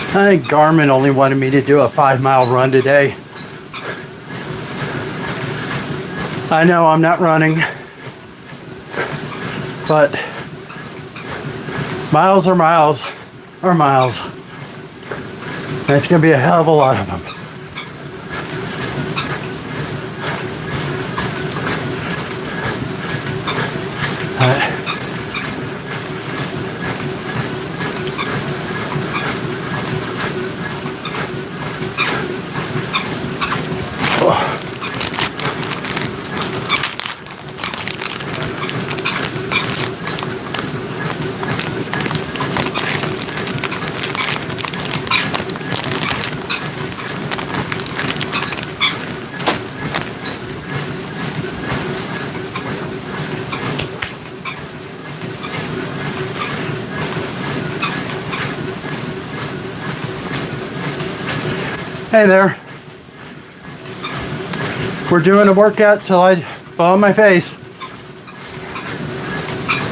Speaker 1: I think Garmin only wanted me to do a 5-mile run today. I know I'm not running, but miles are miles are miles. And it's going to be a hell of a lot of them. Hey there. We're doing a workout till I fall on my face.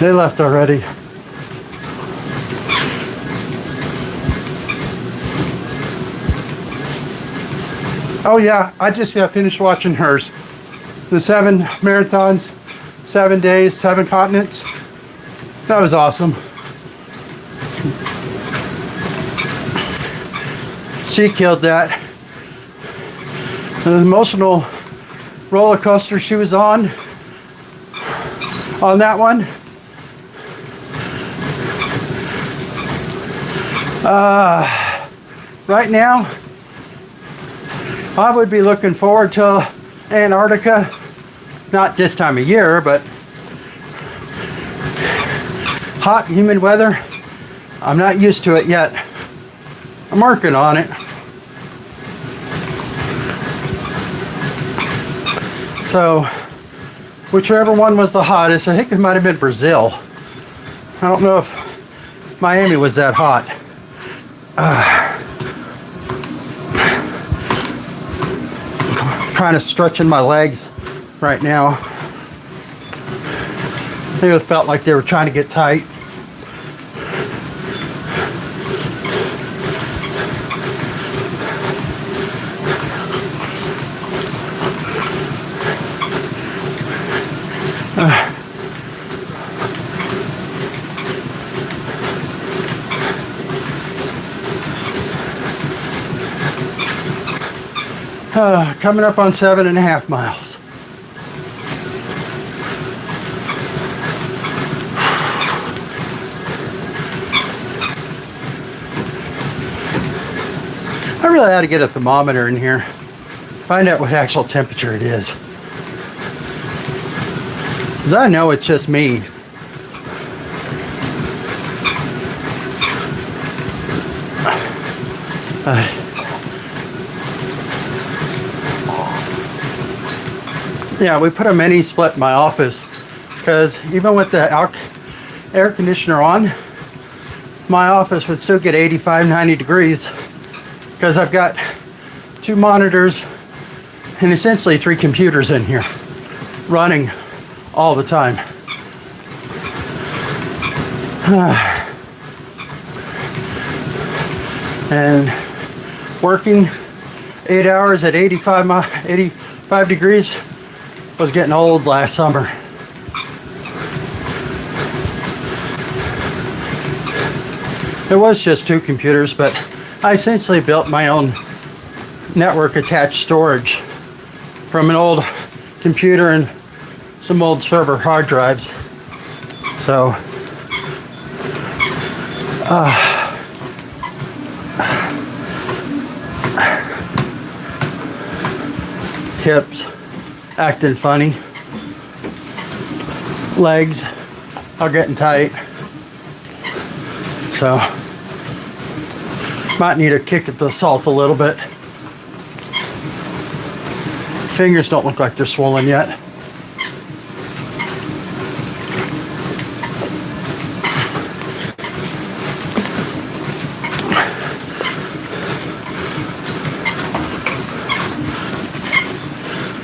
Speaker 1: They left already. Oh yeah, I just got finished watching hers. The 7 marathons, 7 days, 7 continents. That was awesome. She killed that. The emotional roller coaster she was on that one. Right now, I would be looking forward to Antarctica. Not this time of year, but hot, humid weather. I'm not used to it yet. I'm working on it. So whichever one was the hottest. I think it might have been Brazil. I don't know if Miami was that hot. Kind of stretching my legs right now. I think it felt like they were trying to get tight. Coming up on 7.5 miles. I really ought to get a thermometer in here, find out what actual temperature it is. 'Cause I know it's just me. Yeah, we put a mini split in my office because even with the air conditioner on, my office would still get 85, 90 degrees because I've got 2 monitors and essentially 3 computers in here running all the time. And working 8 hours at 85 degrees was getting old last summer. It was just 2 computers, but I essentially built my own network attached storage from an old computer and some old server hard drives. So hips acting funny, legs are getting tight, so might need to kick at the salt a little bit. Fingers don't look like they're swollen yet.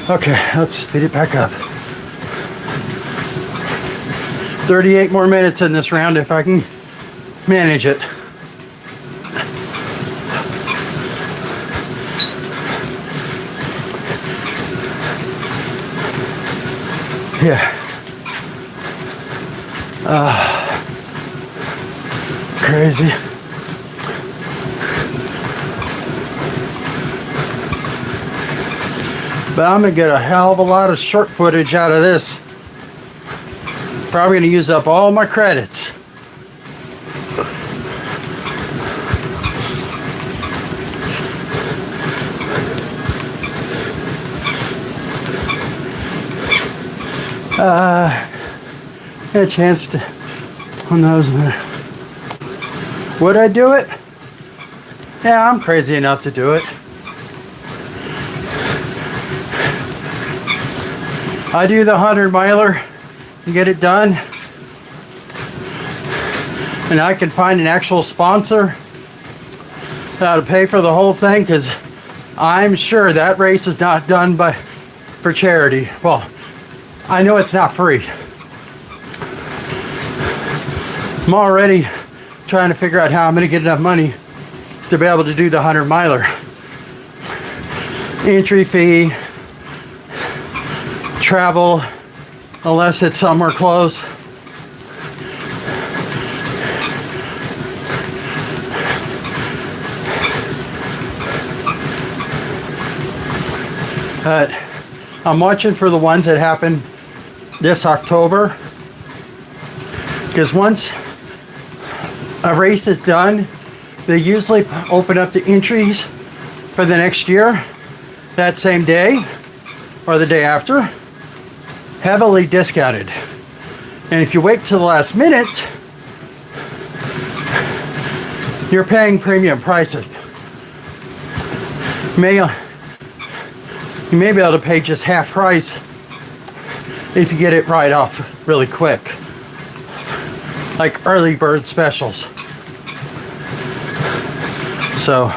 Speaker 1: Okay, let's speed it back up. 38 more minutes in this round if I can manage it. Yeah. Crazy. But I'm gonna get a hell of a lot of short footage out of this. Probably gonna use up all my credits. Had a chance to, who knows, would I do it? Yeah, I'm crazy enough to do it. I do the 100-miler and get it done, and I can find an actual sponsor that'll pay for the whole thing, because I'm sure that race is not done for charity. Well, I know it's not free. I'm already trying to figure out how I'm going to get enough money to be able to do the 100-miler. Entry fee, travel, unless it's somewhere close. I'm watching for the ones that happen this October, because once a race is done, they usually open up the entries for the next year that same day or the day after, heavily discounted. And if you wait till the last minute, you're paying premium prices. You may be able to pay just half price if you get it right off really quick. Like early bird specials. So,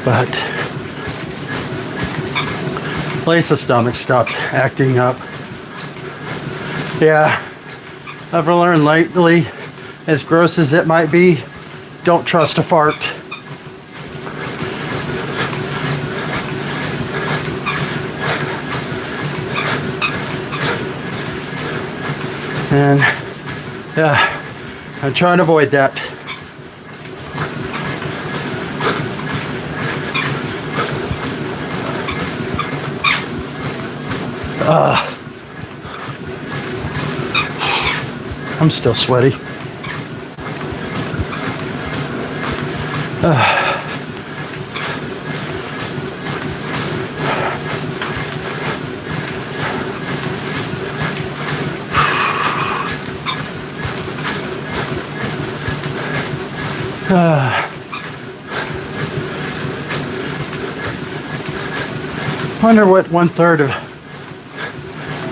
Speaker 1: but at least the stomach stopped acting up. Yeah, I've learned lately, as gross as it might be, don't trust a fart. And yeah, I'm trying to avoid that. I'm still sweaty. Wonder what 1/3 of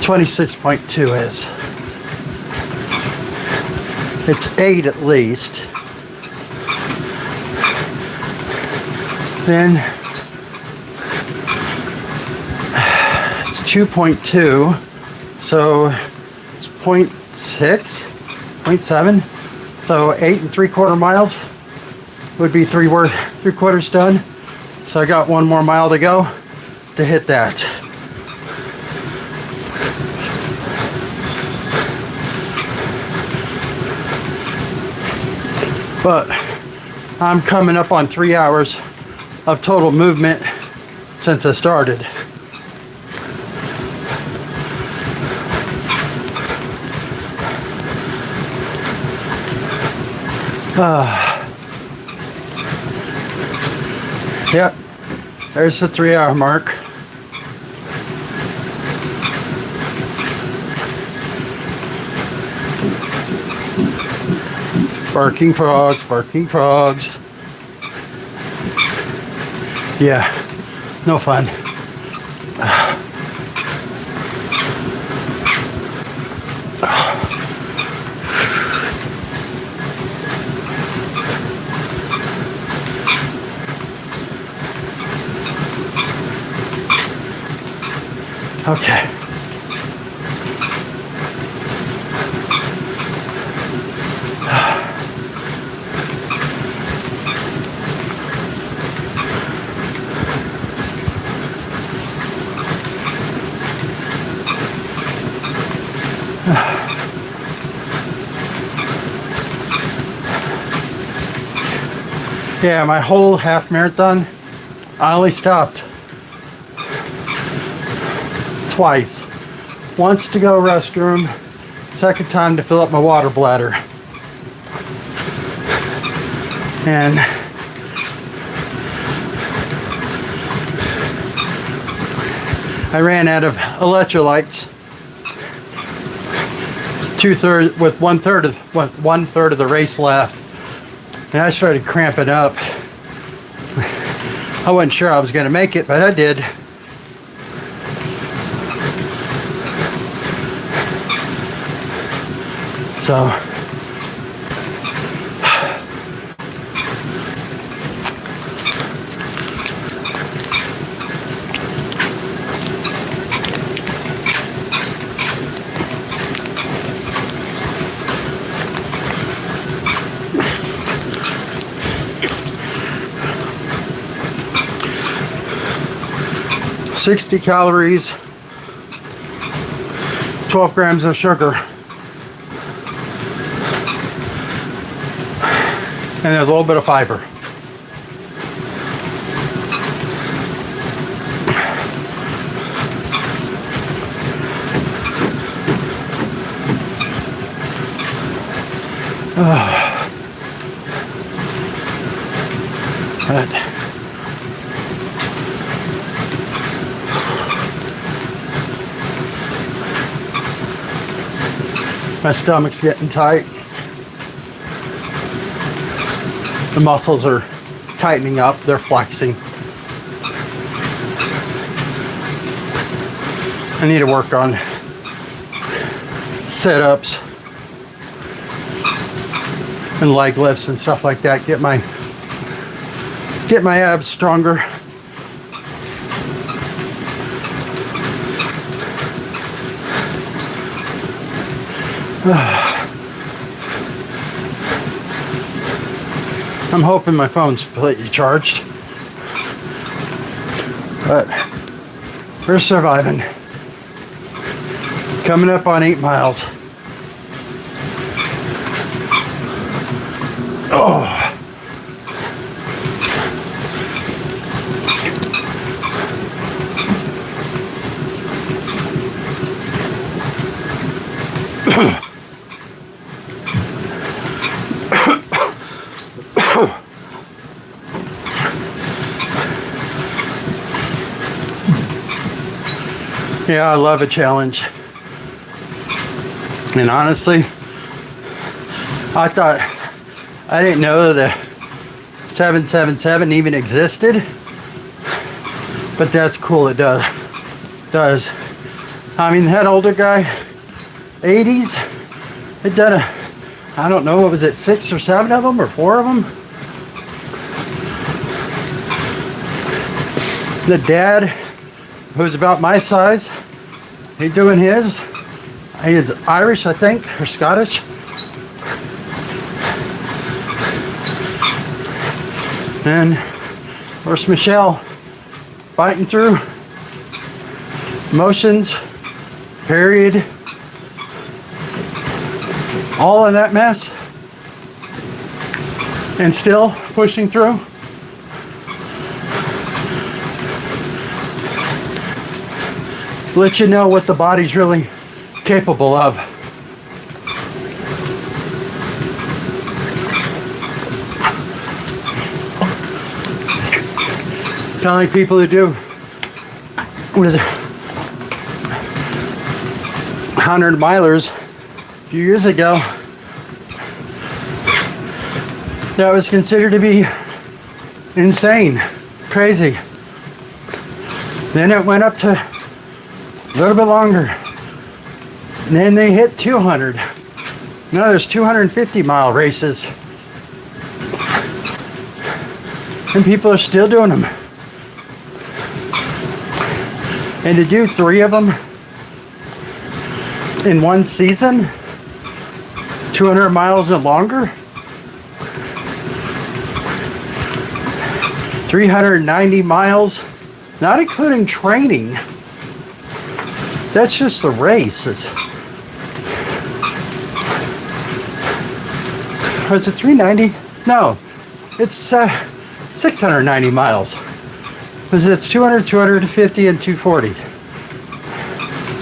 Speaker 1: 26.2 is. It's 8 at least. Then it's 2.2, so it's 0.6, 0.7. So 8 3/4 miles would be 3/4 done. So I got 1 more mile to go to hit that. But I'm coming up on 3 hours of total movement since I started. Yep, there's the 3 hour mark. Barking frogs, barking frogs. Yeah, no fun. Okay. Yeah, my whole half marathon, I only stopped twice. Once to go restroom, second time to fill up my water bladder. And I ran out of electrolytes. 2/3 with 1/3 of the race left. And I started cramping up. I wasn't sure I was going to make it, but I did. So, $60 calories, 12 grams of sugar, and there's a little bit of fiber. My stomach's getting tight. The muscles are tightening up, they're flexing. I need to work on sit-ups and leg lifts and stuff like that. Get my abs stronger. I'm hoping my phone's completely charged, but we're surviving. Coming up on 8 miles. Oh. Yeah, I love a challenge. And honestly, I didn't know the 777 even existed, but that's cool. It does. I mean, that older guy, 80s, it done I don't know, what was it, 6 or 7 of them or 4 of them? The dad, who's about my size, he's doing his. He's Irish, I think, or Scottish. And where's Michelle? Fighting through motions, period, all of that mess, and still pushing through. Let you know what the body's really capable of. Kind of like people who do with 100 milers a few years ago. That was considered to be insane, crazy. Then it went up to a little bit longer. And then they hit 200. Now there's 250-mile races. And people are still doing them. And to do 3 of them in one season, 200 miles and longer, 390 miles, not including training. That's just the race. Was it 390? No, it's 690 miles. Because it's 200, 250, and 240.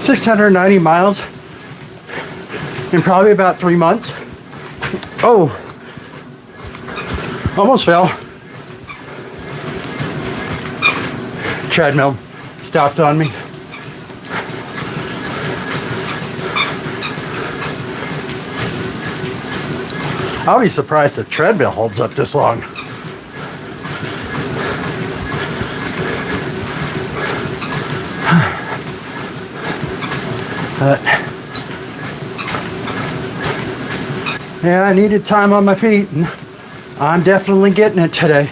Speaker 1: 690 miles in probably about 3 months. Oh, almost fell. Treadmill stopped on me. I'll be surprised the treadmill holds up this long. But yeah, I needed time on my feet, and I'm definitely getting it today.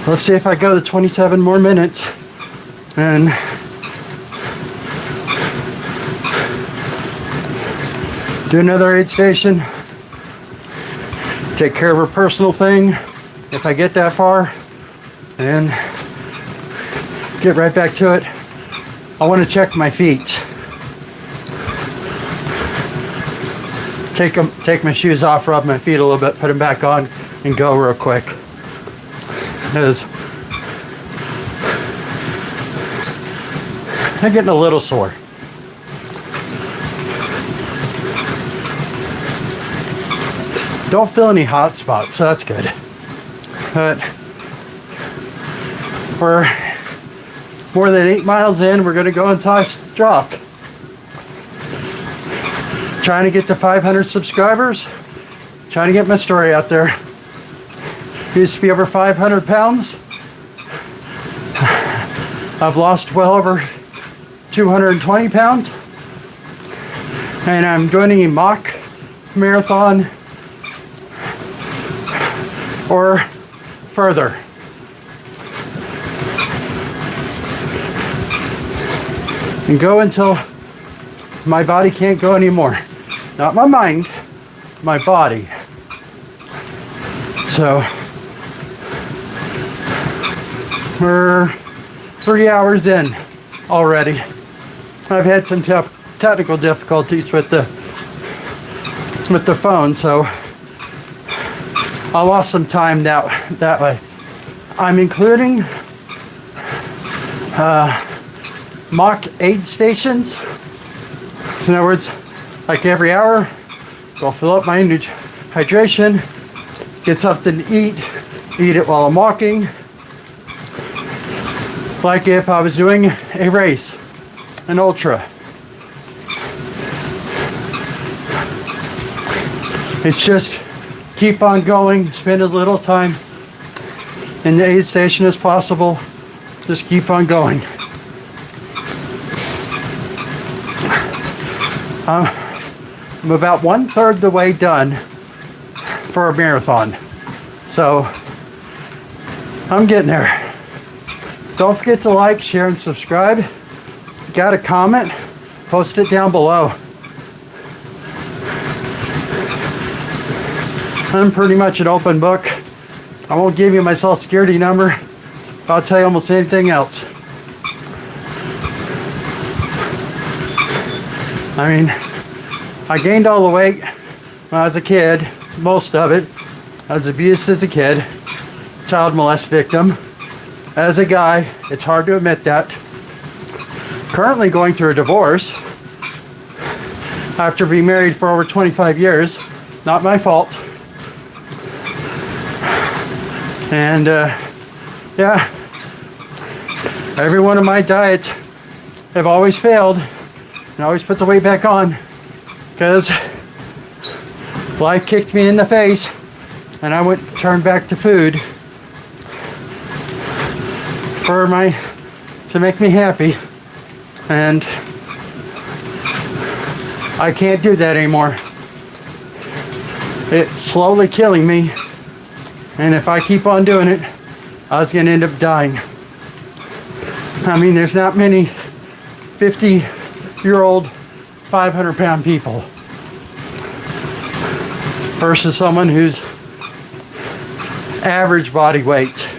Speaker 1: Let's see if I go the 27 more minutes and do another aid station, take care of a personal thing if I get that far, and get right back to it. I want to check my feet. Take my shoes off, rub my feet a little bit, put them back on, and go real quick. Because I'm getting a little sore. Don't feel any hot spots, so that's good. But we're more than 8 miles in. We're going to go into a drop. Trying to get to 500 subscribers. Trying to get my story out there. Used to be over 500 pounds. I've lost well over 220 pounds. And I'm doing a mock marathon or further. And go until my body can't go anymore. Not my mind, my body. So we're 3 hours in already. I've had some technical difficulties with the phone, so I lost some time that way. I'm including mock aid stations. So in other words, like every hour, go fill up my hydration, get something to eat it while I'm walking. Like if I was doing a race, an ultra. It's just keep on going, spend as little time in the aid station as possible. Just keep on going. I'm about 1/3 the way done for a marathon. So I'm getting there. Don't forget to like, share, and subscribe. If you got a comment, post it down below. I'm pretty much an open book. I won't give you my social security number. I'll tell you almost anything else. I mean, I gained all the weight when I was a kid, most of it. I was abused as a kid, child molest victim. As a guy, it's hard to admit that. Currently going through a divorce after being married for over 25 years. Not my fault. And yeah, every one of my diets have always failed and always put the weight back on because life kicked me in the face and I turned back to food to make me happy, and I can't do that anymore. It's slowly killing me, and if I keep on doing it, I was going to end up dying. I mean, there's not many 50-year-old 500-pound people versus someone who's average body weight.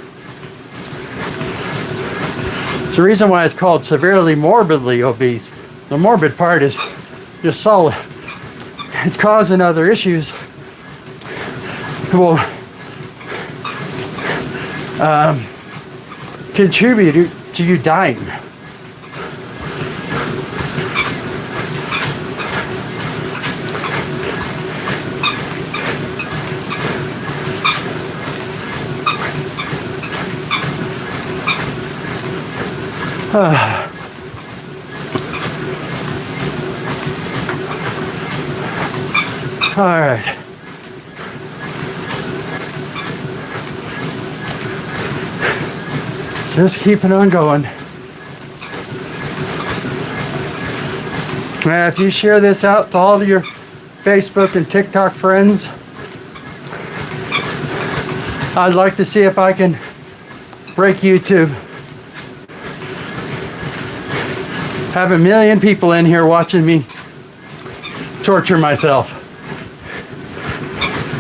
Speaker 1: It's the reason why it's called severely morbidly obese. The morbid part is just solid. It's causing other issues that will contribute to you dying. All right. Just keeping on going. Now, if you share this out to all of your Facebook and TikTok friends, I'd like to see if I can break YouTube. Have 1 million people in here watching me torture myself.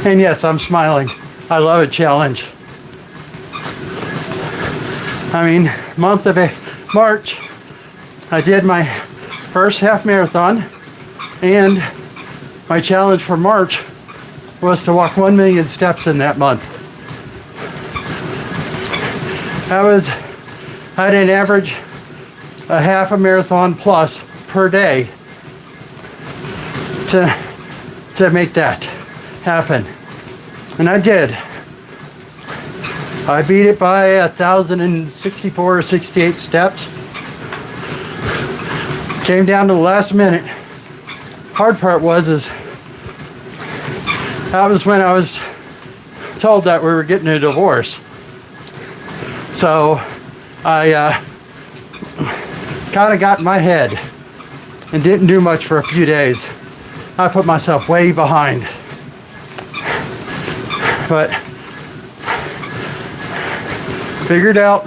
Speaker 1: And yes, I'm smiling. I love a challenge. I mean, month of March, I did my first half marathon, and my challenge for March was to walk 1 million steps in that month. I had an average a half a marathon plus per day to make that happen. And I did. I beat it by 1,064 or 68 steps. Came down to the last minute. Hard part was that was when I was told that we were getting a divorce. So I kind of got in my head and didn't do much for a few days. I put myself way behind. But figured out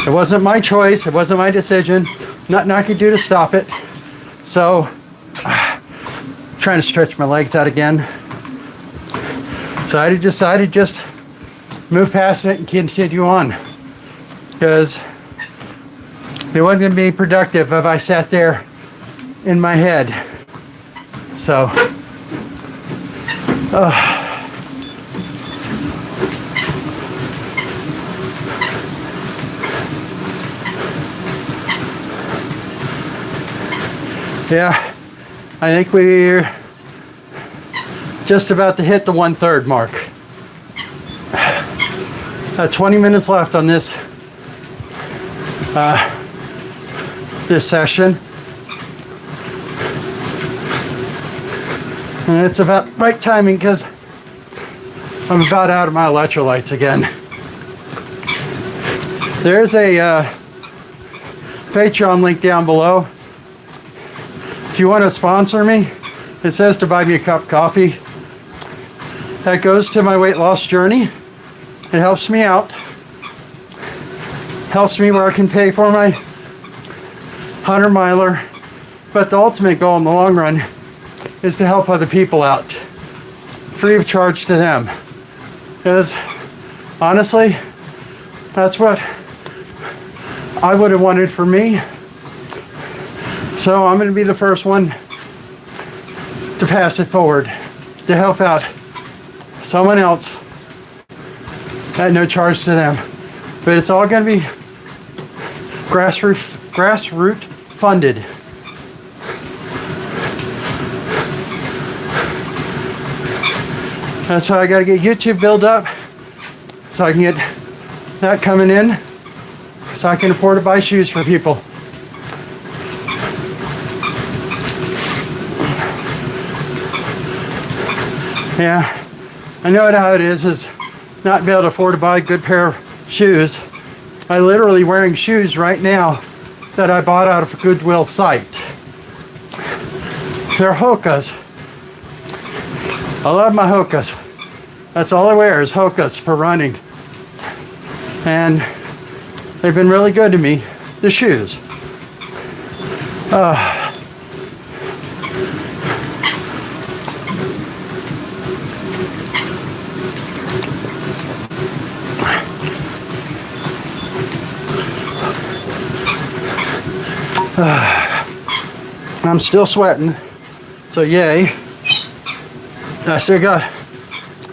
Speaker 1: it wasn't my choice, it wasn't my decision, nothing I could do to stop it. So trying to stretch my legs out again. So I decided just move past it and continue on, because it wasn't going to be productive if I sat there in my head. So yeah, I think we're just about to hit the 1/3 mark. 20 minutes left on this this session, and it's about right timing because I'm about out of my electrolytes again. There's a Patreon link down below. If you want to sponsor me, it says to buy me a cup of coffee. That goes to my weight loss journey. It helps me out. Helps me where I can pay for my 100-miler. But the ultimate goal in the long run is to help other people out, free of charge to them. Because honestly, that's what I would have wanted for me. So I'm going to be the first one to pass it forward, to help out someone else at no charge to them. But it's all going to be grassroots funded. That's why I got to get YouTube built up, so I can get that coming in, so I can afford to buy shoes for people. Yeah, I know how it is not be able to afford to buy a good pair of shoes. I'm literally wearing shoes right now that I bought out of a Goodwill site. They're Hokas. I love my Hokas. That's all I wear is Hokas for running. And they've been really good to me, the shoes. I'm still sweating, so yay. I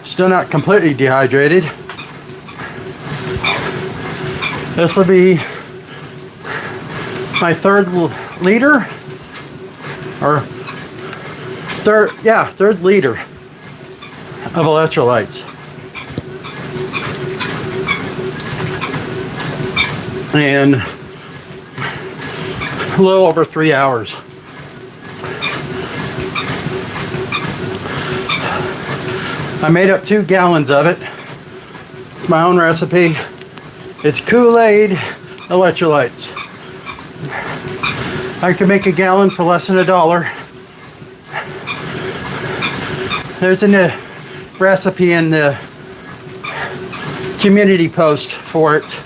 Speaker 1: still not completely dehydrated. This will be my third liter, or third liter of electrolytes. And a little over 3 hours. I made up 2 gallons of it. It's my own recipe. It's Kool-Aid electrolytes. I can make a gallon for less than $1. There's a recipe in the community post for it.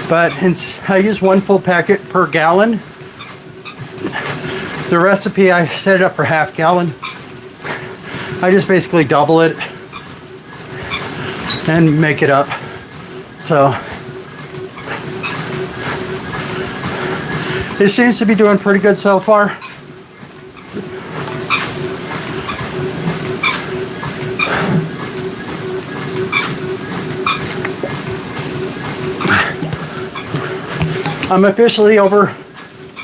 Speaker 1: But I use 1 full packet per gallon. The recipe, I set it up for half gallon. I just basically double it and make it up. So it seems to be doing pretty good so far. I'm officially over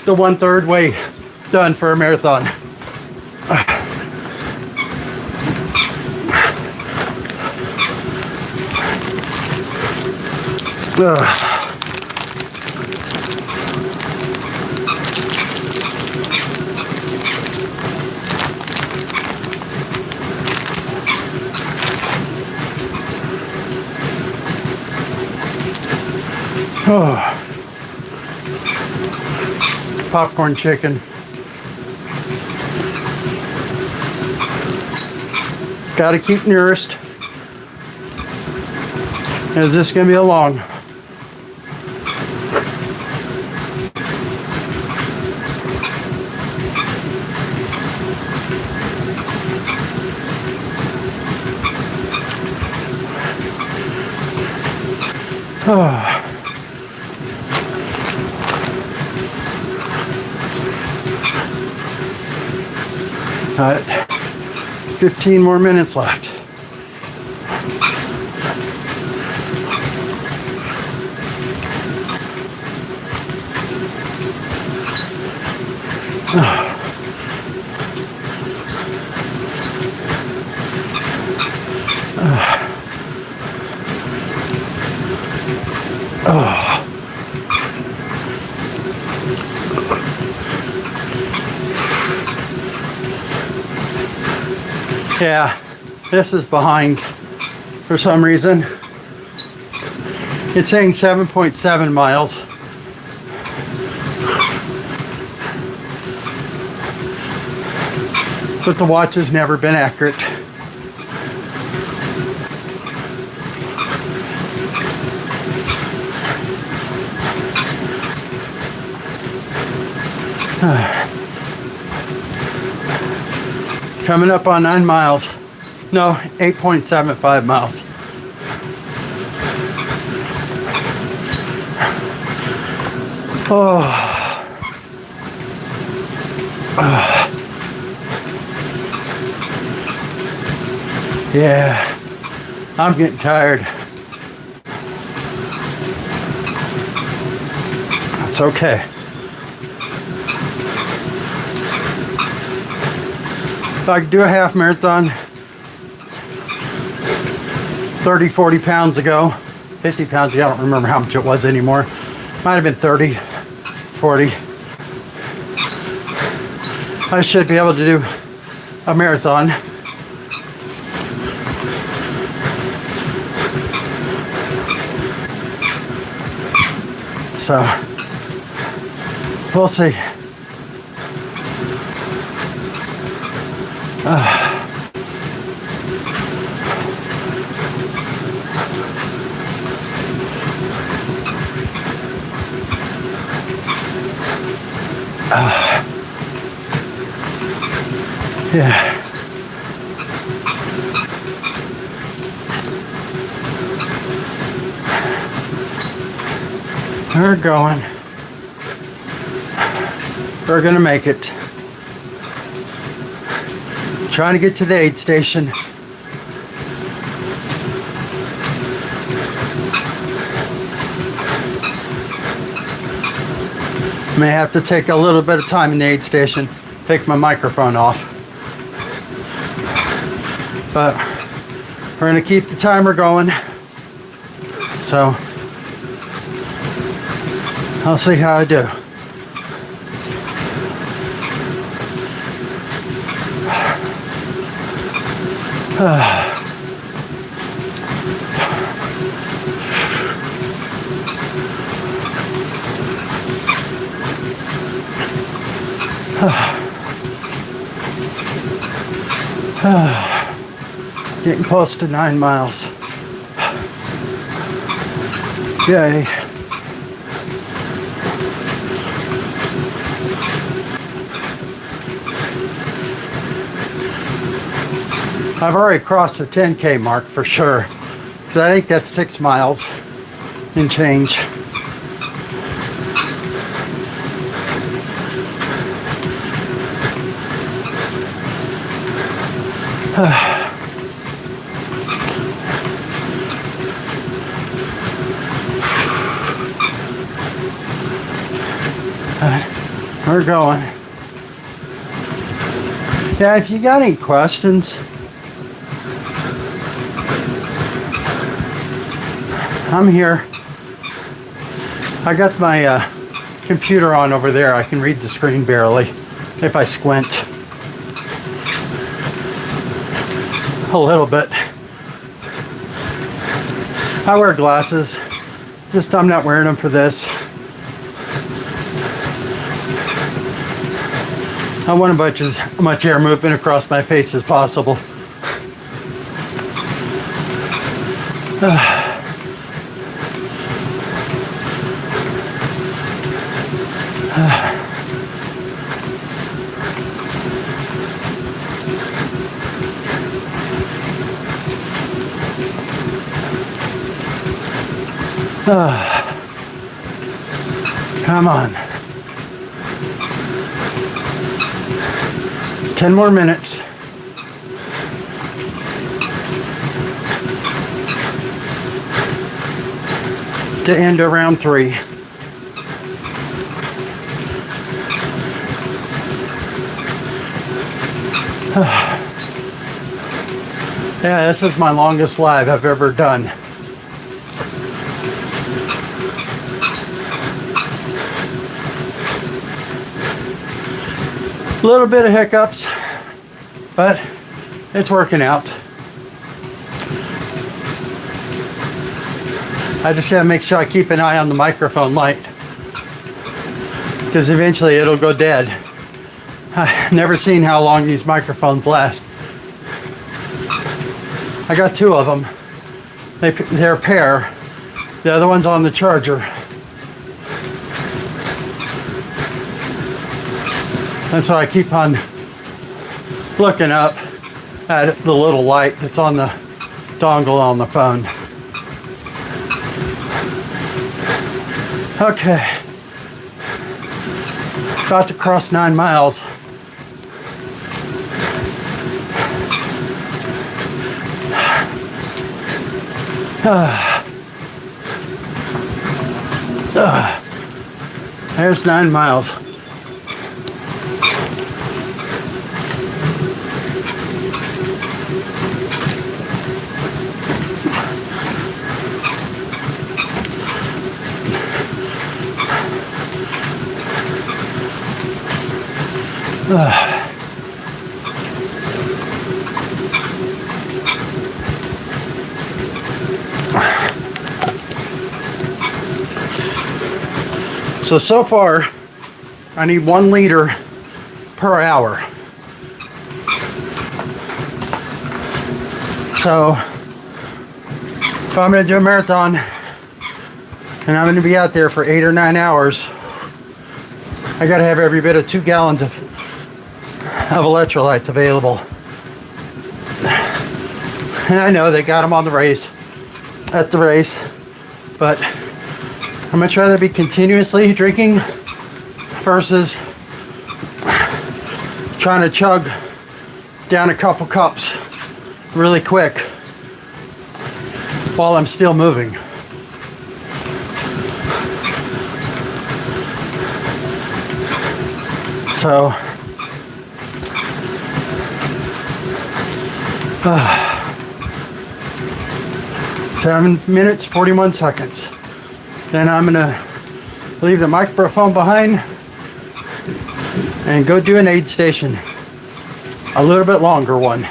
Speaker 1: the 1/3 way done for a marathon. Oh. Popcorn chicken. Gotta keep nourished. Is this gonna be a long? Oh. Got 15 more minutes left. Yeah, this is behind for some reason. It's saying 7.7 miles. But the watch has never been accurate. Coming up on 9 miles. No, 8.75 miles. Oh. Yeah, I'm getting tired. That's okay. If I could do a half marathon 30, 40 pounds ago, 50 pounds ago, I don't remember how much it was anymore. Might have been 30, 40. I should be able to do a marathon. So, we'll see. Yeah. We're going. We're gonna make it. Trying to get to the aid station. May have to take a little bit of time in the aid station. Take my microphone off. But we're gonna keep the timer going. So I'll see how I do. Getting close to 9 miles. Yay. I've already crossed the 10K mark for sure. So I think that's 6 miles and change. We're going. Yeah, if you got any questions, I'm here. I got my computer on over there. I can read the screen barely if I squint a little bit. I wear glasses Just I'm not wearing them for this. I want as much air movement across my face as possible. Come on. 10 more minutes. To end around 3. Yeah, this is my longest live I've ever done. A little bit of hiccups, but it's working out. I just gotta make sure I keep an eye on the microphone light, because eventually it'll go dead. I've never seen how long these microphones last. I got 2 of them. They're a pair. The other one's on the charger. And so I keep on looking up at the little light that's on the dongle on the phone. Okay. About to cross 9 miles. There's 9 miles. So far, I need 1 liter per hour. So, if I'm going to do a marathon, and I'm going to be out there for 8 or 9 hours, I got to have every bit of 2 gallons of electrolytes available. And I know they got them on the race, at the race, but I'd much rather be continuously drinking versus trying to chug down a couple cups really quick while I'm still moving. So 7 minutes, 41 seconds. Then I'm gonna leave the microphone behind and go do an aid station. A little bit longer one.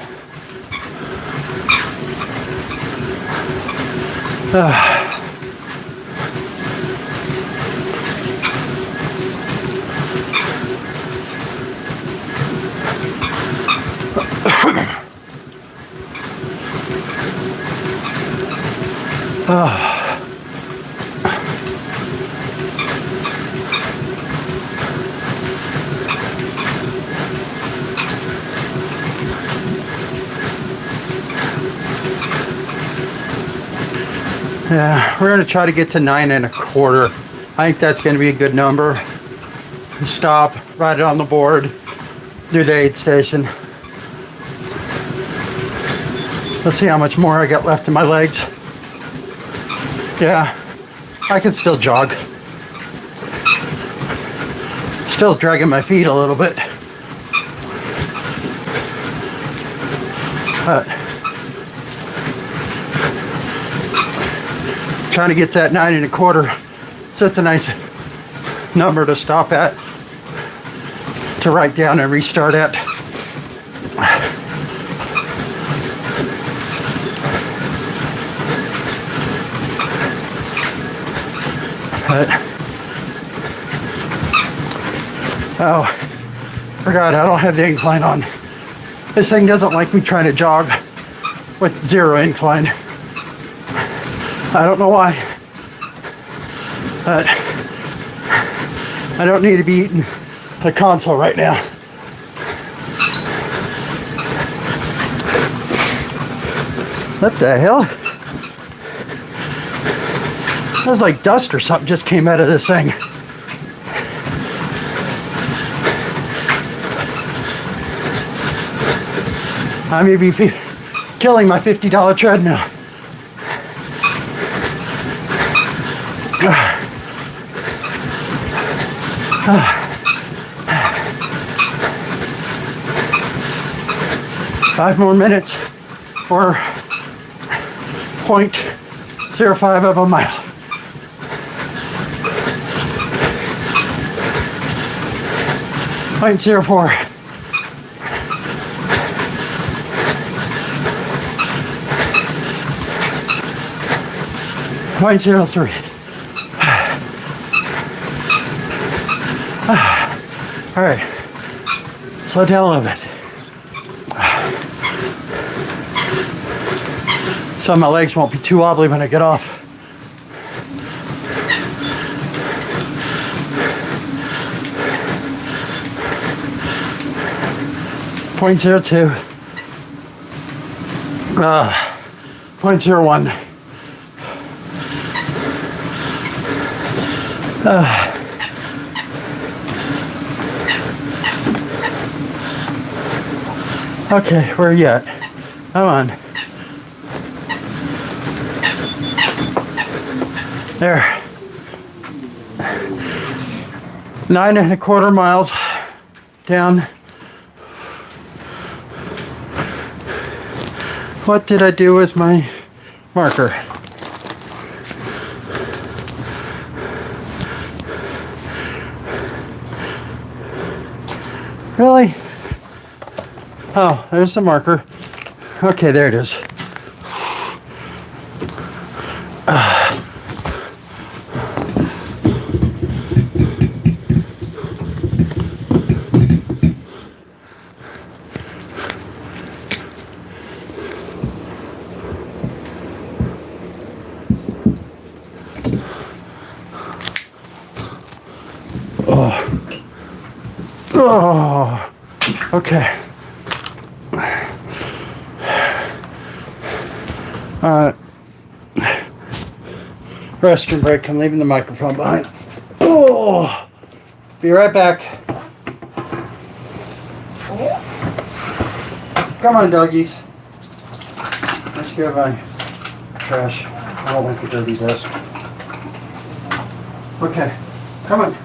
Speaker 1: Yeah, we're going to try to get to 9 1/4. I think that's going to be a good number. Stop, write it on the board, do the aid station. Let's see how much more I got left in my legs. Yeah, I can still jog. Still dragging my feet a little bit. But trying to get to that 9 1/4, so it's a nice number to stop at, to write down and restart at. But, oh, forgot I don't have the incline on. This thing doesn't like me trying to jog with 0 incline. I don't know why. But I don't need to be eating the console right now. What the hell? It was like dust or something just came out of this thing. I may be killing my $50 treadmill. Five more minutes or 0.05 of a mile. Point 0.04. Point 0.03. All right, slow down a little bit. So my legs won't be too wobbly when I get off. Point 0.02. 0.01. Okay, where are you at? Come on. There. 9.25 miles down. What did I do with my marker? Really? Oh, there's the marker. Okay, there it is. Oh, okay. Restroom break. I'm leaving the microphone behind. Oh, be right back. Come on, doggies. Let's get my trash. I don't like a dirty desk. Okay, come on.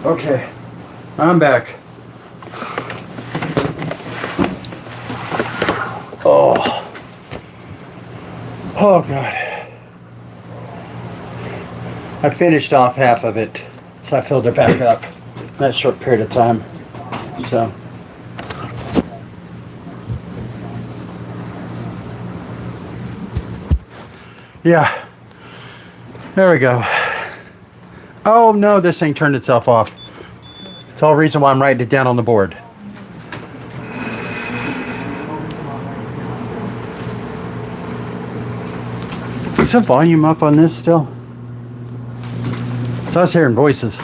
Speaker 1: Okay, I'm back. Oh. Oh God. I finished off half of it, so I filled it back up in that short period of time. So. Yeah. There we go. Oh no, this thing turned itself off. It's all the reason why I'm writing it down on the board. Is the volume up on this still? So I was hearing voices.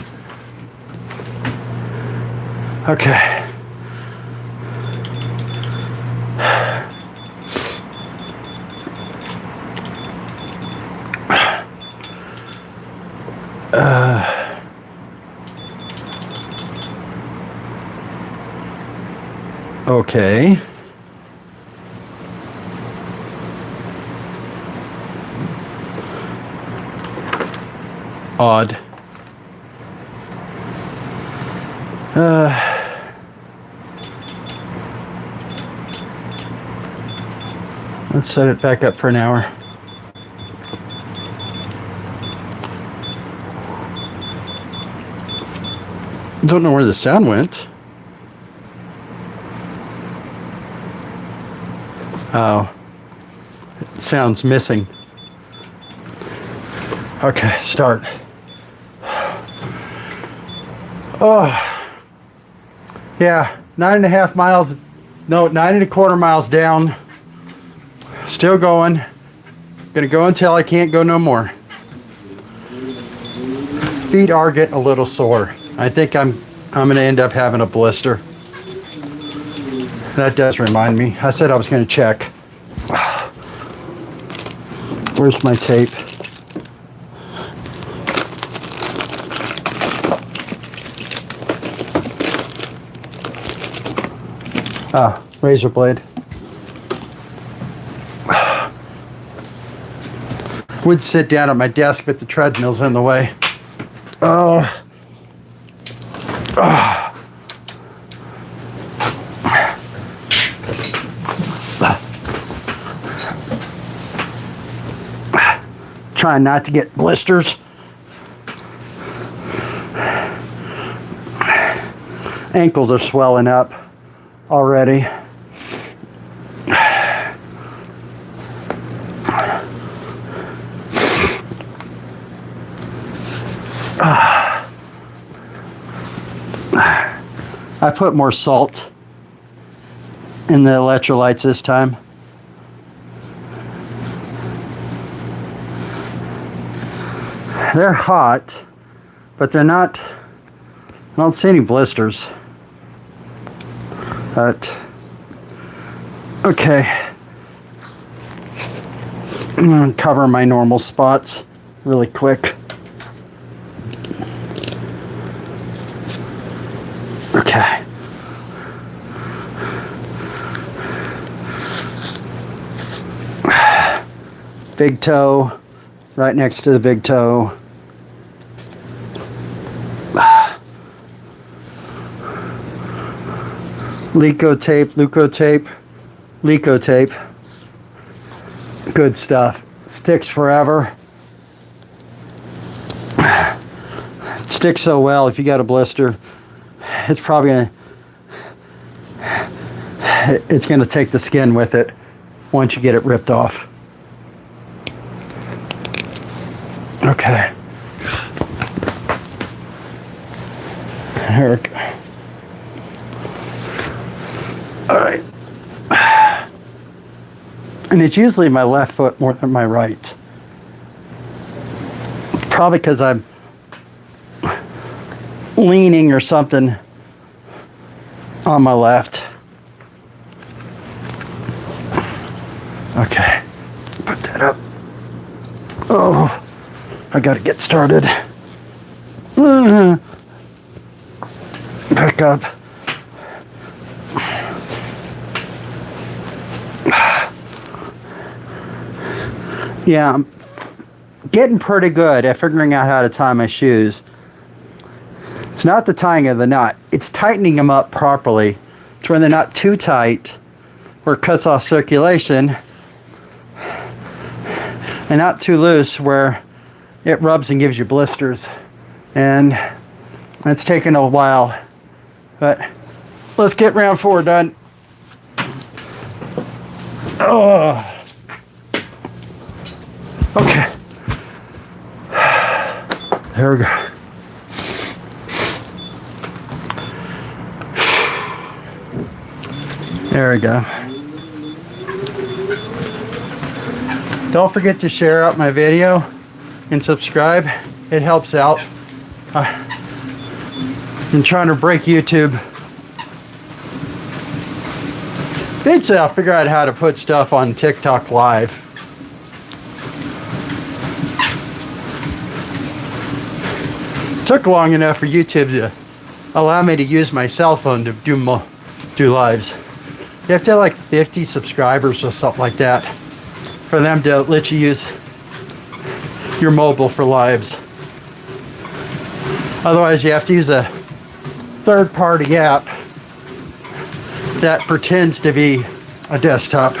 Speaker 1: Okay. Okay. Odd. Let's set it back up for an hour. Don't know where the sound went. Oh, it sounds missing. Okay, start. Oh, yeah, 9.5 miles, no, 9.25 miles down. Still going. Gonna go until I can't go no more. Feet are getting a little sore. I think I'm gonna end up having a blister. That does remind me. I said I was gonna check. Where's my tape? Ah, razor blade. Would sit down at my desk, but the treadmill's in the way. Oh. Trying not to get blisters. Ankles are swelling up already. I put more salt in the electrolytes this time. They're hot, but they're not, I don't see any blisters. But, okay. I'm gonna cover my normal spots really quick. Okay. Big toe, right next to the big toe. Leco tape. Good stuff. Sticks forever. It sticks so well. If you got a blister, it's probably gonna take the skin with it once you get it ripped off. Okay. Here we go. All right. And it's usually my left foot more than my right. Probably because I'm leaning or something on my left. Okay. Put that up. Oh, I gotta get started. Back up. Yeah, I'm getting pretty good at figuring out how to tie my shoes. It's not the tying of the knot, it's tightening them up properly to where they're not too tight where it cuts off circulation, and not too loose where it rubs and gives you blisters. And it's taken a while, but let's get round 4 done. Oh. Okay. There we go. There we go. Don't forget to share out my video and subscribe. It helps out. I'm trying to break YouTube. Eventually I'll figure out how to put stuff on TikTok live. Took long enough for YouTube to allow me to use my cell phone to do lives. You have to have like 50 subscribers or something like that for them to let you use your mobile for lives. Otherwise you have to use a third-party app that pretends to be a desktop.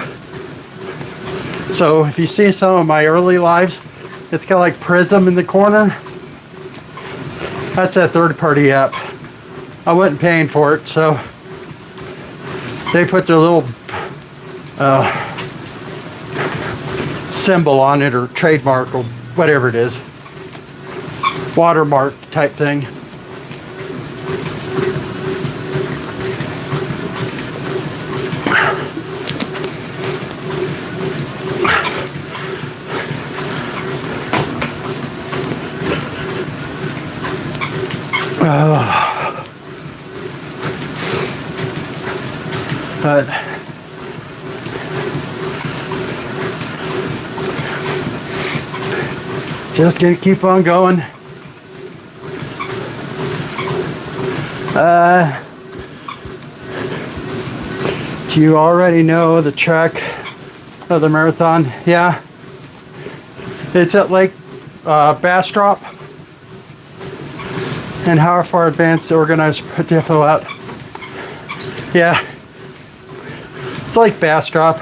Speaker 1: So if you see some of my early lives, it's got like Prism in the corner. That's that third-party app. I wasn't paying for it, so they put their little symbol on it, or trademark, or whatever it is, watermark type thing. But just gonna keep on going. Do you already know the track of the marathon? Yeah, it's at Lake Bastrop. And how far advanced the organizers put the info out? Yeah, it's Lake Bastrop.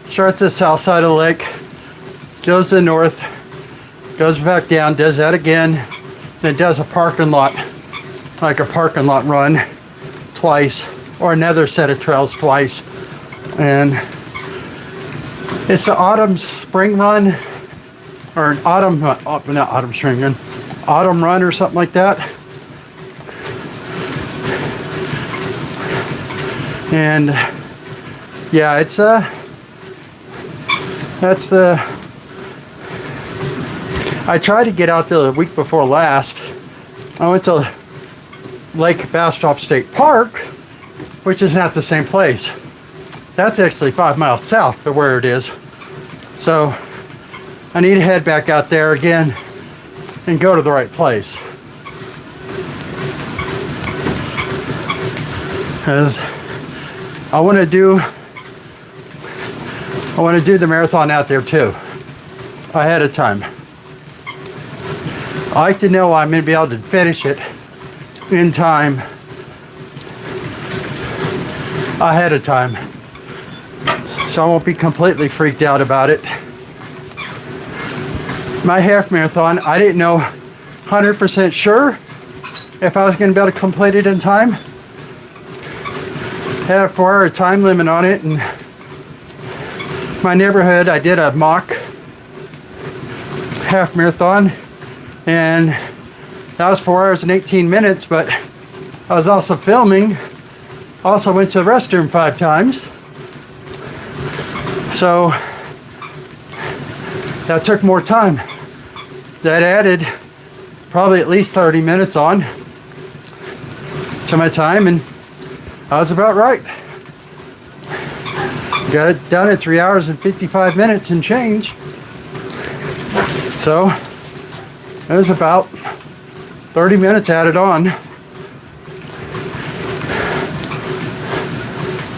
Speaker 1: Starts at the south side of the lake, goes to the north, goes back down, does that again, then does a parking lot, like a parking lot run twice, or another set of trails twice. And it's the autumn spring run, or an autumn, not autumn spring run, autumn run or something like that. And yeah, it's that's the, I tried to get out there the week before last. I went to Lake Bastrop State Park, which is not the same place. That's actually 5 miles south of where it is. So I need to head back out there again and go to the right place. Because I want to do the marathon out there too, ahead of time. I like to know I'm going to be able to finish it in time, ahead of time, so I won't be completely freaked out about it. My half marathon, I didn't know 100% sure if I was going to be able to complete it in time. Had a 4-hour time limit on it, and my neighborhood, I did a mock half marathon, and that was 4 hours and 18 minutes, but I was also filming, also went to the restroom 5 times, so that took more time. That added probably at least 30 minutes on to my time, and I was about right. Got it done at 3 hours and 55 minutes and change. So it was about 30 minutes added on.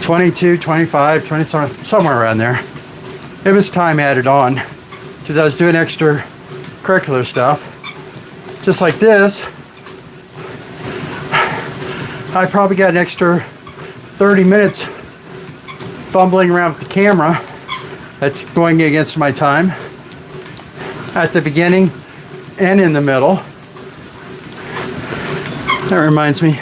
Speaker 1: 22, 25, 20, somewhere around there. It was time added on because I was doing extra curricular stuff. Just like this, I probably got an extra 30 minutes fumbling around with the camera. That's going against my time at the beginning and in the middle. That reminds me.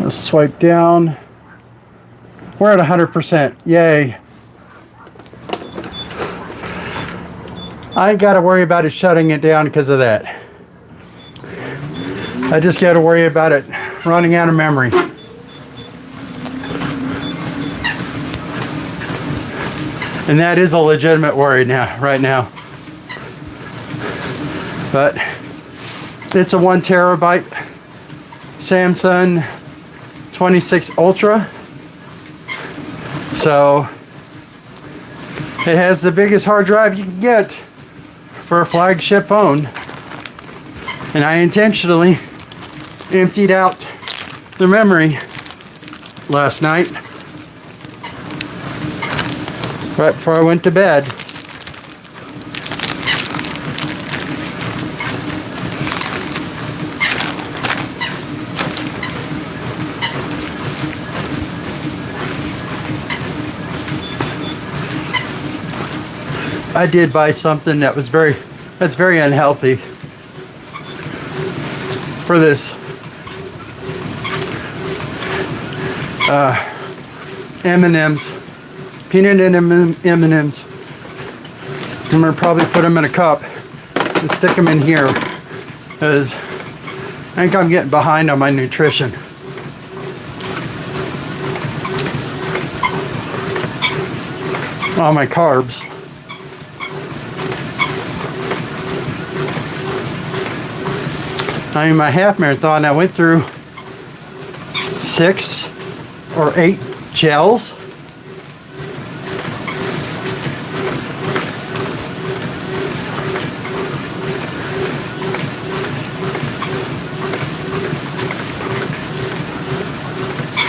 Speaker 1: Let's swipe down. We're at 100%. Yay. I ain't got to worry about it shutting it down because of that. I just got to worry about it running out of memory. And that is a legitimate worry now, right now. But it's a 1 terabyte Samsung 26 Ultra. So it has the biggest hard drive you can get for a flagship phone. And I intentionally emptied out the memory last night, right before I went to bed. I did buy something that's very unhealthy for this M&Ms, peanut M&Ms. I'm gonna probably put them in a cup and stick them in here because I think I'm getting behind on my nutrition. On my carbs. I mean, my half marathon, I went through 6 or 8 gels.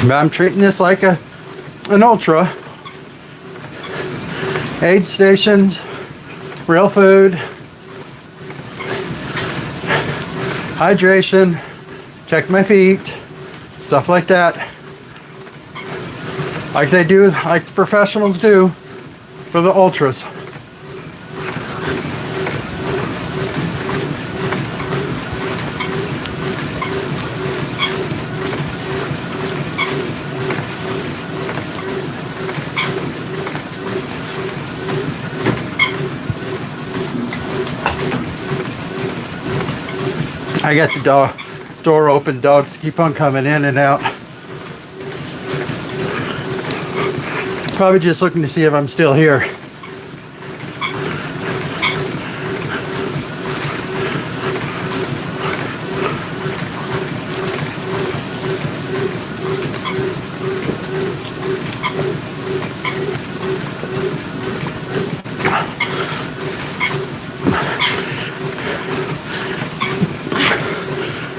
Speaker 1: But I'm treating this like an ultra. Aid stations, real food, hydration, check my feet, stuff like that. Like they do, like the professionals do for the ultras. I got the door open, dogs keep on coming in and out. Probably just looking to see if I'm still here.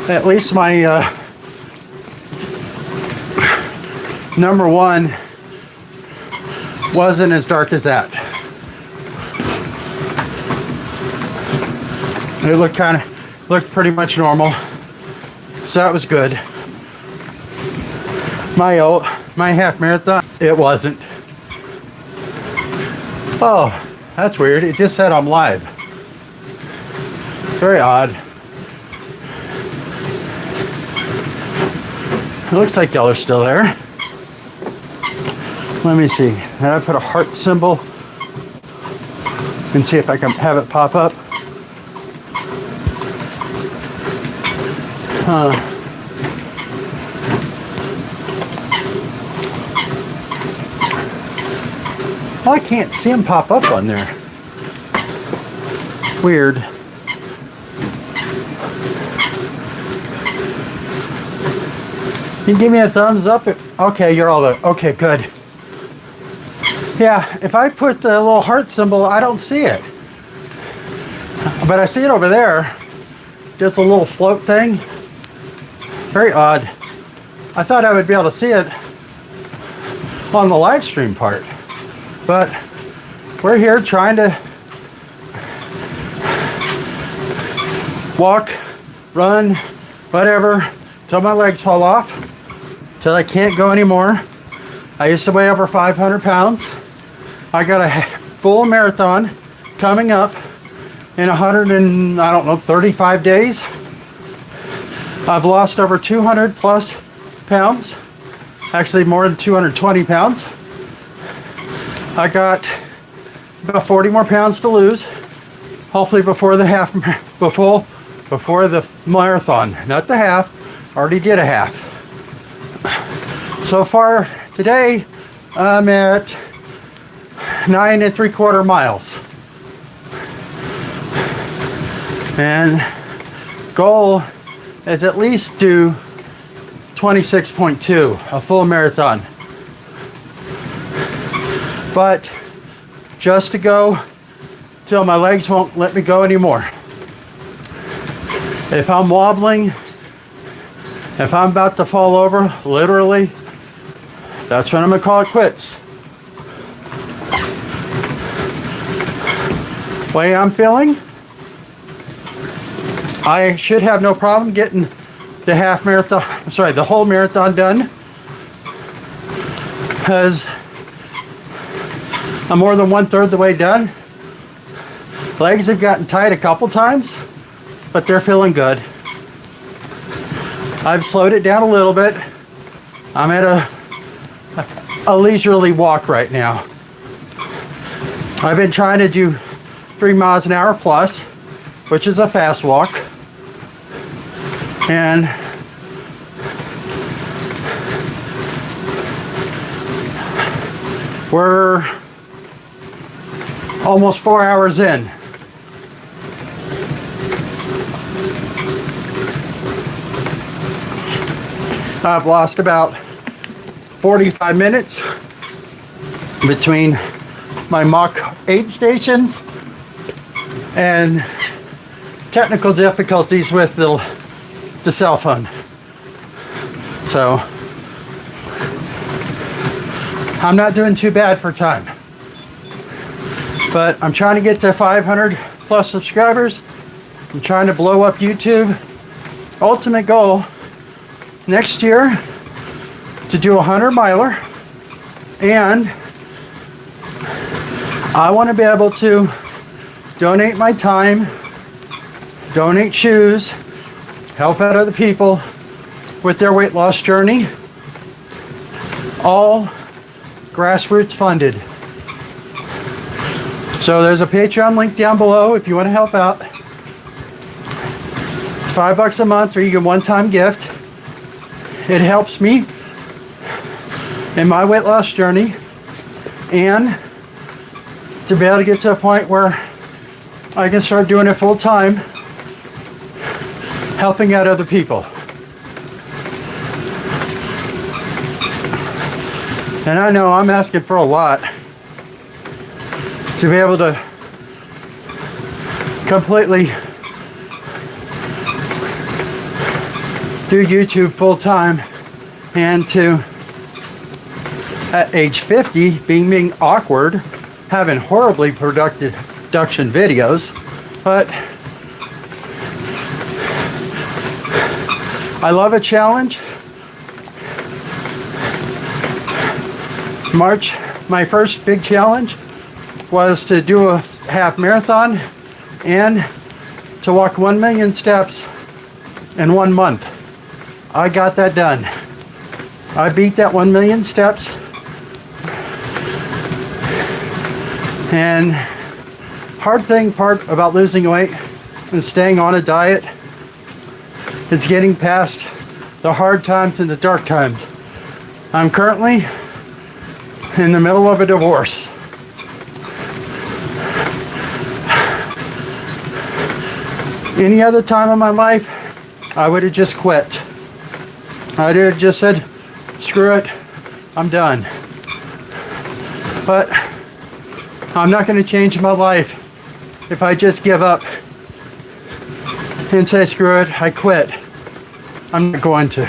Speaker 1: At least my number 1 wasn't as dark as that. It looked pretty much normal, so that was good. My half marathon, it wasn't. Oh, that's weird. It just said I'm live. Very odd. It looks like y'all are still there. Let me see. And I put a heart symbol and see if I can have it pop up. Well, I can't see them pop up on there. Weird. Can you give me a thumbs up? Okay, you're all there. Okay, good. Yeah, if I put the little heart symbol, I don't see it. But I see it over there. Just a little float thing. Very odd. I thought I would be able to see it on the live stream part. But we're here trying to walk, run, whatever, till my legs fall off, till I can't go anymore. I used to weigh over 500 pounds. I got a full marathon coming up in 35 days. I've lost over 200 plus pounds, actually more than 220 pounds. I got about 40 more pounds to lose, hopefully before the marathon, not the half. Already did a half. So far today, I'm at 9 3/4 miles. And goal is at least do 26.2, a full marathon. But just to go till my legs won't let me go anymore. If I'm wobbling, if I'm about to fall over, literally, that's when I'm gonna call it quits. Way I'm feeling, I should have no problem getting the half marathon, the whole marathon done, because I'm more than 1/3 the way done. Legs have gotten tight a couple times, but they're feeling good. I've slowed it down a little bit. I'm at a leisurely walk right now. I've been trying to do 3 miles an hour plus, which is a fast walk. And we're almost 4 hours in. I've lost about 45 minutes between my mock aid stations and technical difficulties with the cell phone. So I'm not doing too bad for time, but I'm trying to get to 500 plus subscribers. I'm trying to blow up YouTube. Ultimate goal next year to do a 100-miler, and I want to be able to donate my time, donate shoes, help out other people with their weight loss journey, all grassroots funded. So there's a Patreon link down below if you want to help out. It's $5 a month, or you get a one-time gift. It helps me in my weight loss journey, and to be able to get to a point where I can start doing it full time, helping out other people. And I know I'm asking for a lot to be able to completely do YouTube full time, and to, at age 50, being awkward, having horribly production videos. But I love a challenge. March, my first big challenge was to do a half marathon and to walk 1 million steps in 1 month. I got that done. I beat that 1 million steps. And part about losing weight and staying on a diet is getting past the hard times and the dark times. I'm currently in the middle of a divorce. Any other time in my life, I would have just quit. I would have just said, screw it, I'm done. But I'm not going to change my life if I just give up and say, screw it, I quit. I'm not going to.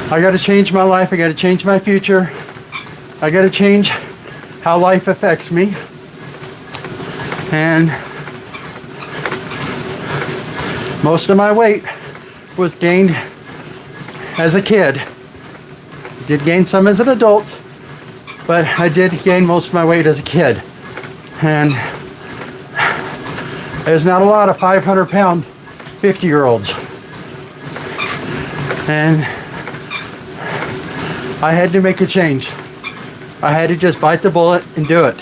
Speaker 1: I got to change my life. I got to change my future. I got to change how life affects me. And Most of my weight was gained as a kid. Did gain some as an adult, but I did gain most of my weight as a kid. And there's not a lot of 500-pound 50-year-olds. And I had to make a change. I had to just bite the bullet and do it.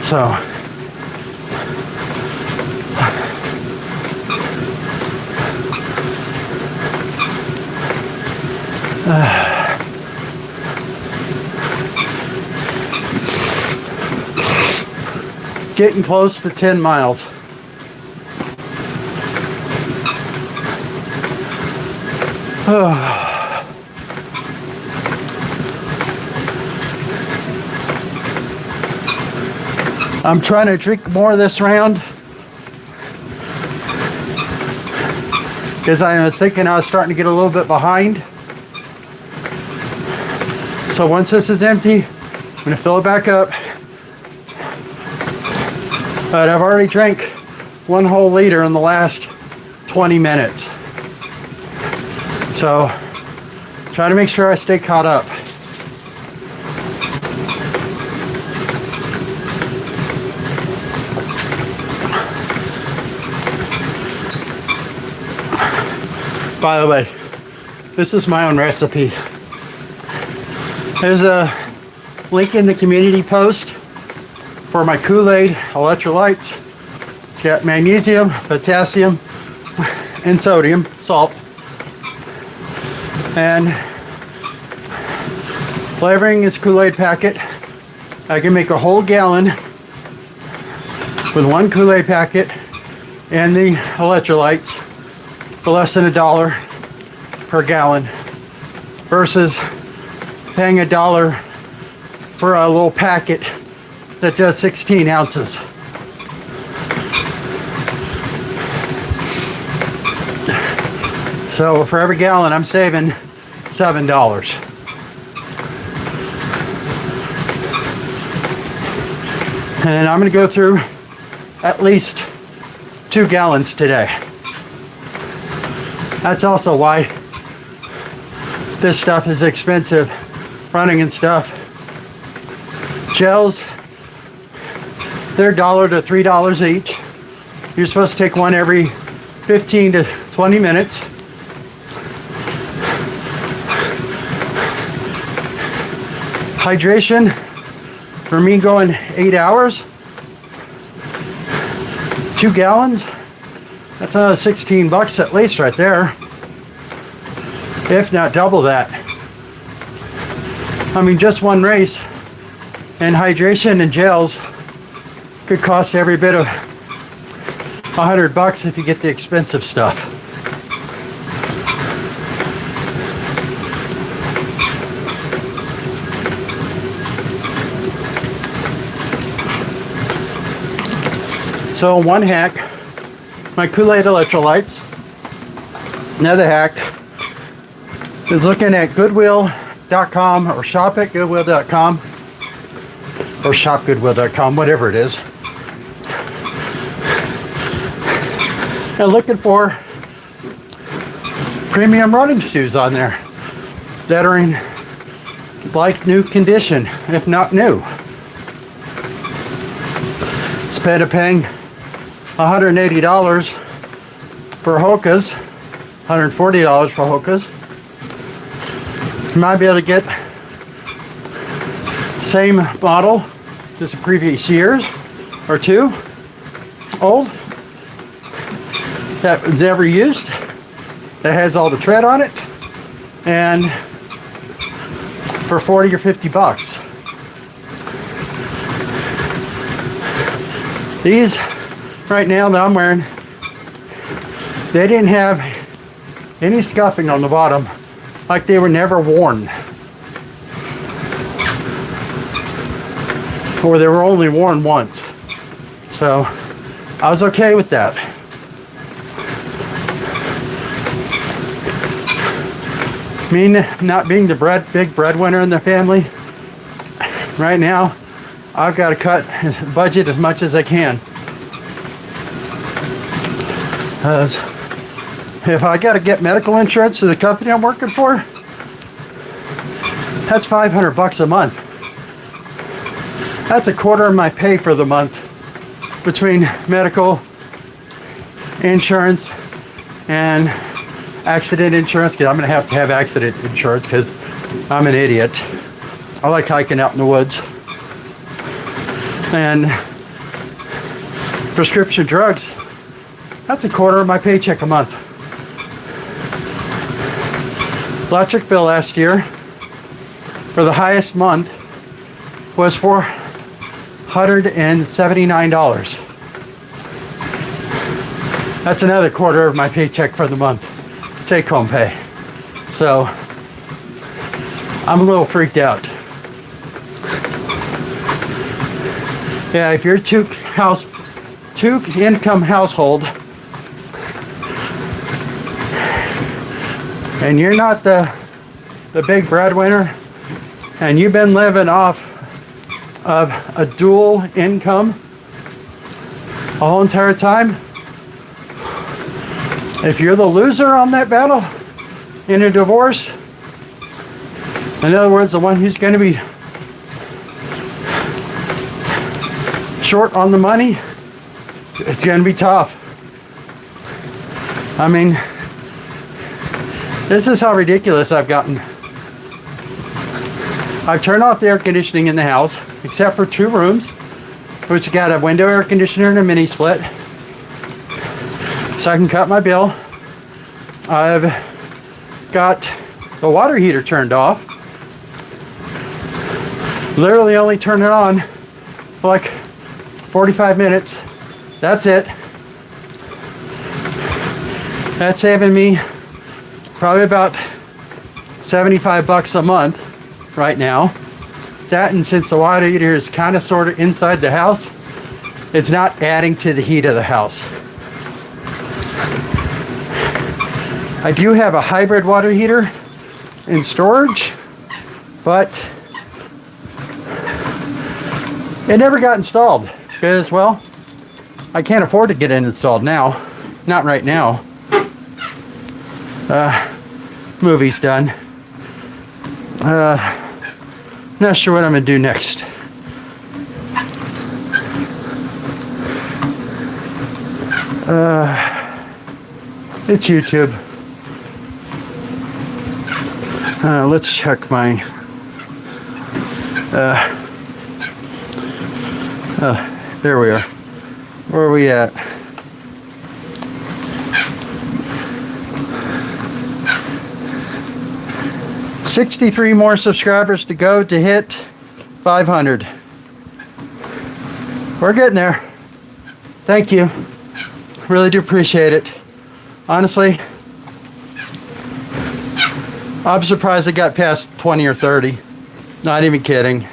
Speaker 1: So getting close to 10 miles. I'm trying to drink more of this round because I was thinking I was starting to get a little bit behind. So once this is empty, I'm going to fill it back up. But I've already drank 1 whole liter in the last 20 minutes. So try to make sure I stay caught up. By the way, this is my own recipe. There's a link in the community post for my Kool-Aid electrolytes. It's got magnesium, potassium, and sodium, salt. And flavoring is Kool-Aid packet. I can make a whole gallon with 1 Kool-Aid packet and the electrolytes for less than $1 per gallon versus paying $1 for a little packet that does 16 ounces. So for every gallon I'm saving $7. And I'm going to go through at least 2 gallons today. That's also why this stuff is expensive, running and stuff. Gels, they're $1 to $3 each. You're supposed to take one every 15 to 20 minutes. Hydration, for me going 8 hours, 2 gallons. That's another 16 bucks at least right there, if not double that. I mean, just one race and hydration and gels could cost every bit of $100 if you get the expensive stuff. So one hack, my Kool-Aid electrolytes. Another hack is looking at goodwill.com or shop at goodwill.com or shopgoodwill.com, whatever it is. And looking for premium running shoes on there that are in like new condition, if not new. Instead of paying $180 for Hoka's, $140 for Hoka's, you might be able to get same model, just the previous years or 2 old, that was never used, that has all the tread on it, and for 40 or 50 bucks. These right now that I'm wearing, they didn't have any scuffing on the bottom, like they were never worn, or they were only worn once. So I was okay with that. Me not being the big breadwinner in the family, right now I've got to cut budget as much as I can. Because if I got to get medical insurance to the company I'm working for, that's $500 a month. That's a quarter of my pay for the month between medical insurance and accident insurance, because I'm going to have accident insurance because I'm an idiot. I like hiking out in the woods. And prescription drugs, that's a quarter of my paycheck a month. Electric bill last year for the highest month was $479. That's another quarter of my paycheck for the month, take home pay. So I'm a little freaked out. Yeah, if you're a two-income household and you're not the big breadwinner and you've been living off of a dual income the whole entire time, if you're the loser on that battle in a divorce, in other words, the one who's going to be short on the money, it's going to be tough. I mean, this is how ridiculous I've gotten. I've turned off the air conditioning in the house, except for 2 rooms, which got a window air conditioner and a mini split, so I can cut my bill. I've got the water heater turned off. Literally only turn it on for like 45 minutes. That's it. That's saving me probably about $75 a month right now. That, and since the water heater is kind of sort of inside the house, it's not adding to the heat of the house. I do have a hybrid water heater in storage, but it never got installed because, well, I can't afford to get it installed now. Not right now. Movie's done. Not sure what I'm gonna do next. It's YouTube. Let's check my there we are. Where are we at? $63 more subscribers to go to hit 500. We're getting there. Thank you. Really do appreciate it. Honestly, I'm surprised I got past 20 or 30. Not even kidding.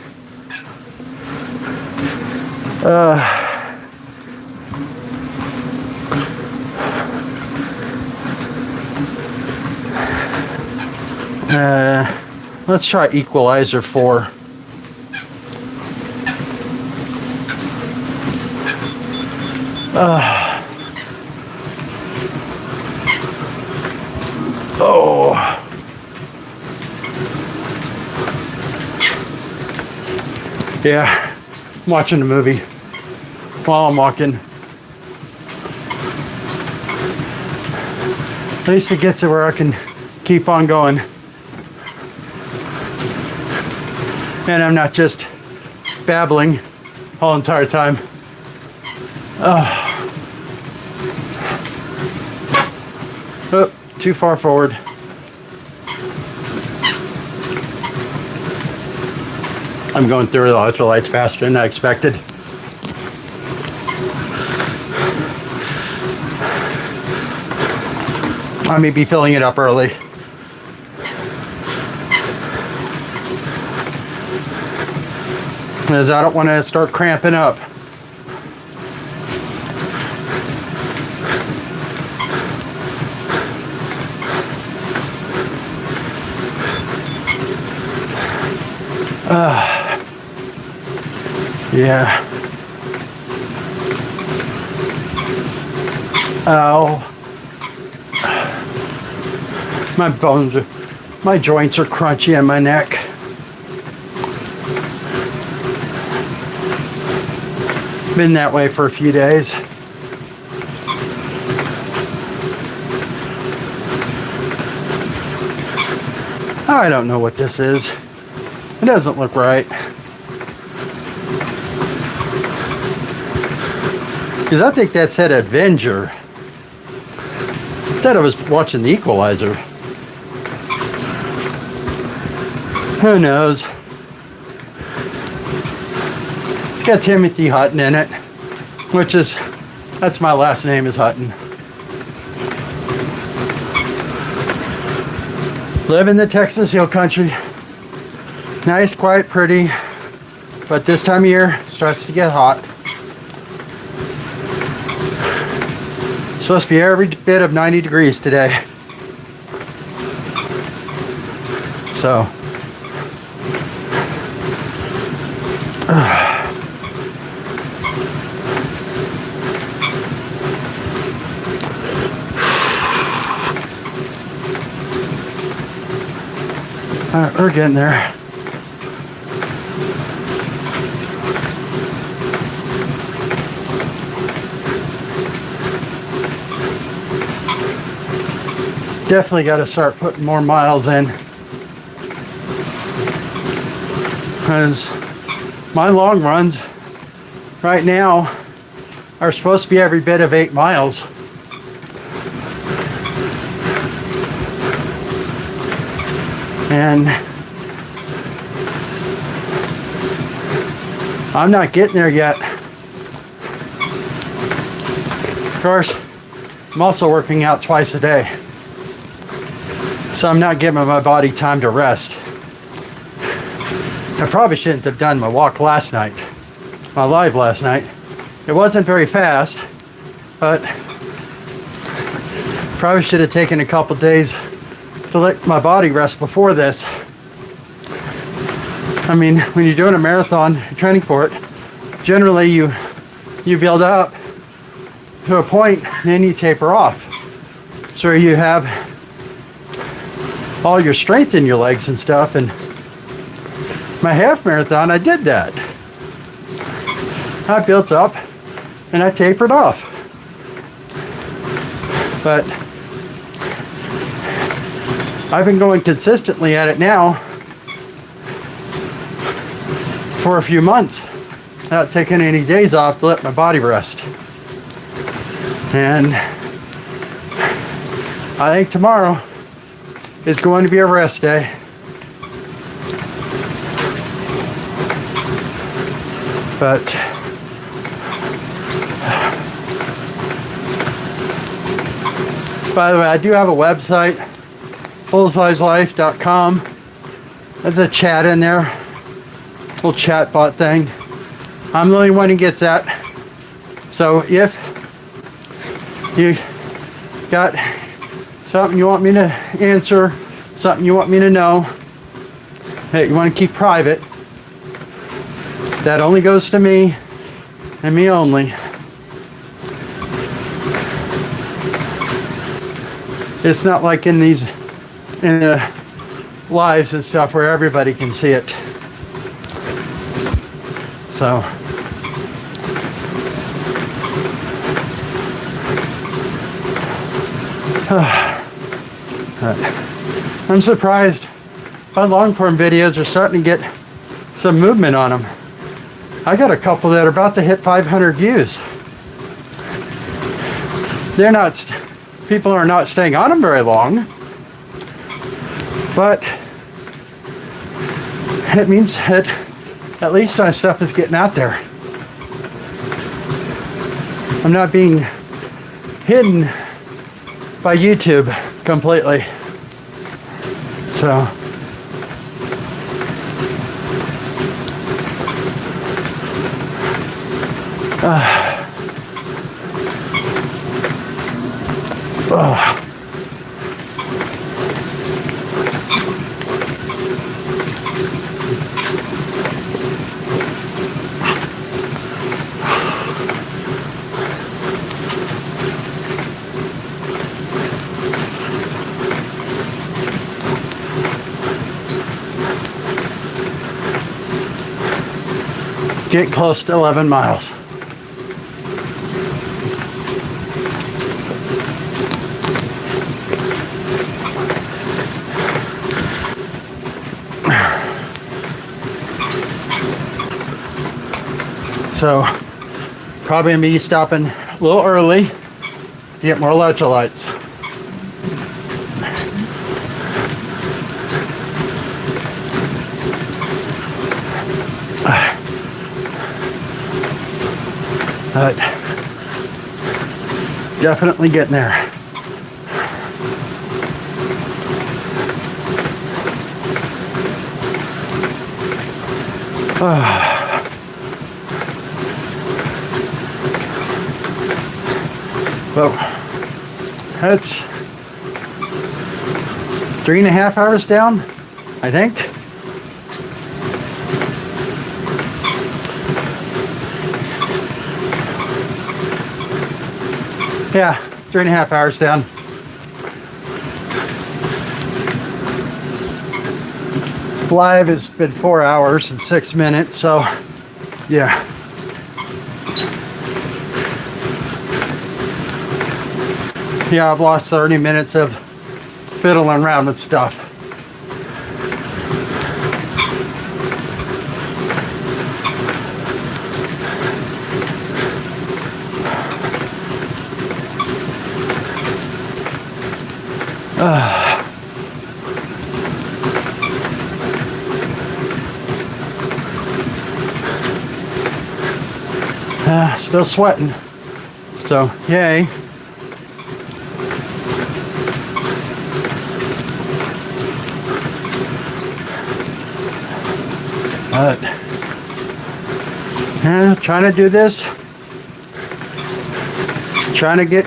Speaker 1: Let's try equalizer 4. Oh. Yeah, I'm watching the movie while I'm walking. At least it gets it where I can keep on going. And I'm not just babbling the whole entire time. Oh, too far forward. I'm going through the electrolytes faster than I expected. I may be filling it up early. Because I don't want to start cramping up. Yeah. Ow. My joints are crunchy in my neck. Been that way for a few days. I don't know what this is. It doesn't look right. Because I think that said Avenger. I thought I was watching The Equalizer. Who knows? It's got Timothy Hutton in it, which is, that's my last name is Hutton. Live in the Texas Hill Country. Nice, quiet, pretty, but this time of year it starts to get hot. It's supposed to be every bit of 90 degrees today. So, alright, we're getting there. Definitely got to start putting more miles in, because my long runs right now are supposed to be every bit of 8 miles. And I'm not getting there yet. Of course, I'm also working out twice a day. So I'm not giving my body time to rest. I probably shouldn't have done my walk last night, my live last night. It wasn't very fast, but probably should have taken a couple days to let my body rest before this. I mean, when you're doing a marathon training for it, generally you build up to a point, then you taper off. So you have all your strength in your legs and stuff. And my half marathon, I did that. I built up and I tapered off. But I've been going consistently at it now for a few months without taking any days off to let my body rest. And I think tomorrow is going to be a rest day. But by the way, I do have a website, Fullsizelife.com. There's a chat in there, little chat bot thing. I'm the only one who gets that. So if you got something you want me to answer, something you want me to know that you want to keep private, that only goes to me and me only. It's not like in the lives and stuff where everybody can see it. So I'm surprised my long form videos are starting to get some movement on them. I got a couple that are about to hit 500 views. People are not staying on them very long, but it means that at least my stuff is getting out there. I'm not being hidden by YouTube completely. So Get close to 11 miles. So probably me stopping a little early to get more electrolytes. But definitely getting there. Well, that's 3.5 hours down, I think. Yeah, 3.5 hours down. Live has been 4 hours and 6 minutes, so yeah. Yeah, I've lost 30 minutes of fiddling around with stuff. Still sweating, so yay. But yeah, trying to do this, trying to get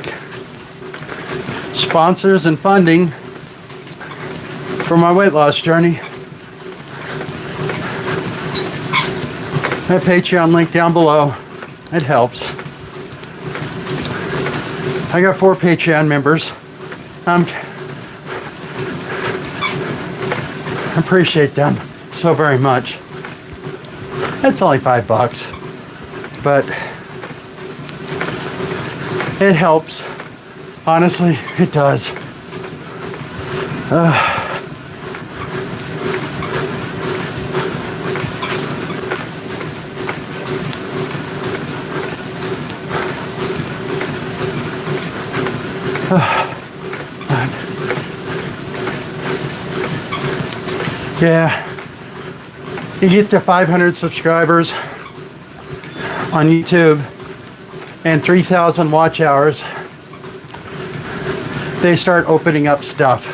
Speaker 1: sponsors and funding for my weight loss journey. My Patreon link down below. It helps. I got 4 Patreon members. I appreciate them so very much. It's only $5, but it helps. Honestly, it does. Yeah, you get to 500 subscribers on YouTube and 3,000 watch hours, they start opening up stuff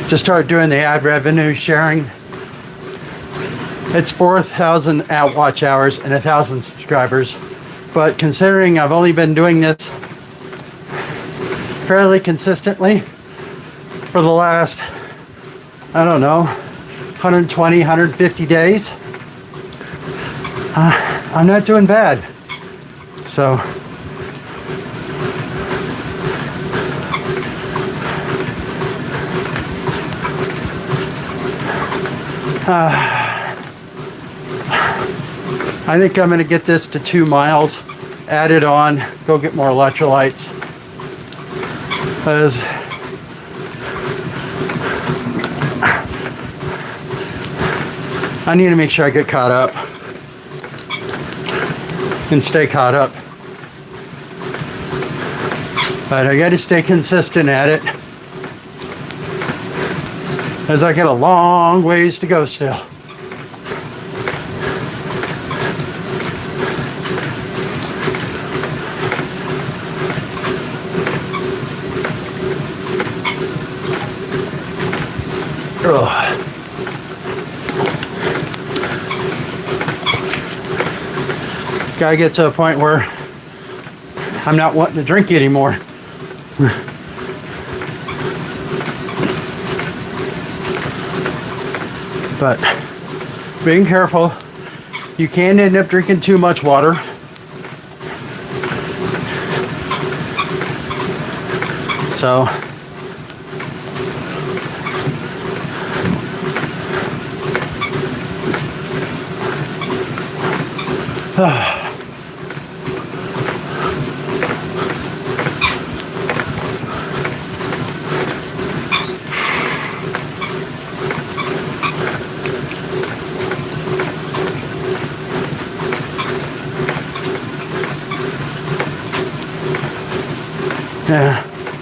Speaker 1: to start doing the ad revenue sharing. It's 4,000 watch hours and 1,000 subscribers. But considering I've only been doing this fairly consistently for the last, I don't know, 120, 150 days, I'm not doing bad. So, I think I'm going to get this to 2 miles, add it on, go get more electrolytes. Because I need to make sure I get caught up and stay caught up. But I got to stay consistent at it, as I got a long ways to go still. Gotta get to a point where I'm not wanting to drink anymore. But being careful, you can end up drinking too much water. So Yeah,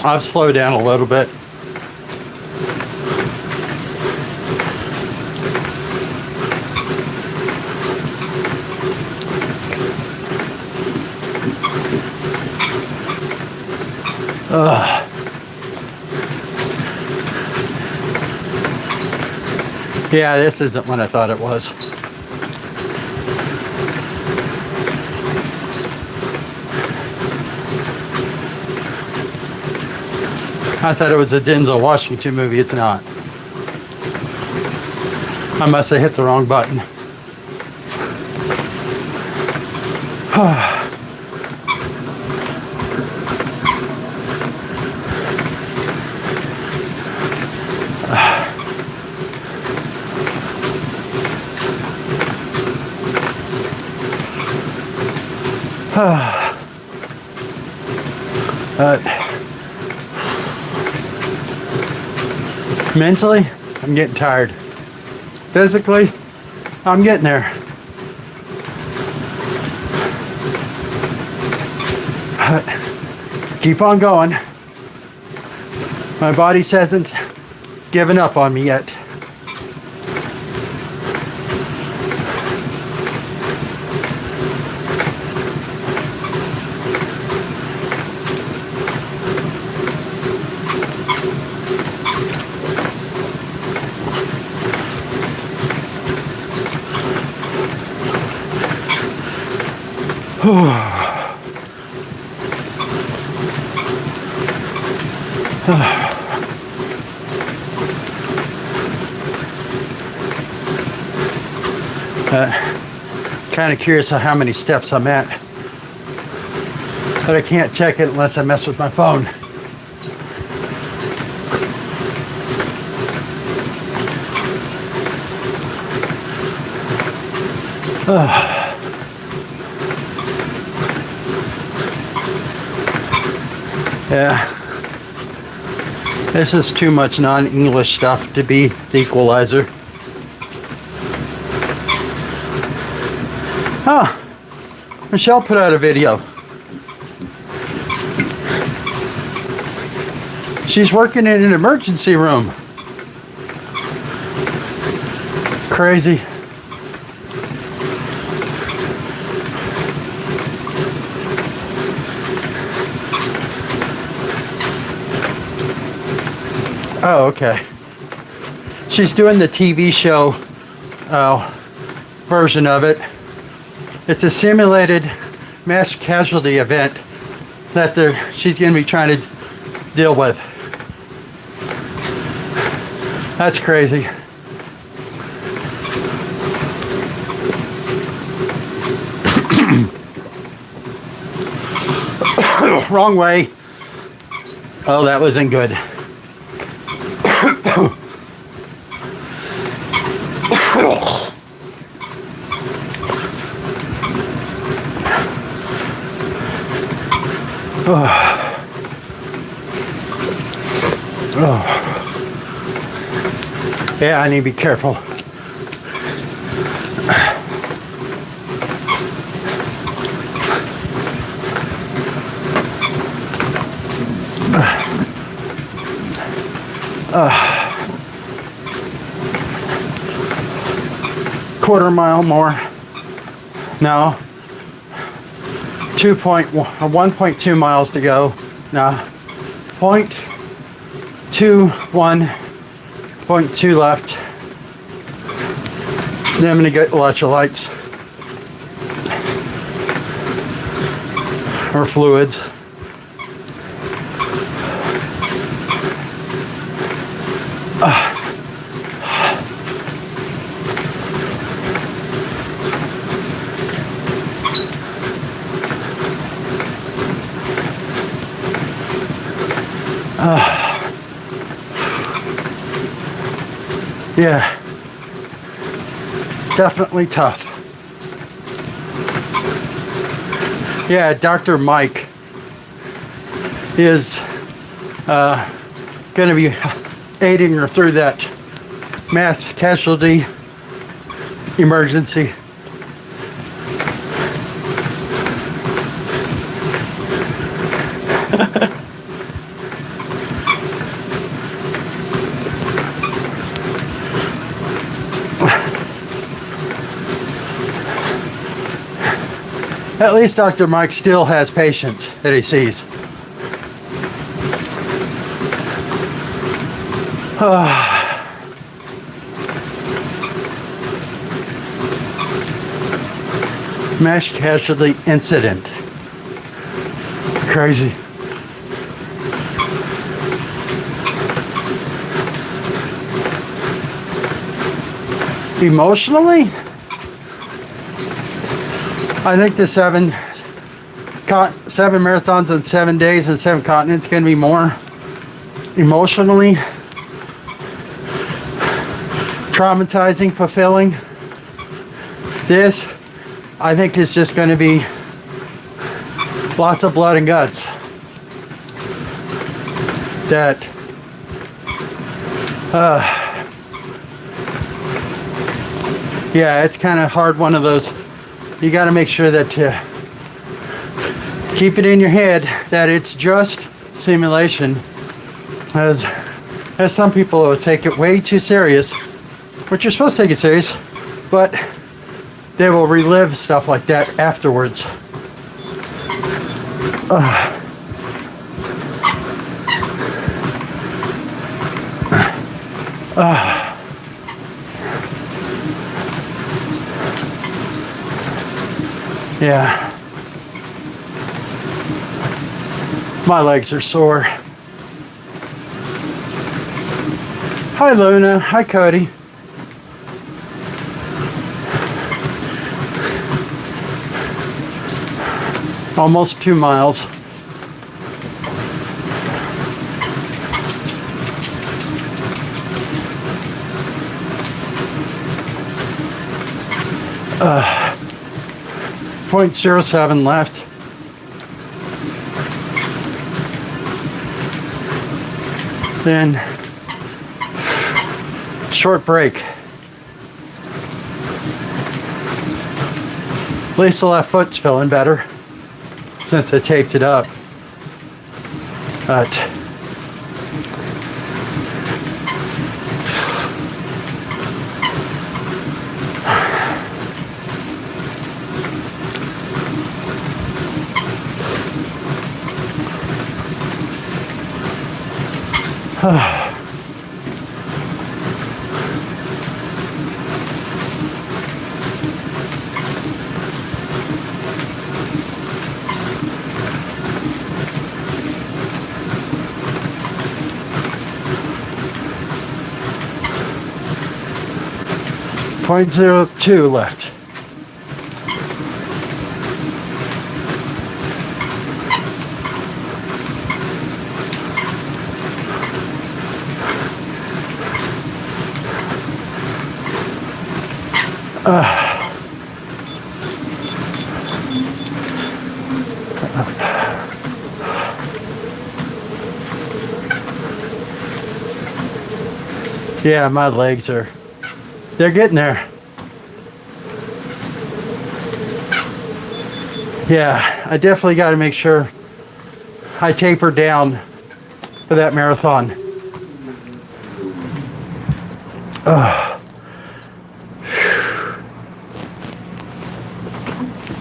Speaker 1: I've slowed down a little bit. Yeah, this isn't what I thought it was. I thought it was a Denzel Washington movie. It's not. I must have hit the wrong button. Mentally, I'm getting tired. Physically, I'm getting there. Keep on going. My body hasn't given up on me yet. Kind of curious on how many steps I'm at, but I can't check it unless I mess with my phone. Yeah, this is too much non-English stuff to be the equalizer. Huh, Michelle put out a video. She's working in an emergency room. Crazy. Oh, okay. She's doing the TV show version of it. It's a simulated mass casualty event that she's going to be trying to deal with. That's crazy. Wrong way. Oh, that wasn't good. Yeah, I need to be careful. Quarter mile more. No. 1.2 miles to go. No. 0.2 left. Then I'm gonna get electrolytes or fluids. Yeah, definitely tough. Yeah, Dr. Mike is going to be aiding her through that mass casualty emergency. At least Dr. Mike still has patients that he sees. Mass casualty incident. Crazy. Emotionally, I think the seven marathons in 7 days and 7 continents can be more emotionally traumatizing, fulfilling. This, I think, is just going to be lots of blood and guts. That yeah, it's kind of hard, one of those. You got to make sure that keep it in your head that it's just simulation, as some people will take it way too serious, which you're supposed to take it serious, but they will relive stuff like that afterwards. Yeah. My legs are sore. Hi Luna. Hi Cody. Almost 2 miles. .07 left. Then short break. At least the left foot's feeling better since I taped it up. But .02 left. Yeah, my legs are, they're getting there. Yeah, I definitely got to make sure I taper down for that marathon.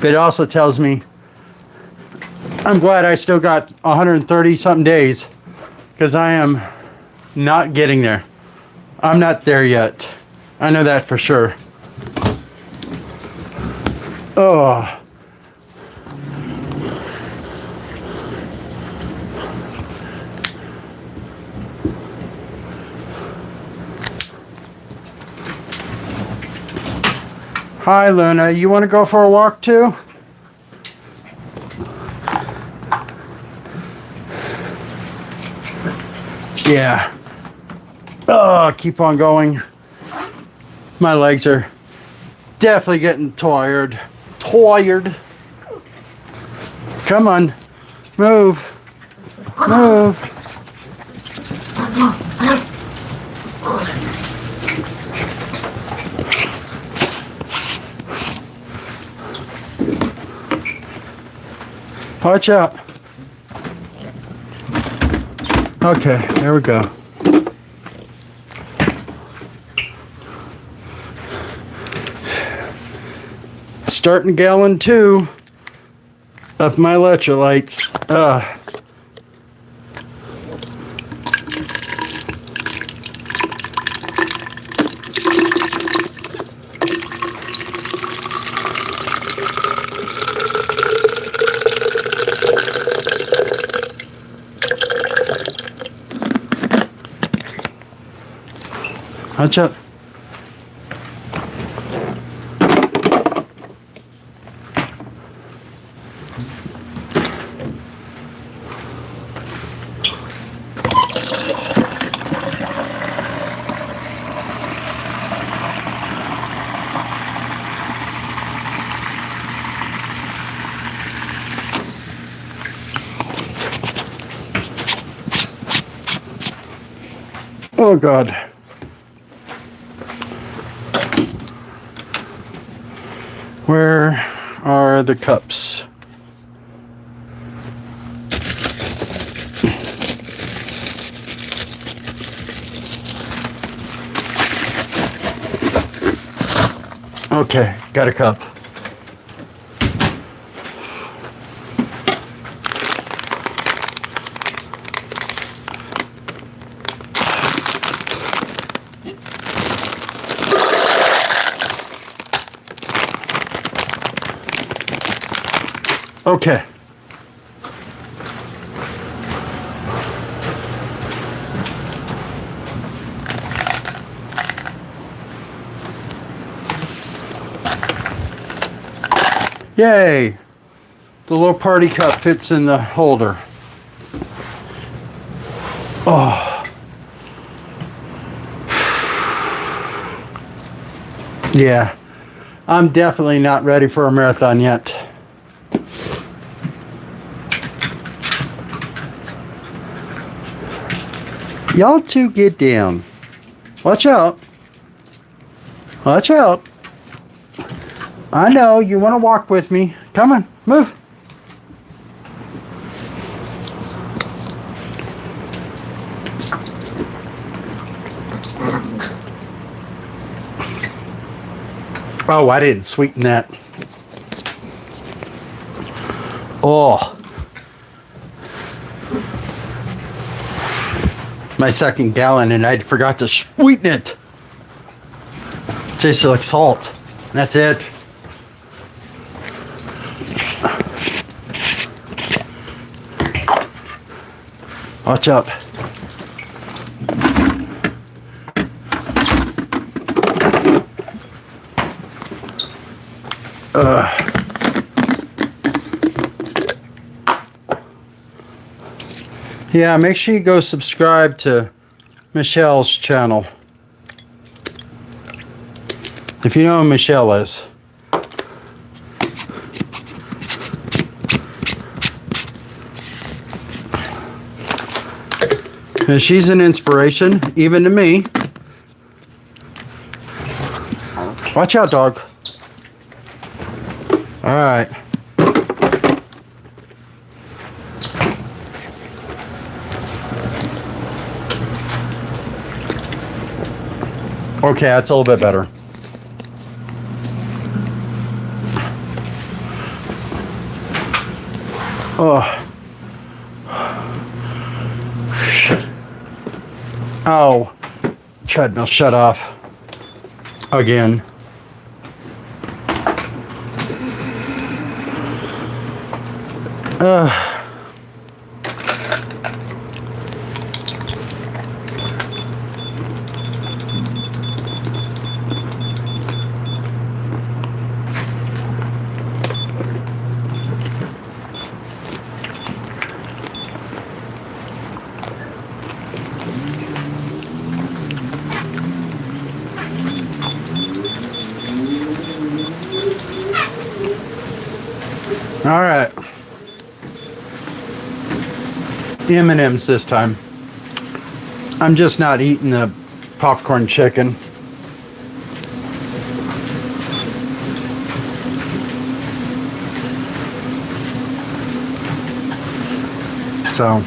Speaker 1: But it also tells me I'm glad I still got 130 something days, because I am not getting there. I'm not there yet. I know that for sure. Oh. Hi, Luna. You want to go for a walk too? Yeah. Oh, keep on going. My legs are definitely getting tired. Come on. Move. Move. Watch out. Okay, there we go. Starting gallon 2 of my electrolytes. Watch out. Oh God. Where are the cups? Okay, got a cup. Okay. Yay! The little party cup fits in the holder. Oh. Yeah. I'm definitely not ready for a marathon yet. Y'all two get down. Watch out. Watch out. I know you want to walk with me. Come on, move. Oh, I didn't sweeten that. Oh. My second gallon and I forgot to sweeten it. Tastes like salt. That's it. Watch out. Yeah, make sure you go subscribe to Michelle's channel. If you know who Michelle is. And she's an inspiration, even to me. Watch out, dog. All right. Okay, that's a little bit better. Oh. Oh. Treadmill shut off. Again. All right. M&Ms this time. I'm just not eating the popcorn chicken. So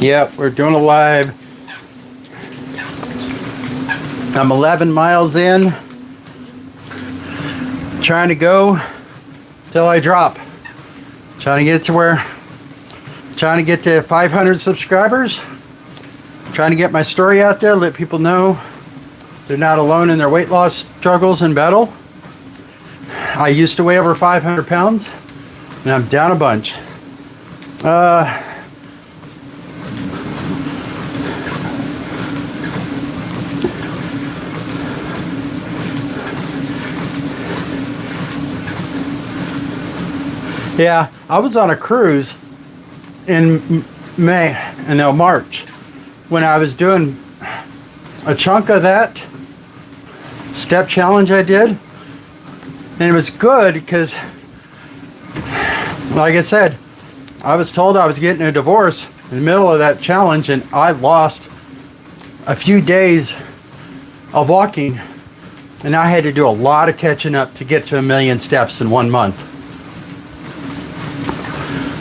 Speaker 1: yep, we're doing a live. I'm 11 miles in, trying to go till I drop. Trying to get to 500 subscribers. Trying to get my story out there, let people know they're not alone in their weight loss struggles and battle. I used to weigh over 500 pounds, and I'm down a bunch. Yeah, I was on a cruise in March, when I was doing a chunk of that step challenge I did. And it was good because, like I said, I was told I was getting a divorce in the middle of that challenge, and I lost a few days of walking, and I had to do a lot of catching up to get to 1 million steps in 1 month.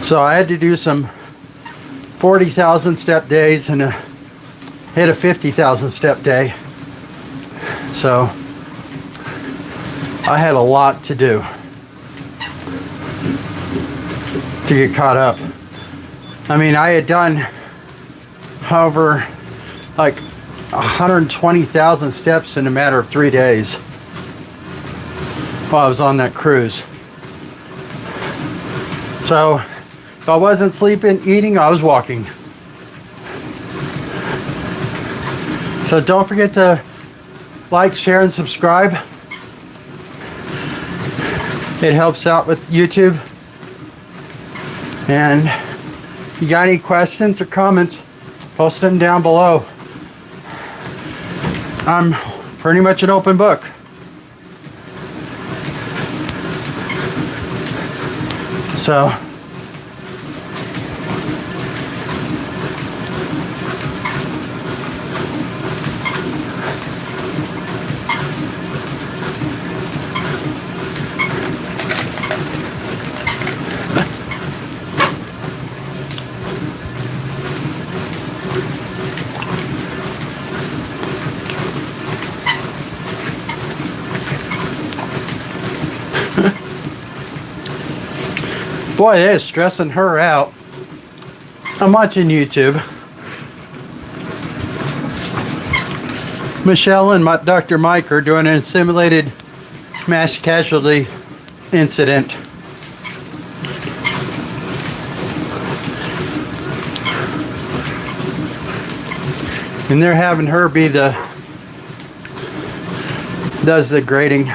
Speaker 1: So I had to do some 40,000 step days and hit a 50,000 step day. So I had a lot to do to get caught up. I mean, I had done over like 120,000 steps in a matter of 3 days while I was on that cruise. So if I wasn't sleeping, eating, I was walking. So don't forget to like, share, and subscribe. It helps out with YouTube. And if you got any questions or comments, post them down below. I'm pretty much an open book. So boy, it is stressing her out. I'm watching YouTube. Michelle and Dr. Mike are doing a simulated mass casualty incident. And they're having her be does the grading.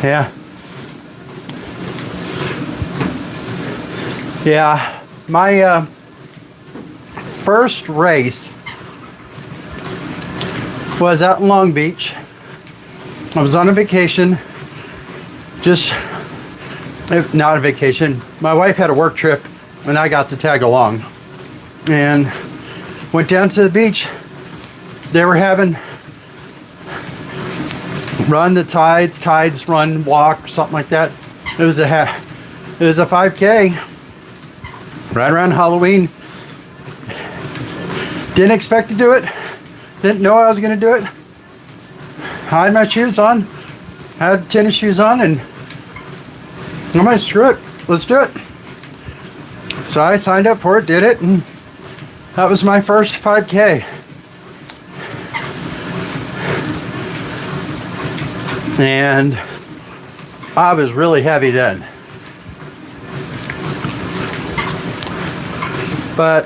Speaker 1: Yeah. Yeah. My first race was out in Long Beach. I was on a vacation. Not a vacation. My wife had a work trip and I got to tag along. And went down to the beach. They were having run the tides run, walk, something like that. It was a 5K right around Halloween. Didn't expect to do it. Didn't know I was going to do it. I had my shoes on. Had tennis shoes on, and I'm like, screw it. Let's do it. So I signed up for it, did it, and that was my first 5K. And I was really heavy then. But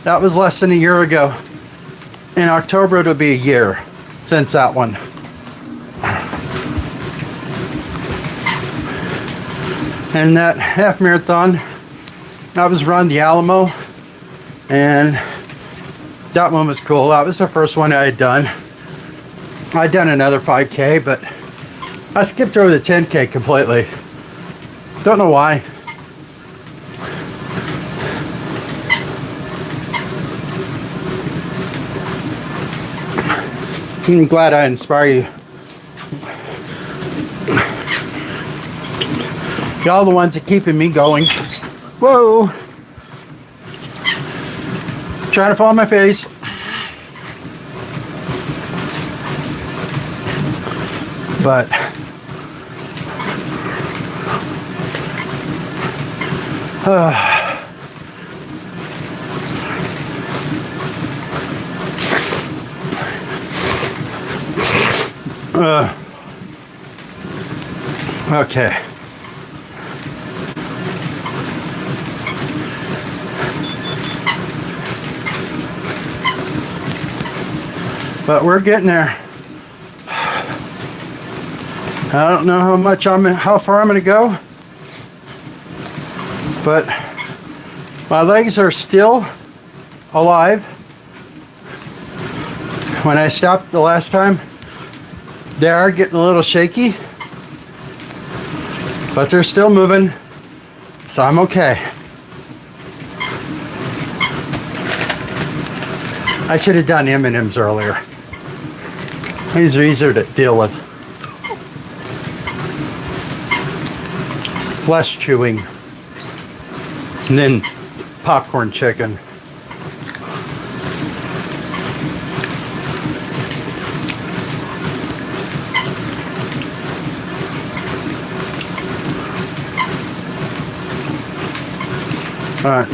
Speaker 1: that was less than a year ago. In October, it'll be a year since that one. And that half marathon, I was run the Alamo, and that one was cool. That was the first one I had done. I'd done another 5K, but I skipped over the 10K completely. Don't know why. I'm glad I inspire you. Y'all the ones that keeping me going. Whoa! Trying to fall on my face. But okay. But we're getting there. I don't know how far I'm going to go, but my legs are still alive. When I stopped the last time, they are getting a little shaky, but they're still moving, so I'm okay. I should have done M&Ms earlier. These are easier to deal with. Less chewing. And then popcorn chicken. Alright.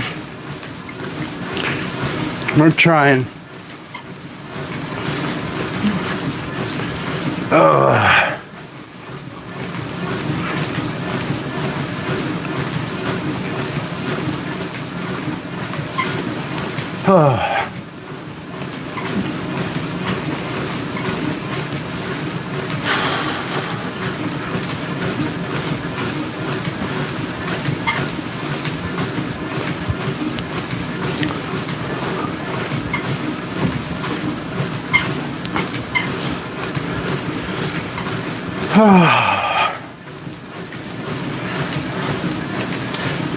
Speaker 1: We're trying.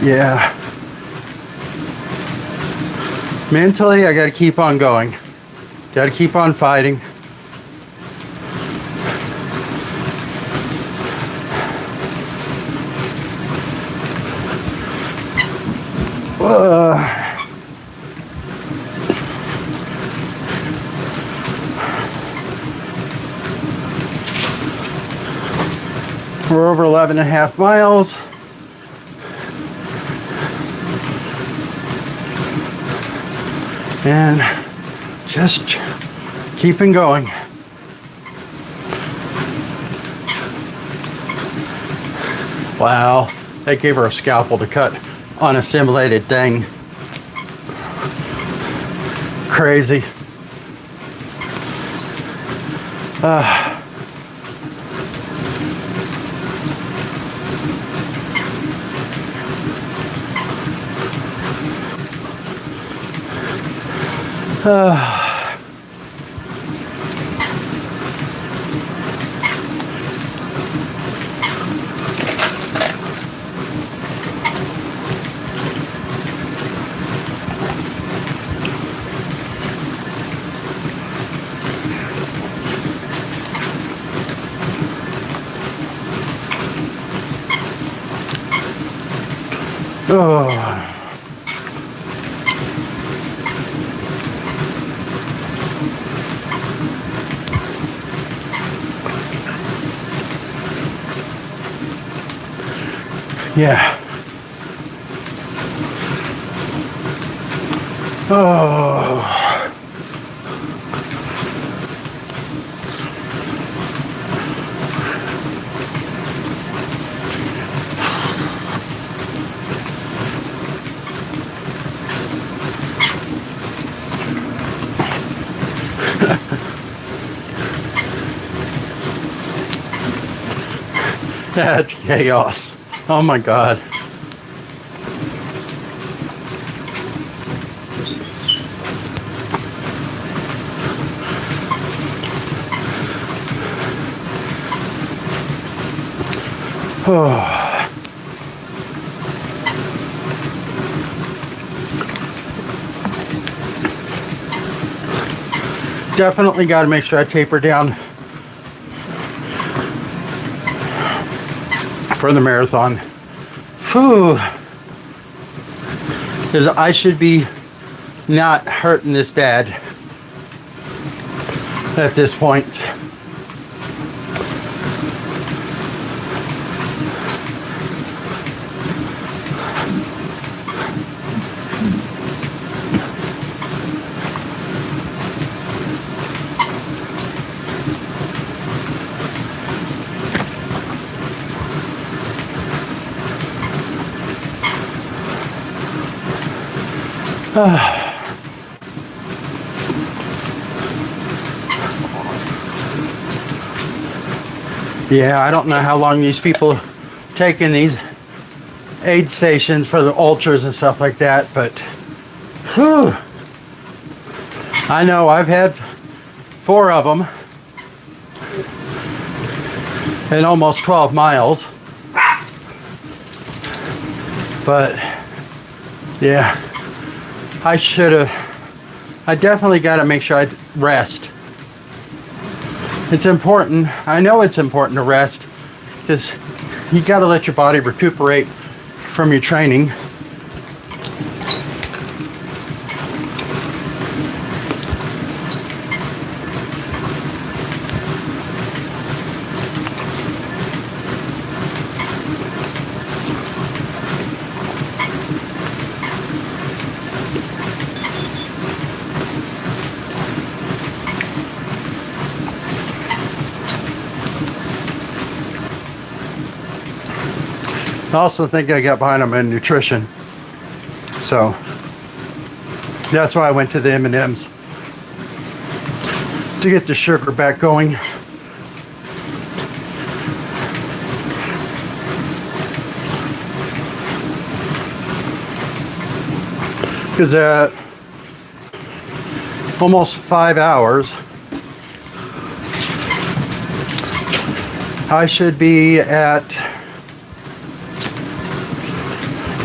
Speaker 1: Yeah. Mentally, I gotta keep on going. Gotta keep on fighting. We're over 11.5 miles. And just keeping going. Wow, they gave her a scalpel to cut on a simulated thing. Crazy. Yeah. That's chaos. Oh my God. Oh. Definitely got to make sure I taper down for the marathon. Whew. Because I should be not hurting this bad at this point. Yeah, I don't know how long these people take in these aid stations for the ultras and stuff like that, but whew, I know I've had 4 of them in almost 12 miles, but yeah, I definitely got to make sure I rest. It's important. I know it's important to rest because you got to let your body recuperate from your training. I also think I got behind on my nutrition, so that's why I went to the M&Ms to get the sugar back going. Because at almost 5 hours, I should be at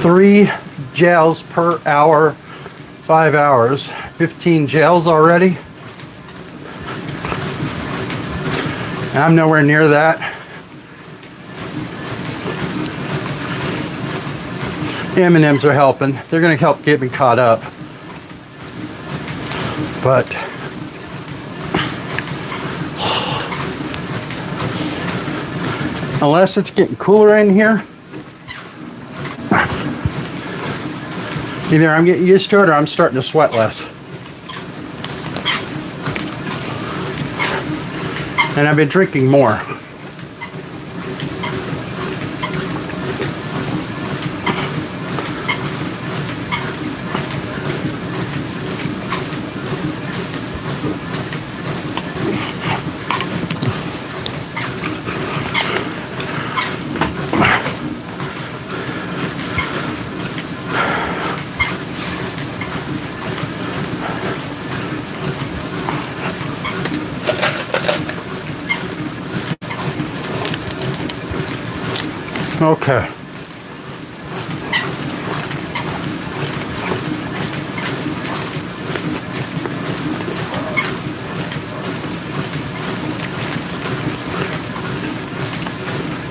Speaker 1: 3 gels per hour, 5 hours, 15 gels already. I'm nowhere near that. M&Ms are helping. They're going to help get me caught up. But unless it's getting cooler in here, either I'm getting used to it or I'm starting to sweat less. And I've been drinking more. Okay.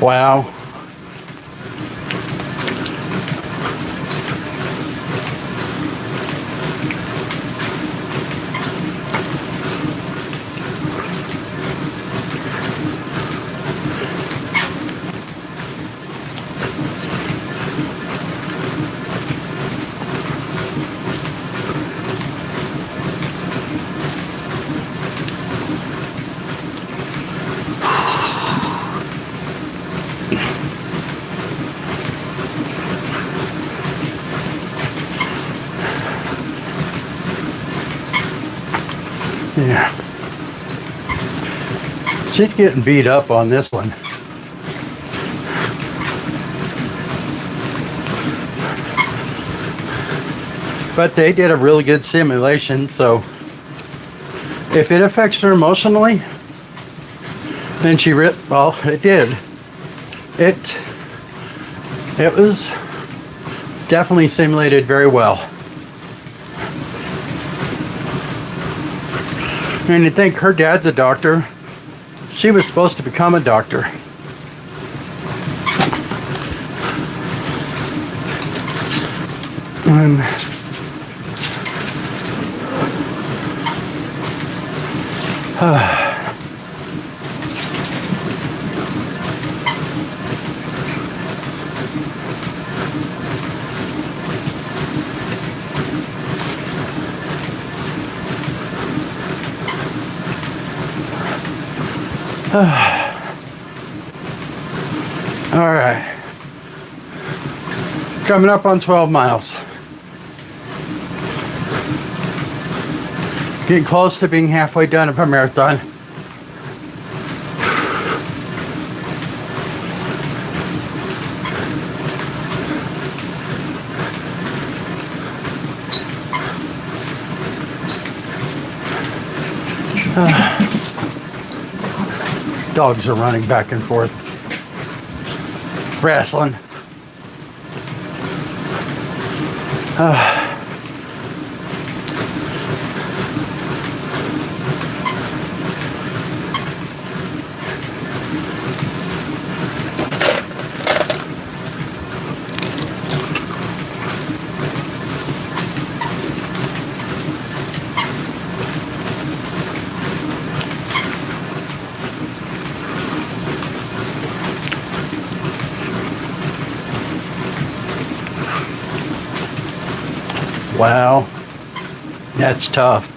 Speaker 1: Wow. Yeah. She's getting beat up on this one. But they did a really good simulation, so if it affects her emotionally, then well, it did. It was definitely simulated very well. And you think her dad's a doctor. She was supposed to become a doctor. And all right. Coming up on 12 miles. Getting close to being halfway done of a marathon. Dogs are running back and forth, wrestling. Wow, that's tough.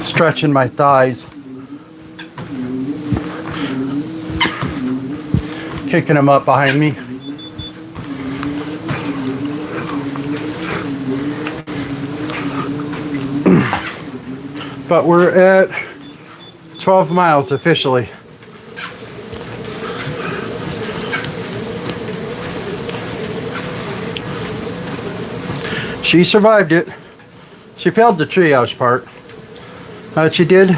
Speaker 1: Stretching my thighs, kicking them up behind me. But we're at 12 miles officially. She survived it. She failed the triage part. She did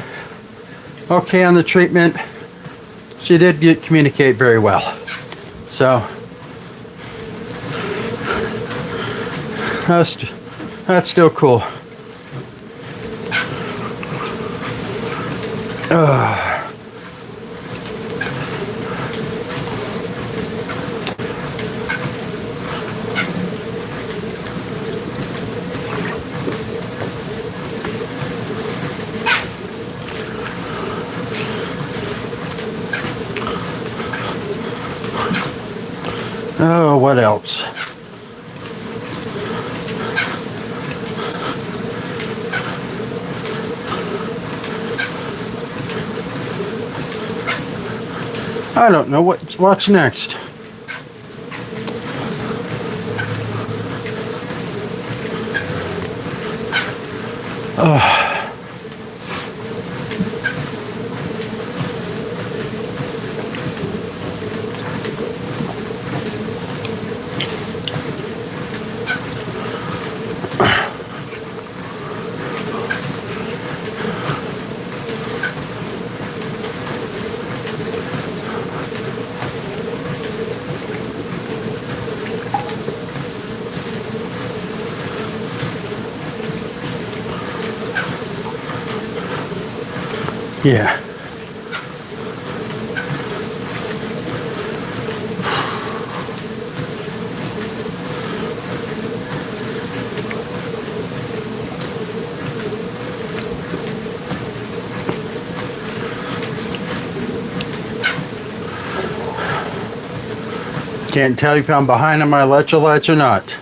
Speaker 1: okay on the treatment. She did communicate very well. So that's still cool. Oh, what else? I don't know what's next. Yeah. Can't tell if I'm behind on my electrolytes or not,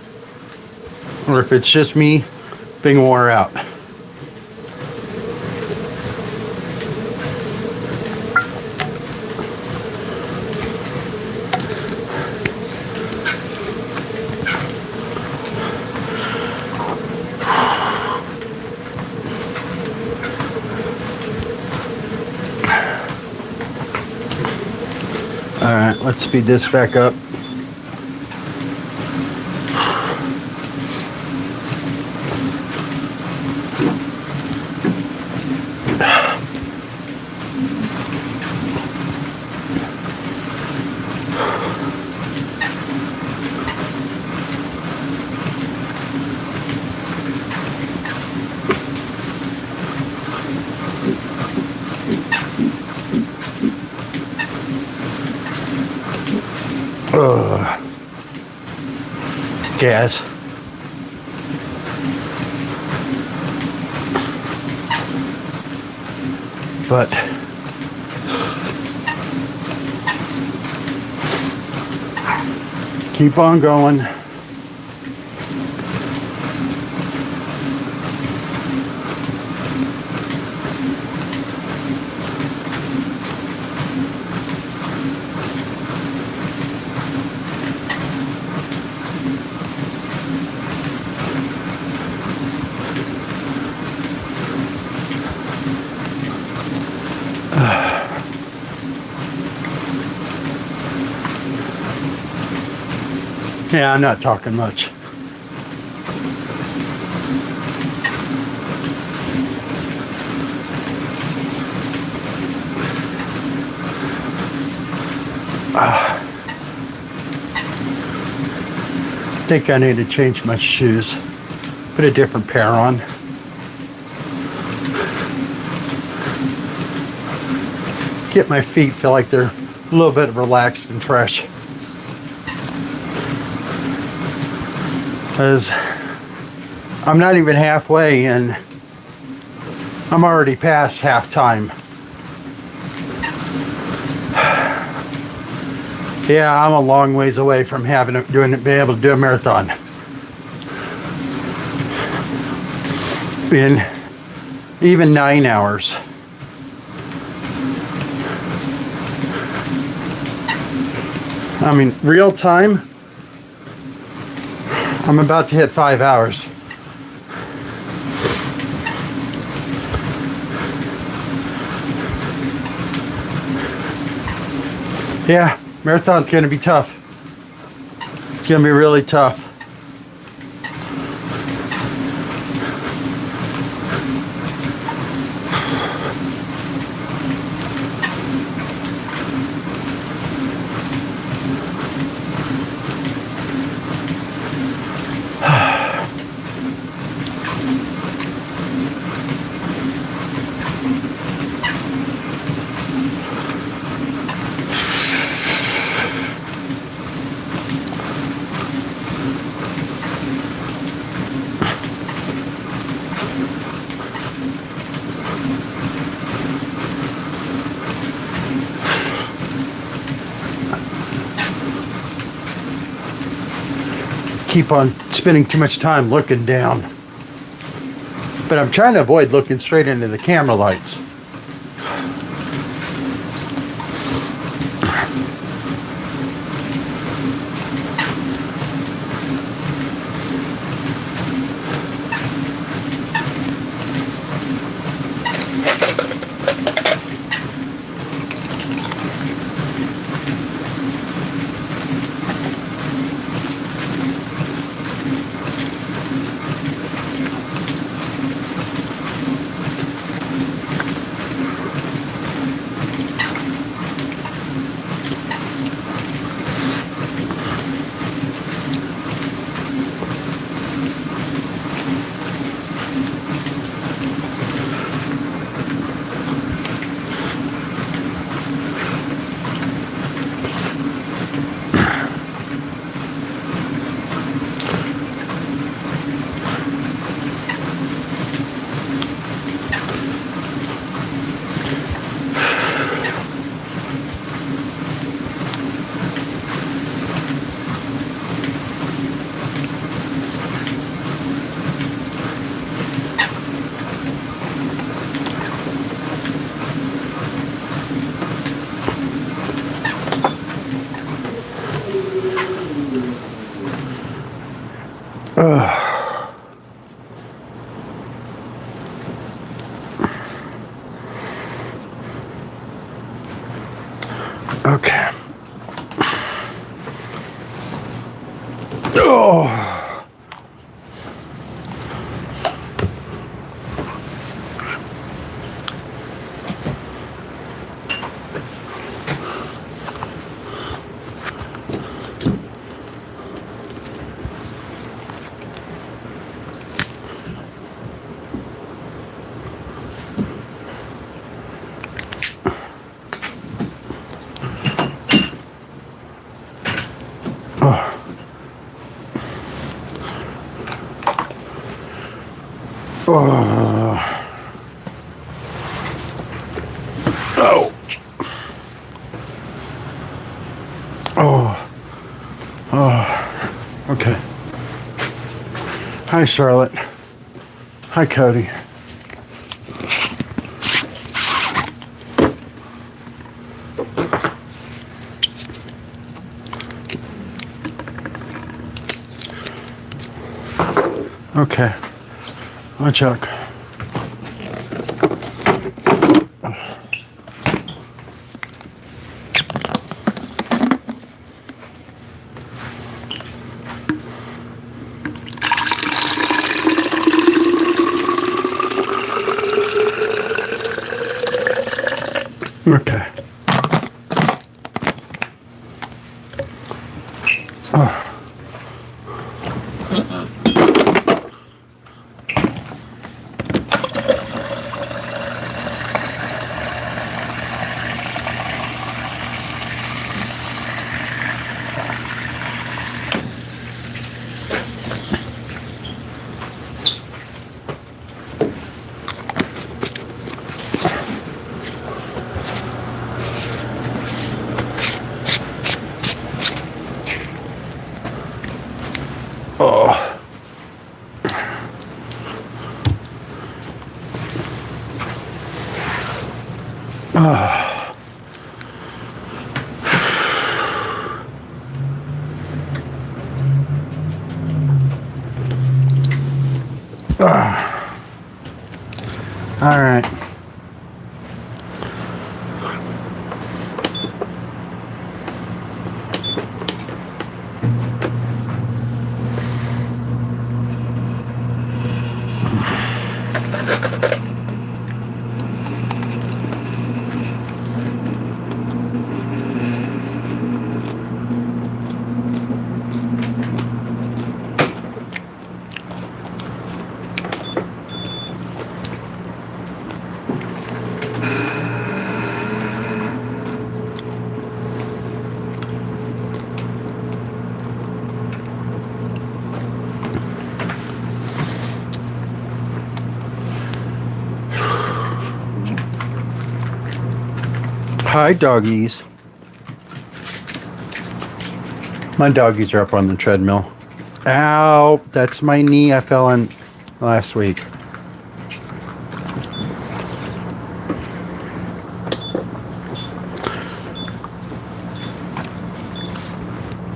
Speaker 1: or if it's just me being wore out. All right, let's speed this back up. Gas. But keep on going. Yeah, I'm not talking much. I think I need to change my shoes. Put a different pair on. Get my feet feel like they're a little bit relaxed and fresh. Because I'm not even halfway and I'm already past halftime. Yeah, I'm a long ways away from being able to do a marathon. In even 9 hours. I mean, real time, I'm about to hit 5 hours. Yeah, marathon's gonna be tough. It's gonna be really tough. Keep on spending too much time looking down. But I'm trying to avoid looking straight into the camera lights. Okay. Oh. Oh. Ouch. Oh. Oh. Okay. Hi, Charlotte. Hi, Cody. Okay. Hi, Chuck. Okay. Oh. Oh. Oh. Ah. All right. Hi, doggies. My doggies are up on the treadmill. Ow, that's my knee I fell on last week.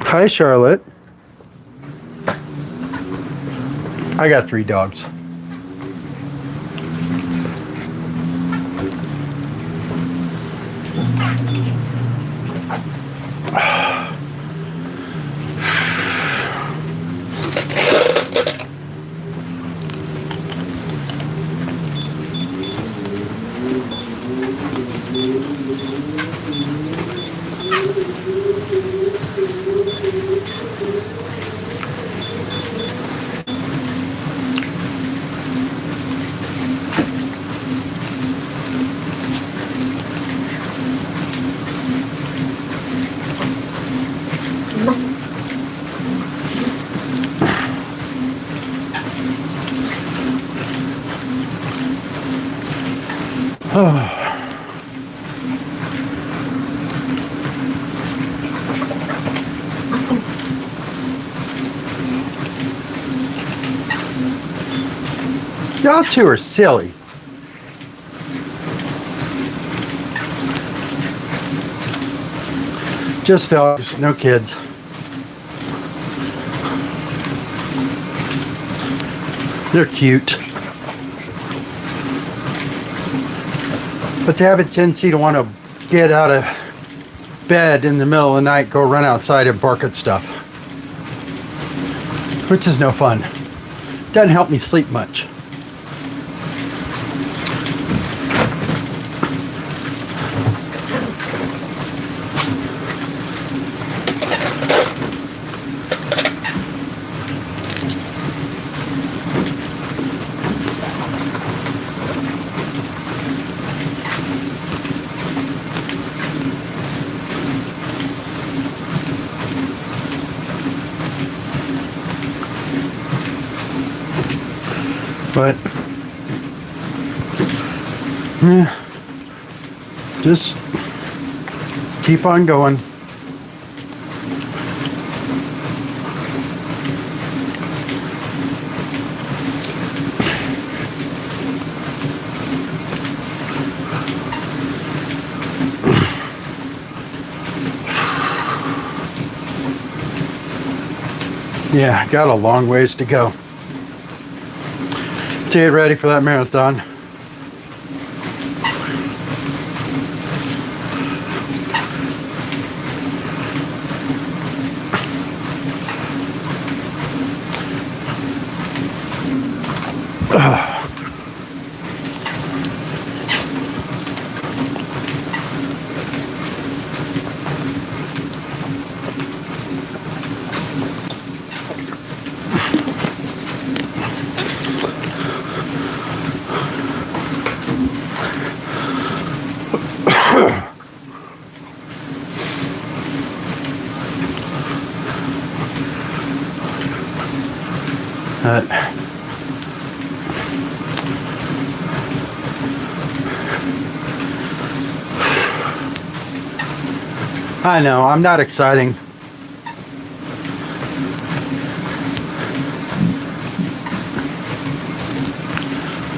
Speaker 1: Hi, Charlotte. I got 3 dogs. Y'all two are silly. Just dogs, no kids. They're cute. But they have a tendency to want to get out of bed in the middle of the night, go run outside and bark at stuff. Which is no fun. Doesn't help me sleep much. But yeah, just keep on going. Yeah, got a long ways to go to get ready for that marathon. I know, I'm not exciting.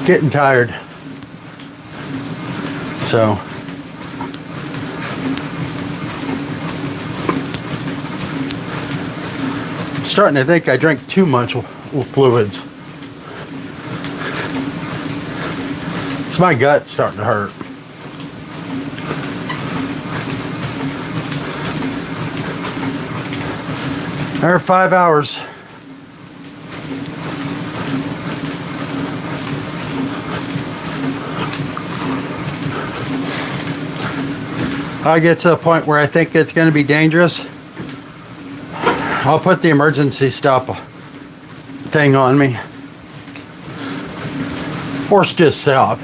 Speaker 1: Getting tired. So starting to think I drink too much fluids. It's my gut starting to hurt. There are 5 hours. I get to a point where I think it's going to be dangerous. I'll put the emergency stop thing on me. Or just stop.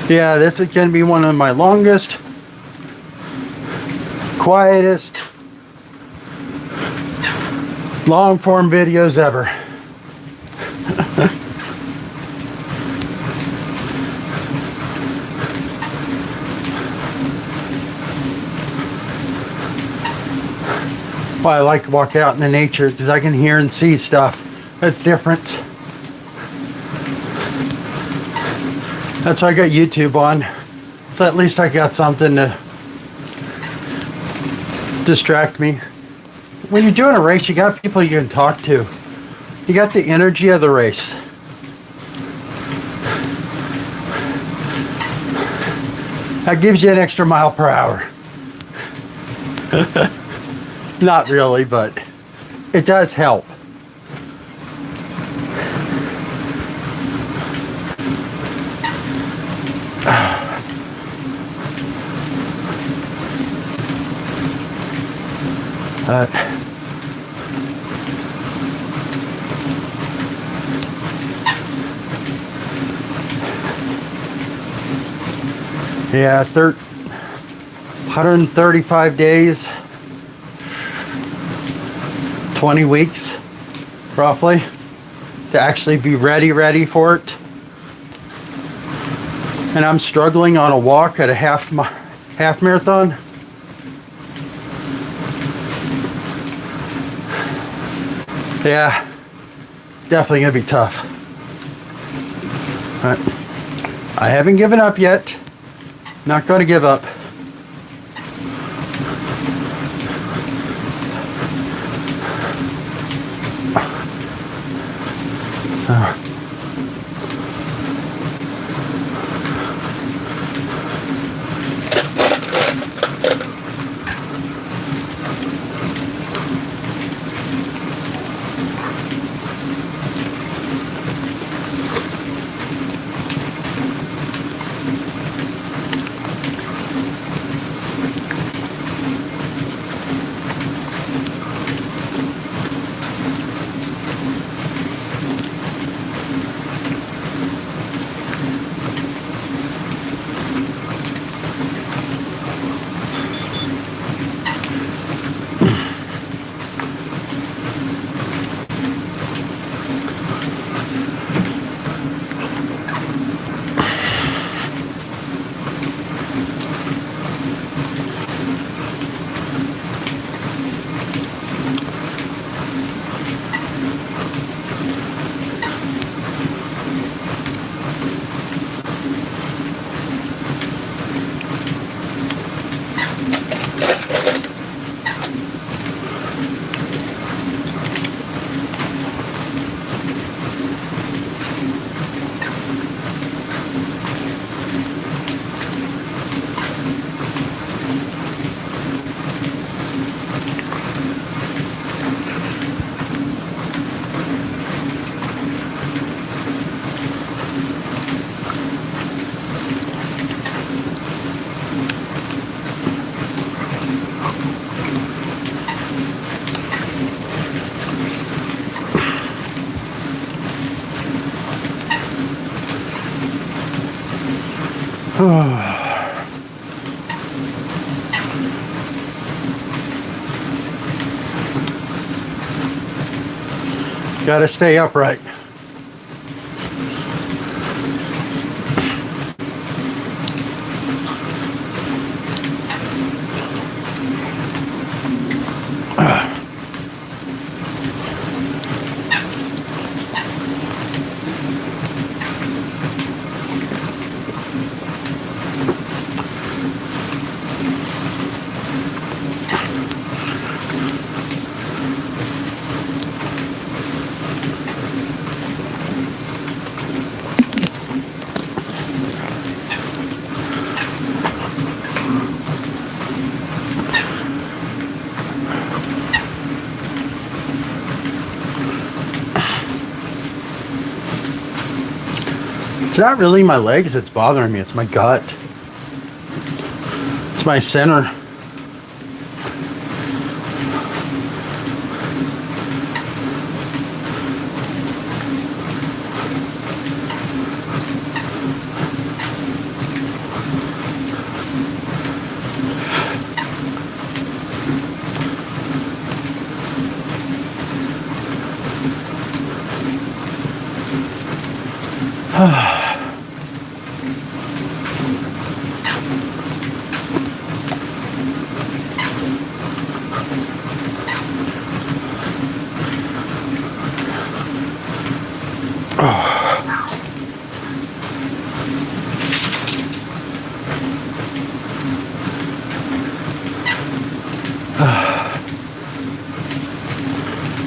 Speaker 1: Yeah, this is going to be one of my longest, quietest, long form videos ever. Well, I like to walk out in the nature because I can hear and see stuff that's different. That's why I got YouTube on. So at least I got something to distract me. When you're doing a race, you got people you can talk to. You got the energy of the race. That gives you an extra mile per hour. Not really, but it does help. Yeah, 135 days, 20 weeks, roughly, to actually be ready for it. And I'm struggling on a walk at a half marathon. Yeah, definitely gonna be tough. But I haven't given up yet. Not going to give up. So. Gotta stay upright. It's not really my legs that's bothering me, it's my gut. It's my center.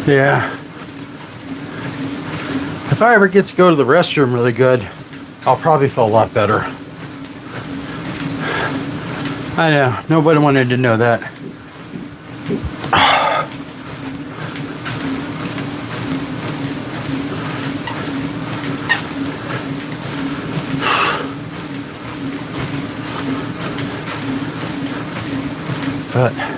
Speaker 1: Yeah. If I ever get to go to the restroom really good, I'll probably feel a lot better. I know, nobody wanted to know that. But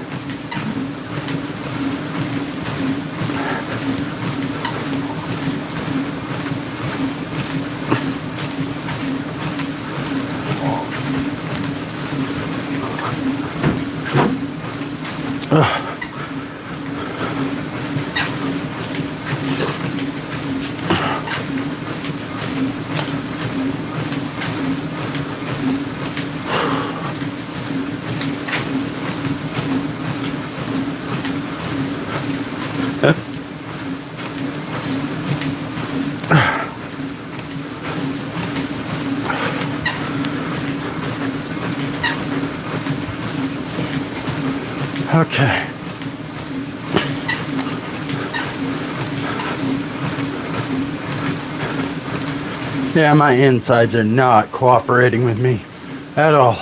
Speaker 1: Okay. Yeah, my insides are not cooperating with me at all.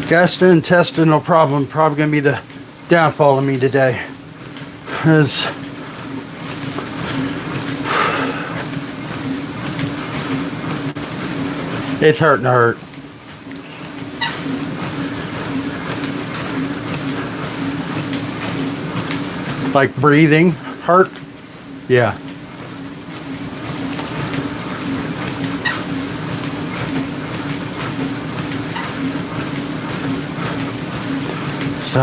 Speaker 1: Gastrointestinal problem probably gonna be the downfall of me today. Because it's hurting to hurt. Like breathing hurt? Yeah. So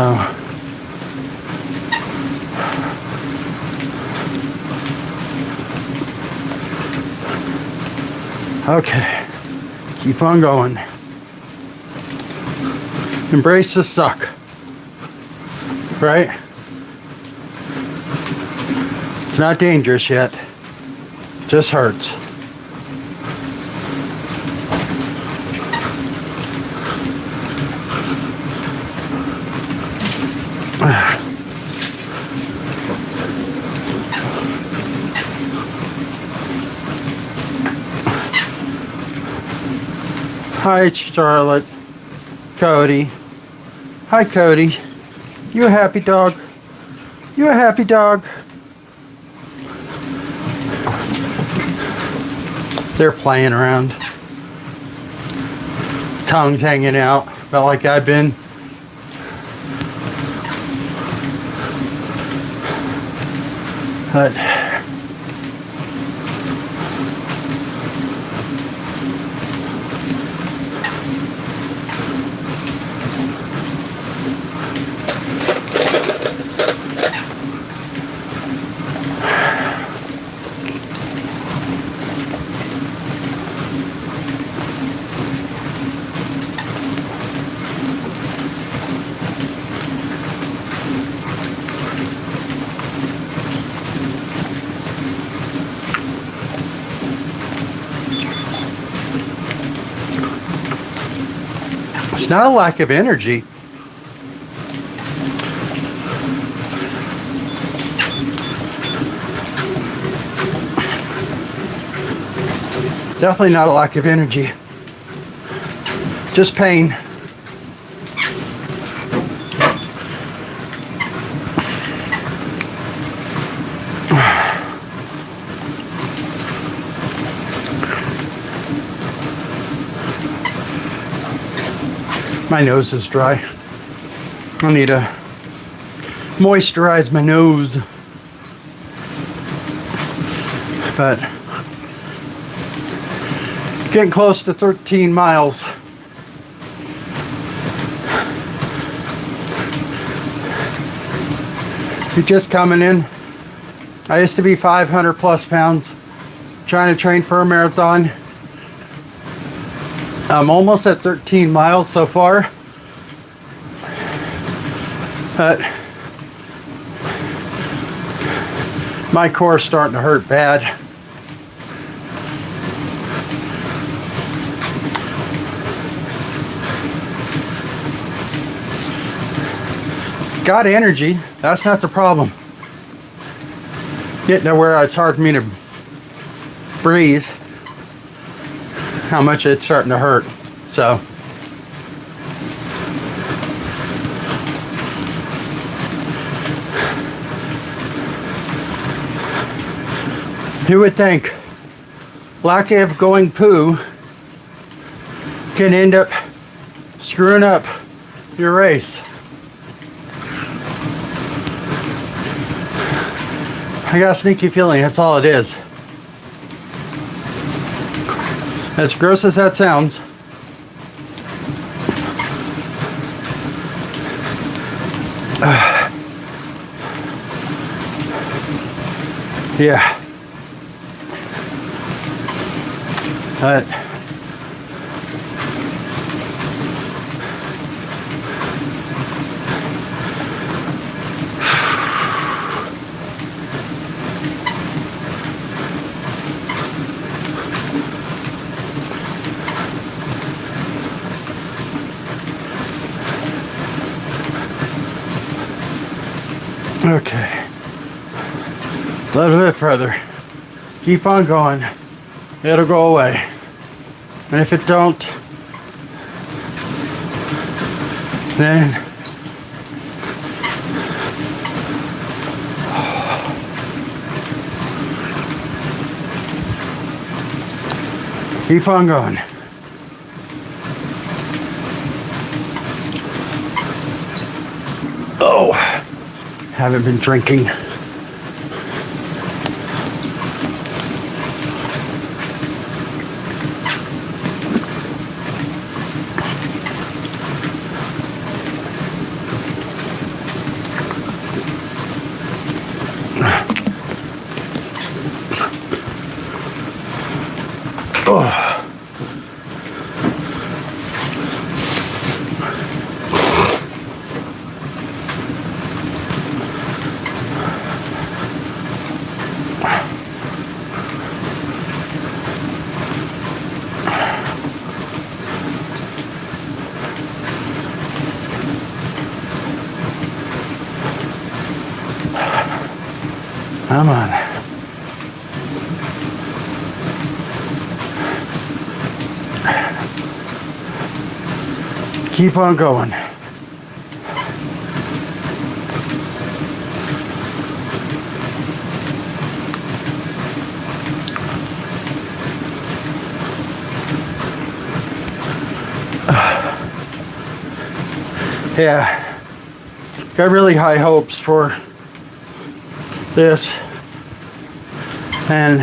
Speaker 1: okay, keep on going. Embrace the suck, right? It's not dangerous yet, just hurts. Hi, Charlotte. Cody. Hi, Cody. You a happy dog? You a happy dog? They're playing around. Tongues hanging out, about like I've been. But it's not a lack of energy. Definitely not a lack of energy. Just pain. My nose is dry. I need to moisturize my nose. But getting close to 13 miles. You're just coming in. I used to be 500 plus pounds, trying to train for a marathon. I'm almost at 13 miles so far, but my core's starting to hurt bad. Got energy, that's not the problem. Getting to where it's hard for me to breathe. How much it's starting to hurt. So who would think lack of going poo can end up screwing up your race? I got a sneaky feeling that's all it is. As gross as that sounds, yeah, but Okay. A little bit further. Keep on going. It'll go away. And if it don't, then keep on going. Oh, haven't been drinking. Oh. Come on. Keep on going. Yeah, got really high hopes for this, and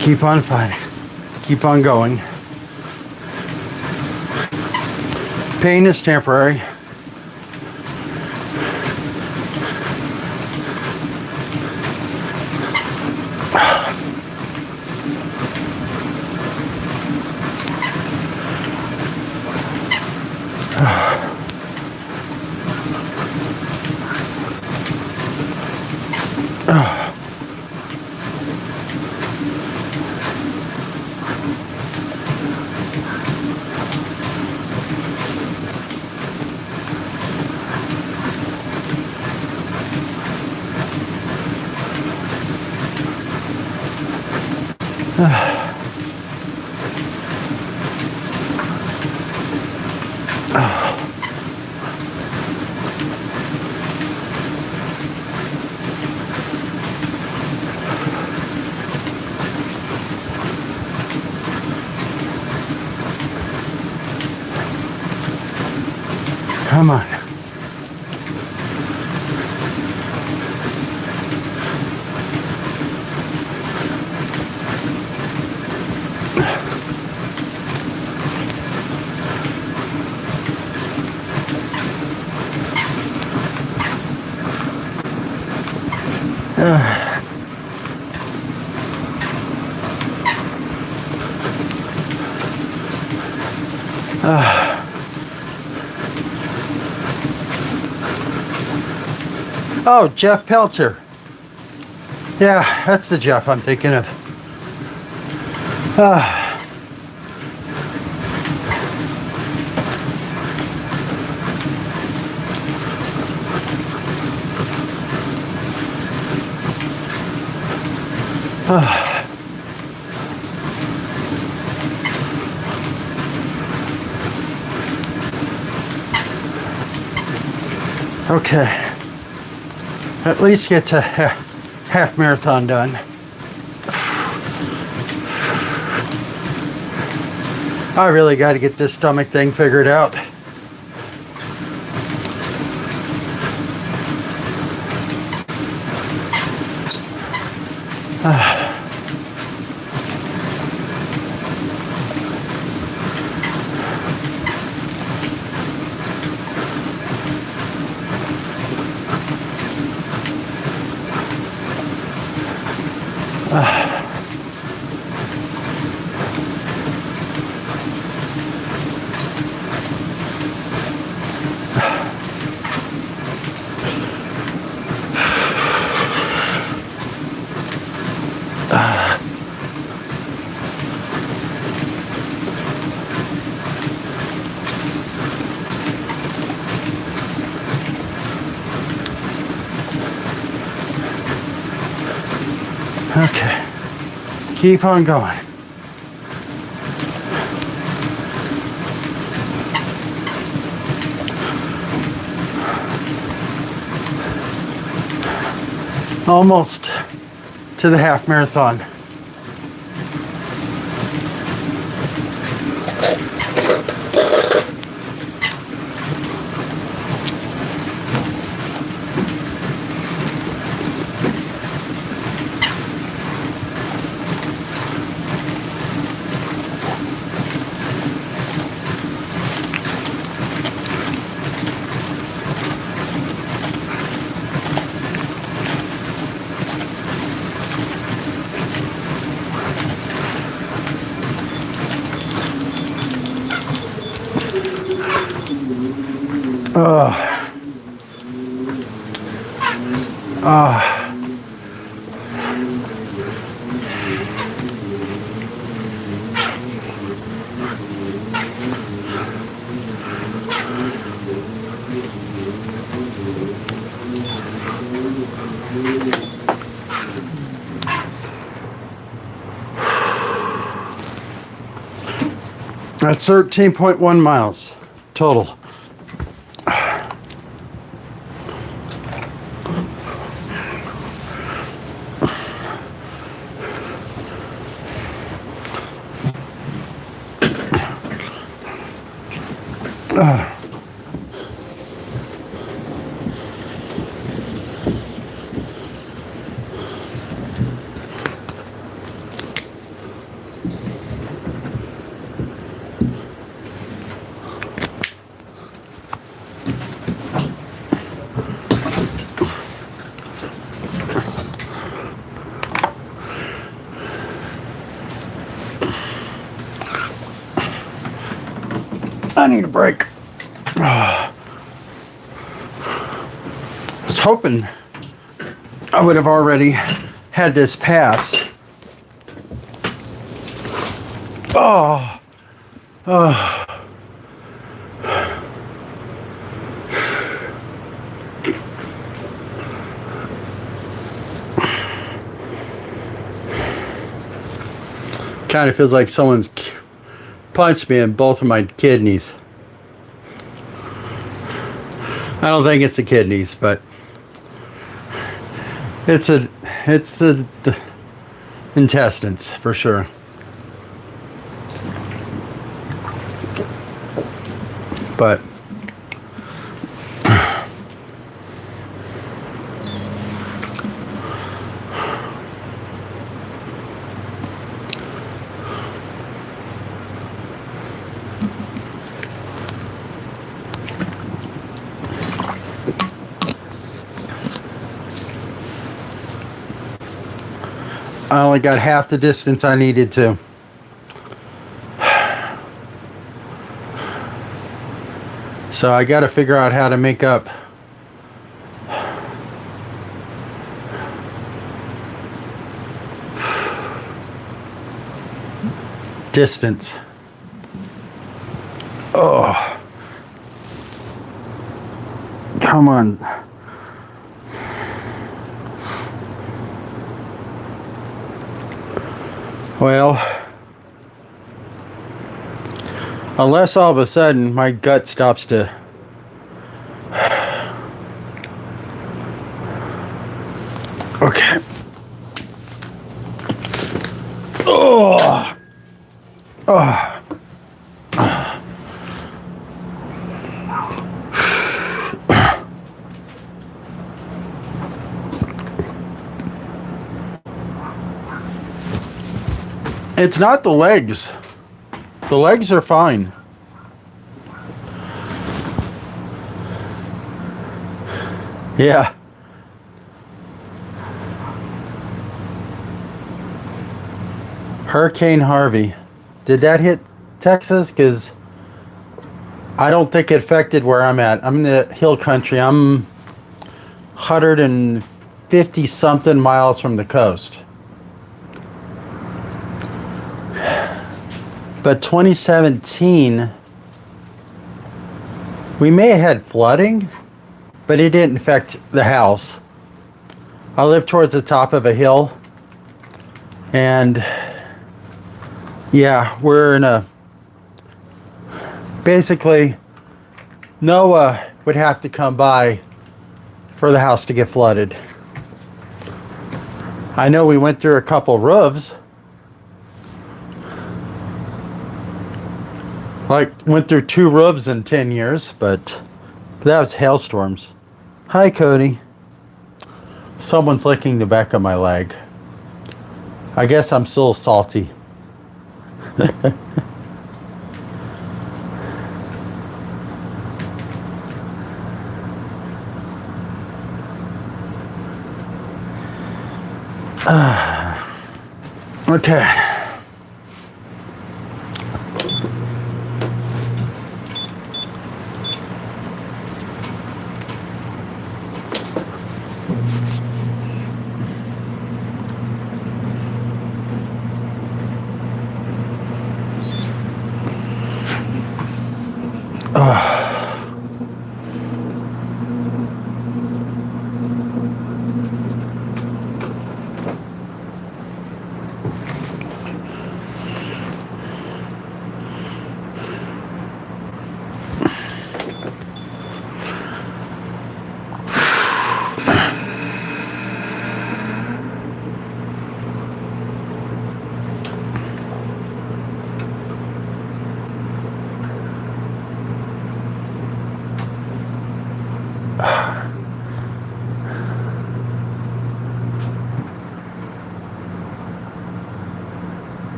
Speaker 1: keep on fighting, keep on going. Pain is temporary. Come on. Oh, Jeff Peltzer. Yeah, that's the Jeff I'm thinking of. Okay. At least get a half marathon done. I really got to get this stomach thing figured out. Okay. Keep on going. Almost to the half marathon. That's 13.1 miles total. I need a break. I was hoping I would have already had this pass. Oh. Kind of feels like someone's punched me in both of my kidneys. I don't think it's the kidneys, but it's the intestines for sure. But I only got half the distance I needed to. So I got to figure out how to make up distance. Oh, come on. Well, unless all of a sudden my gut stops to okay. Oh. Oh. It's not the legs. The legs are fine. Yeah. Hurricane Harvey. Did that hit Texas? Because I don't think it affected where I'm at. I'm in the hill country. I'm 150 something miles from the coast. But 2017, we may have had flooding, but it didn't affect the house. I live towards the top of a hill, And yeah, we're in a, basically Noah would have to come by for the house to get flooded. I know we went through a couple roofs. Like, went through 2 roofs in 10 years, but that was hailstorms. Hi, Cody. Someone's licking the back of my leg. I guess I'm still salty. Okay.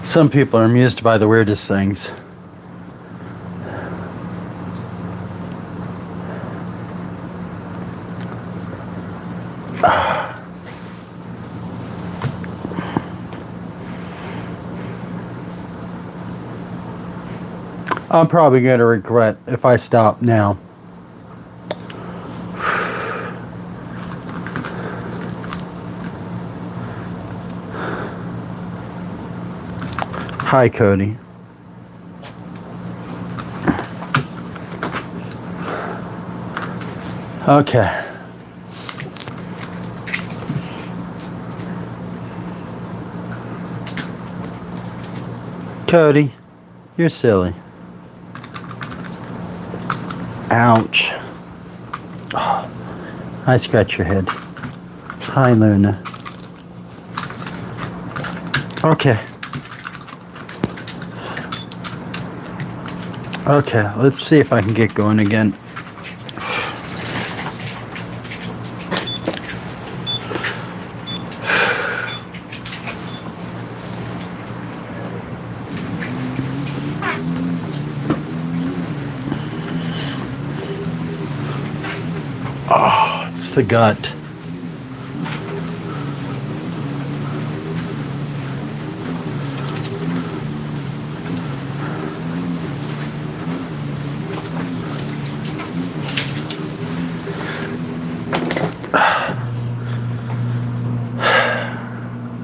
Speaker 1: Some people are amused by the weirdest things. I'm probably going to regret if I stop now. Hi, Cody. Okay. Cody, you're silly. Ouch. Oh, I scratch your head. Hi, Luna. Okay. Okay, let's see if I can get going again. Oh, it's the gut.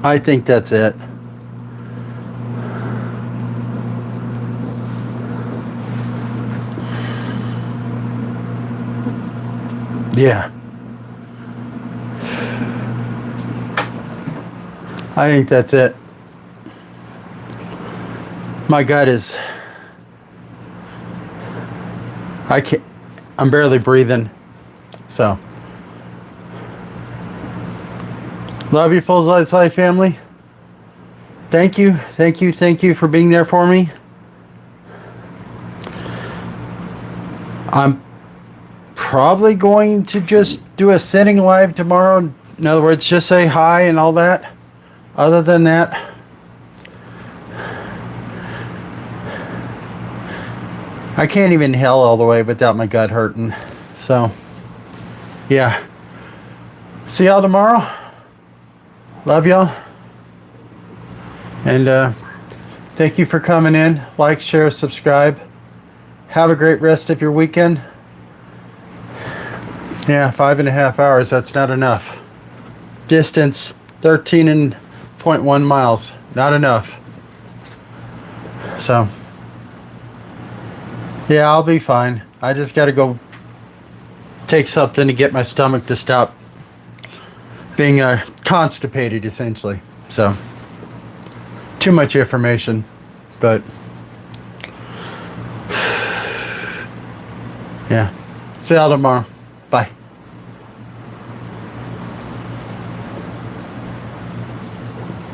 Speaker 1: I think that's it. Yeah. I think that's it. My gut is... I'm barely breathing. So... Love you, Fullsizelife family. Thank you for being there for me. I'm probably going to just do a sitting live tomorrow. In other words, just say hi and all that. Other than that, I can't even inhale all the way without my gut hurting. So, yeah. See y'all tomorrow. Love y'all. And thank you for coming in. Like, share, subscribe. Have a great rest of your weekend. Yeah, 5.5 hours. That's not enough. Distance 13.1 miles. Not enough. So, yeah, I'll be fine. I just got to go take something to get my stomach to stop being constipated essentially. So too much information, but yeah. See y'all tomorrow.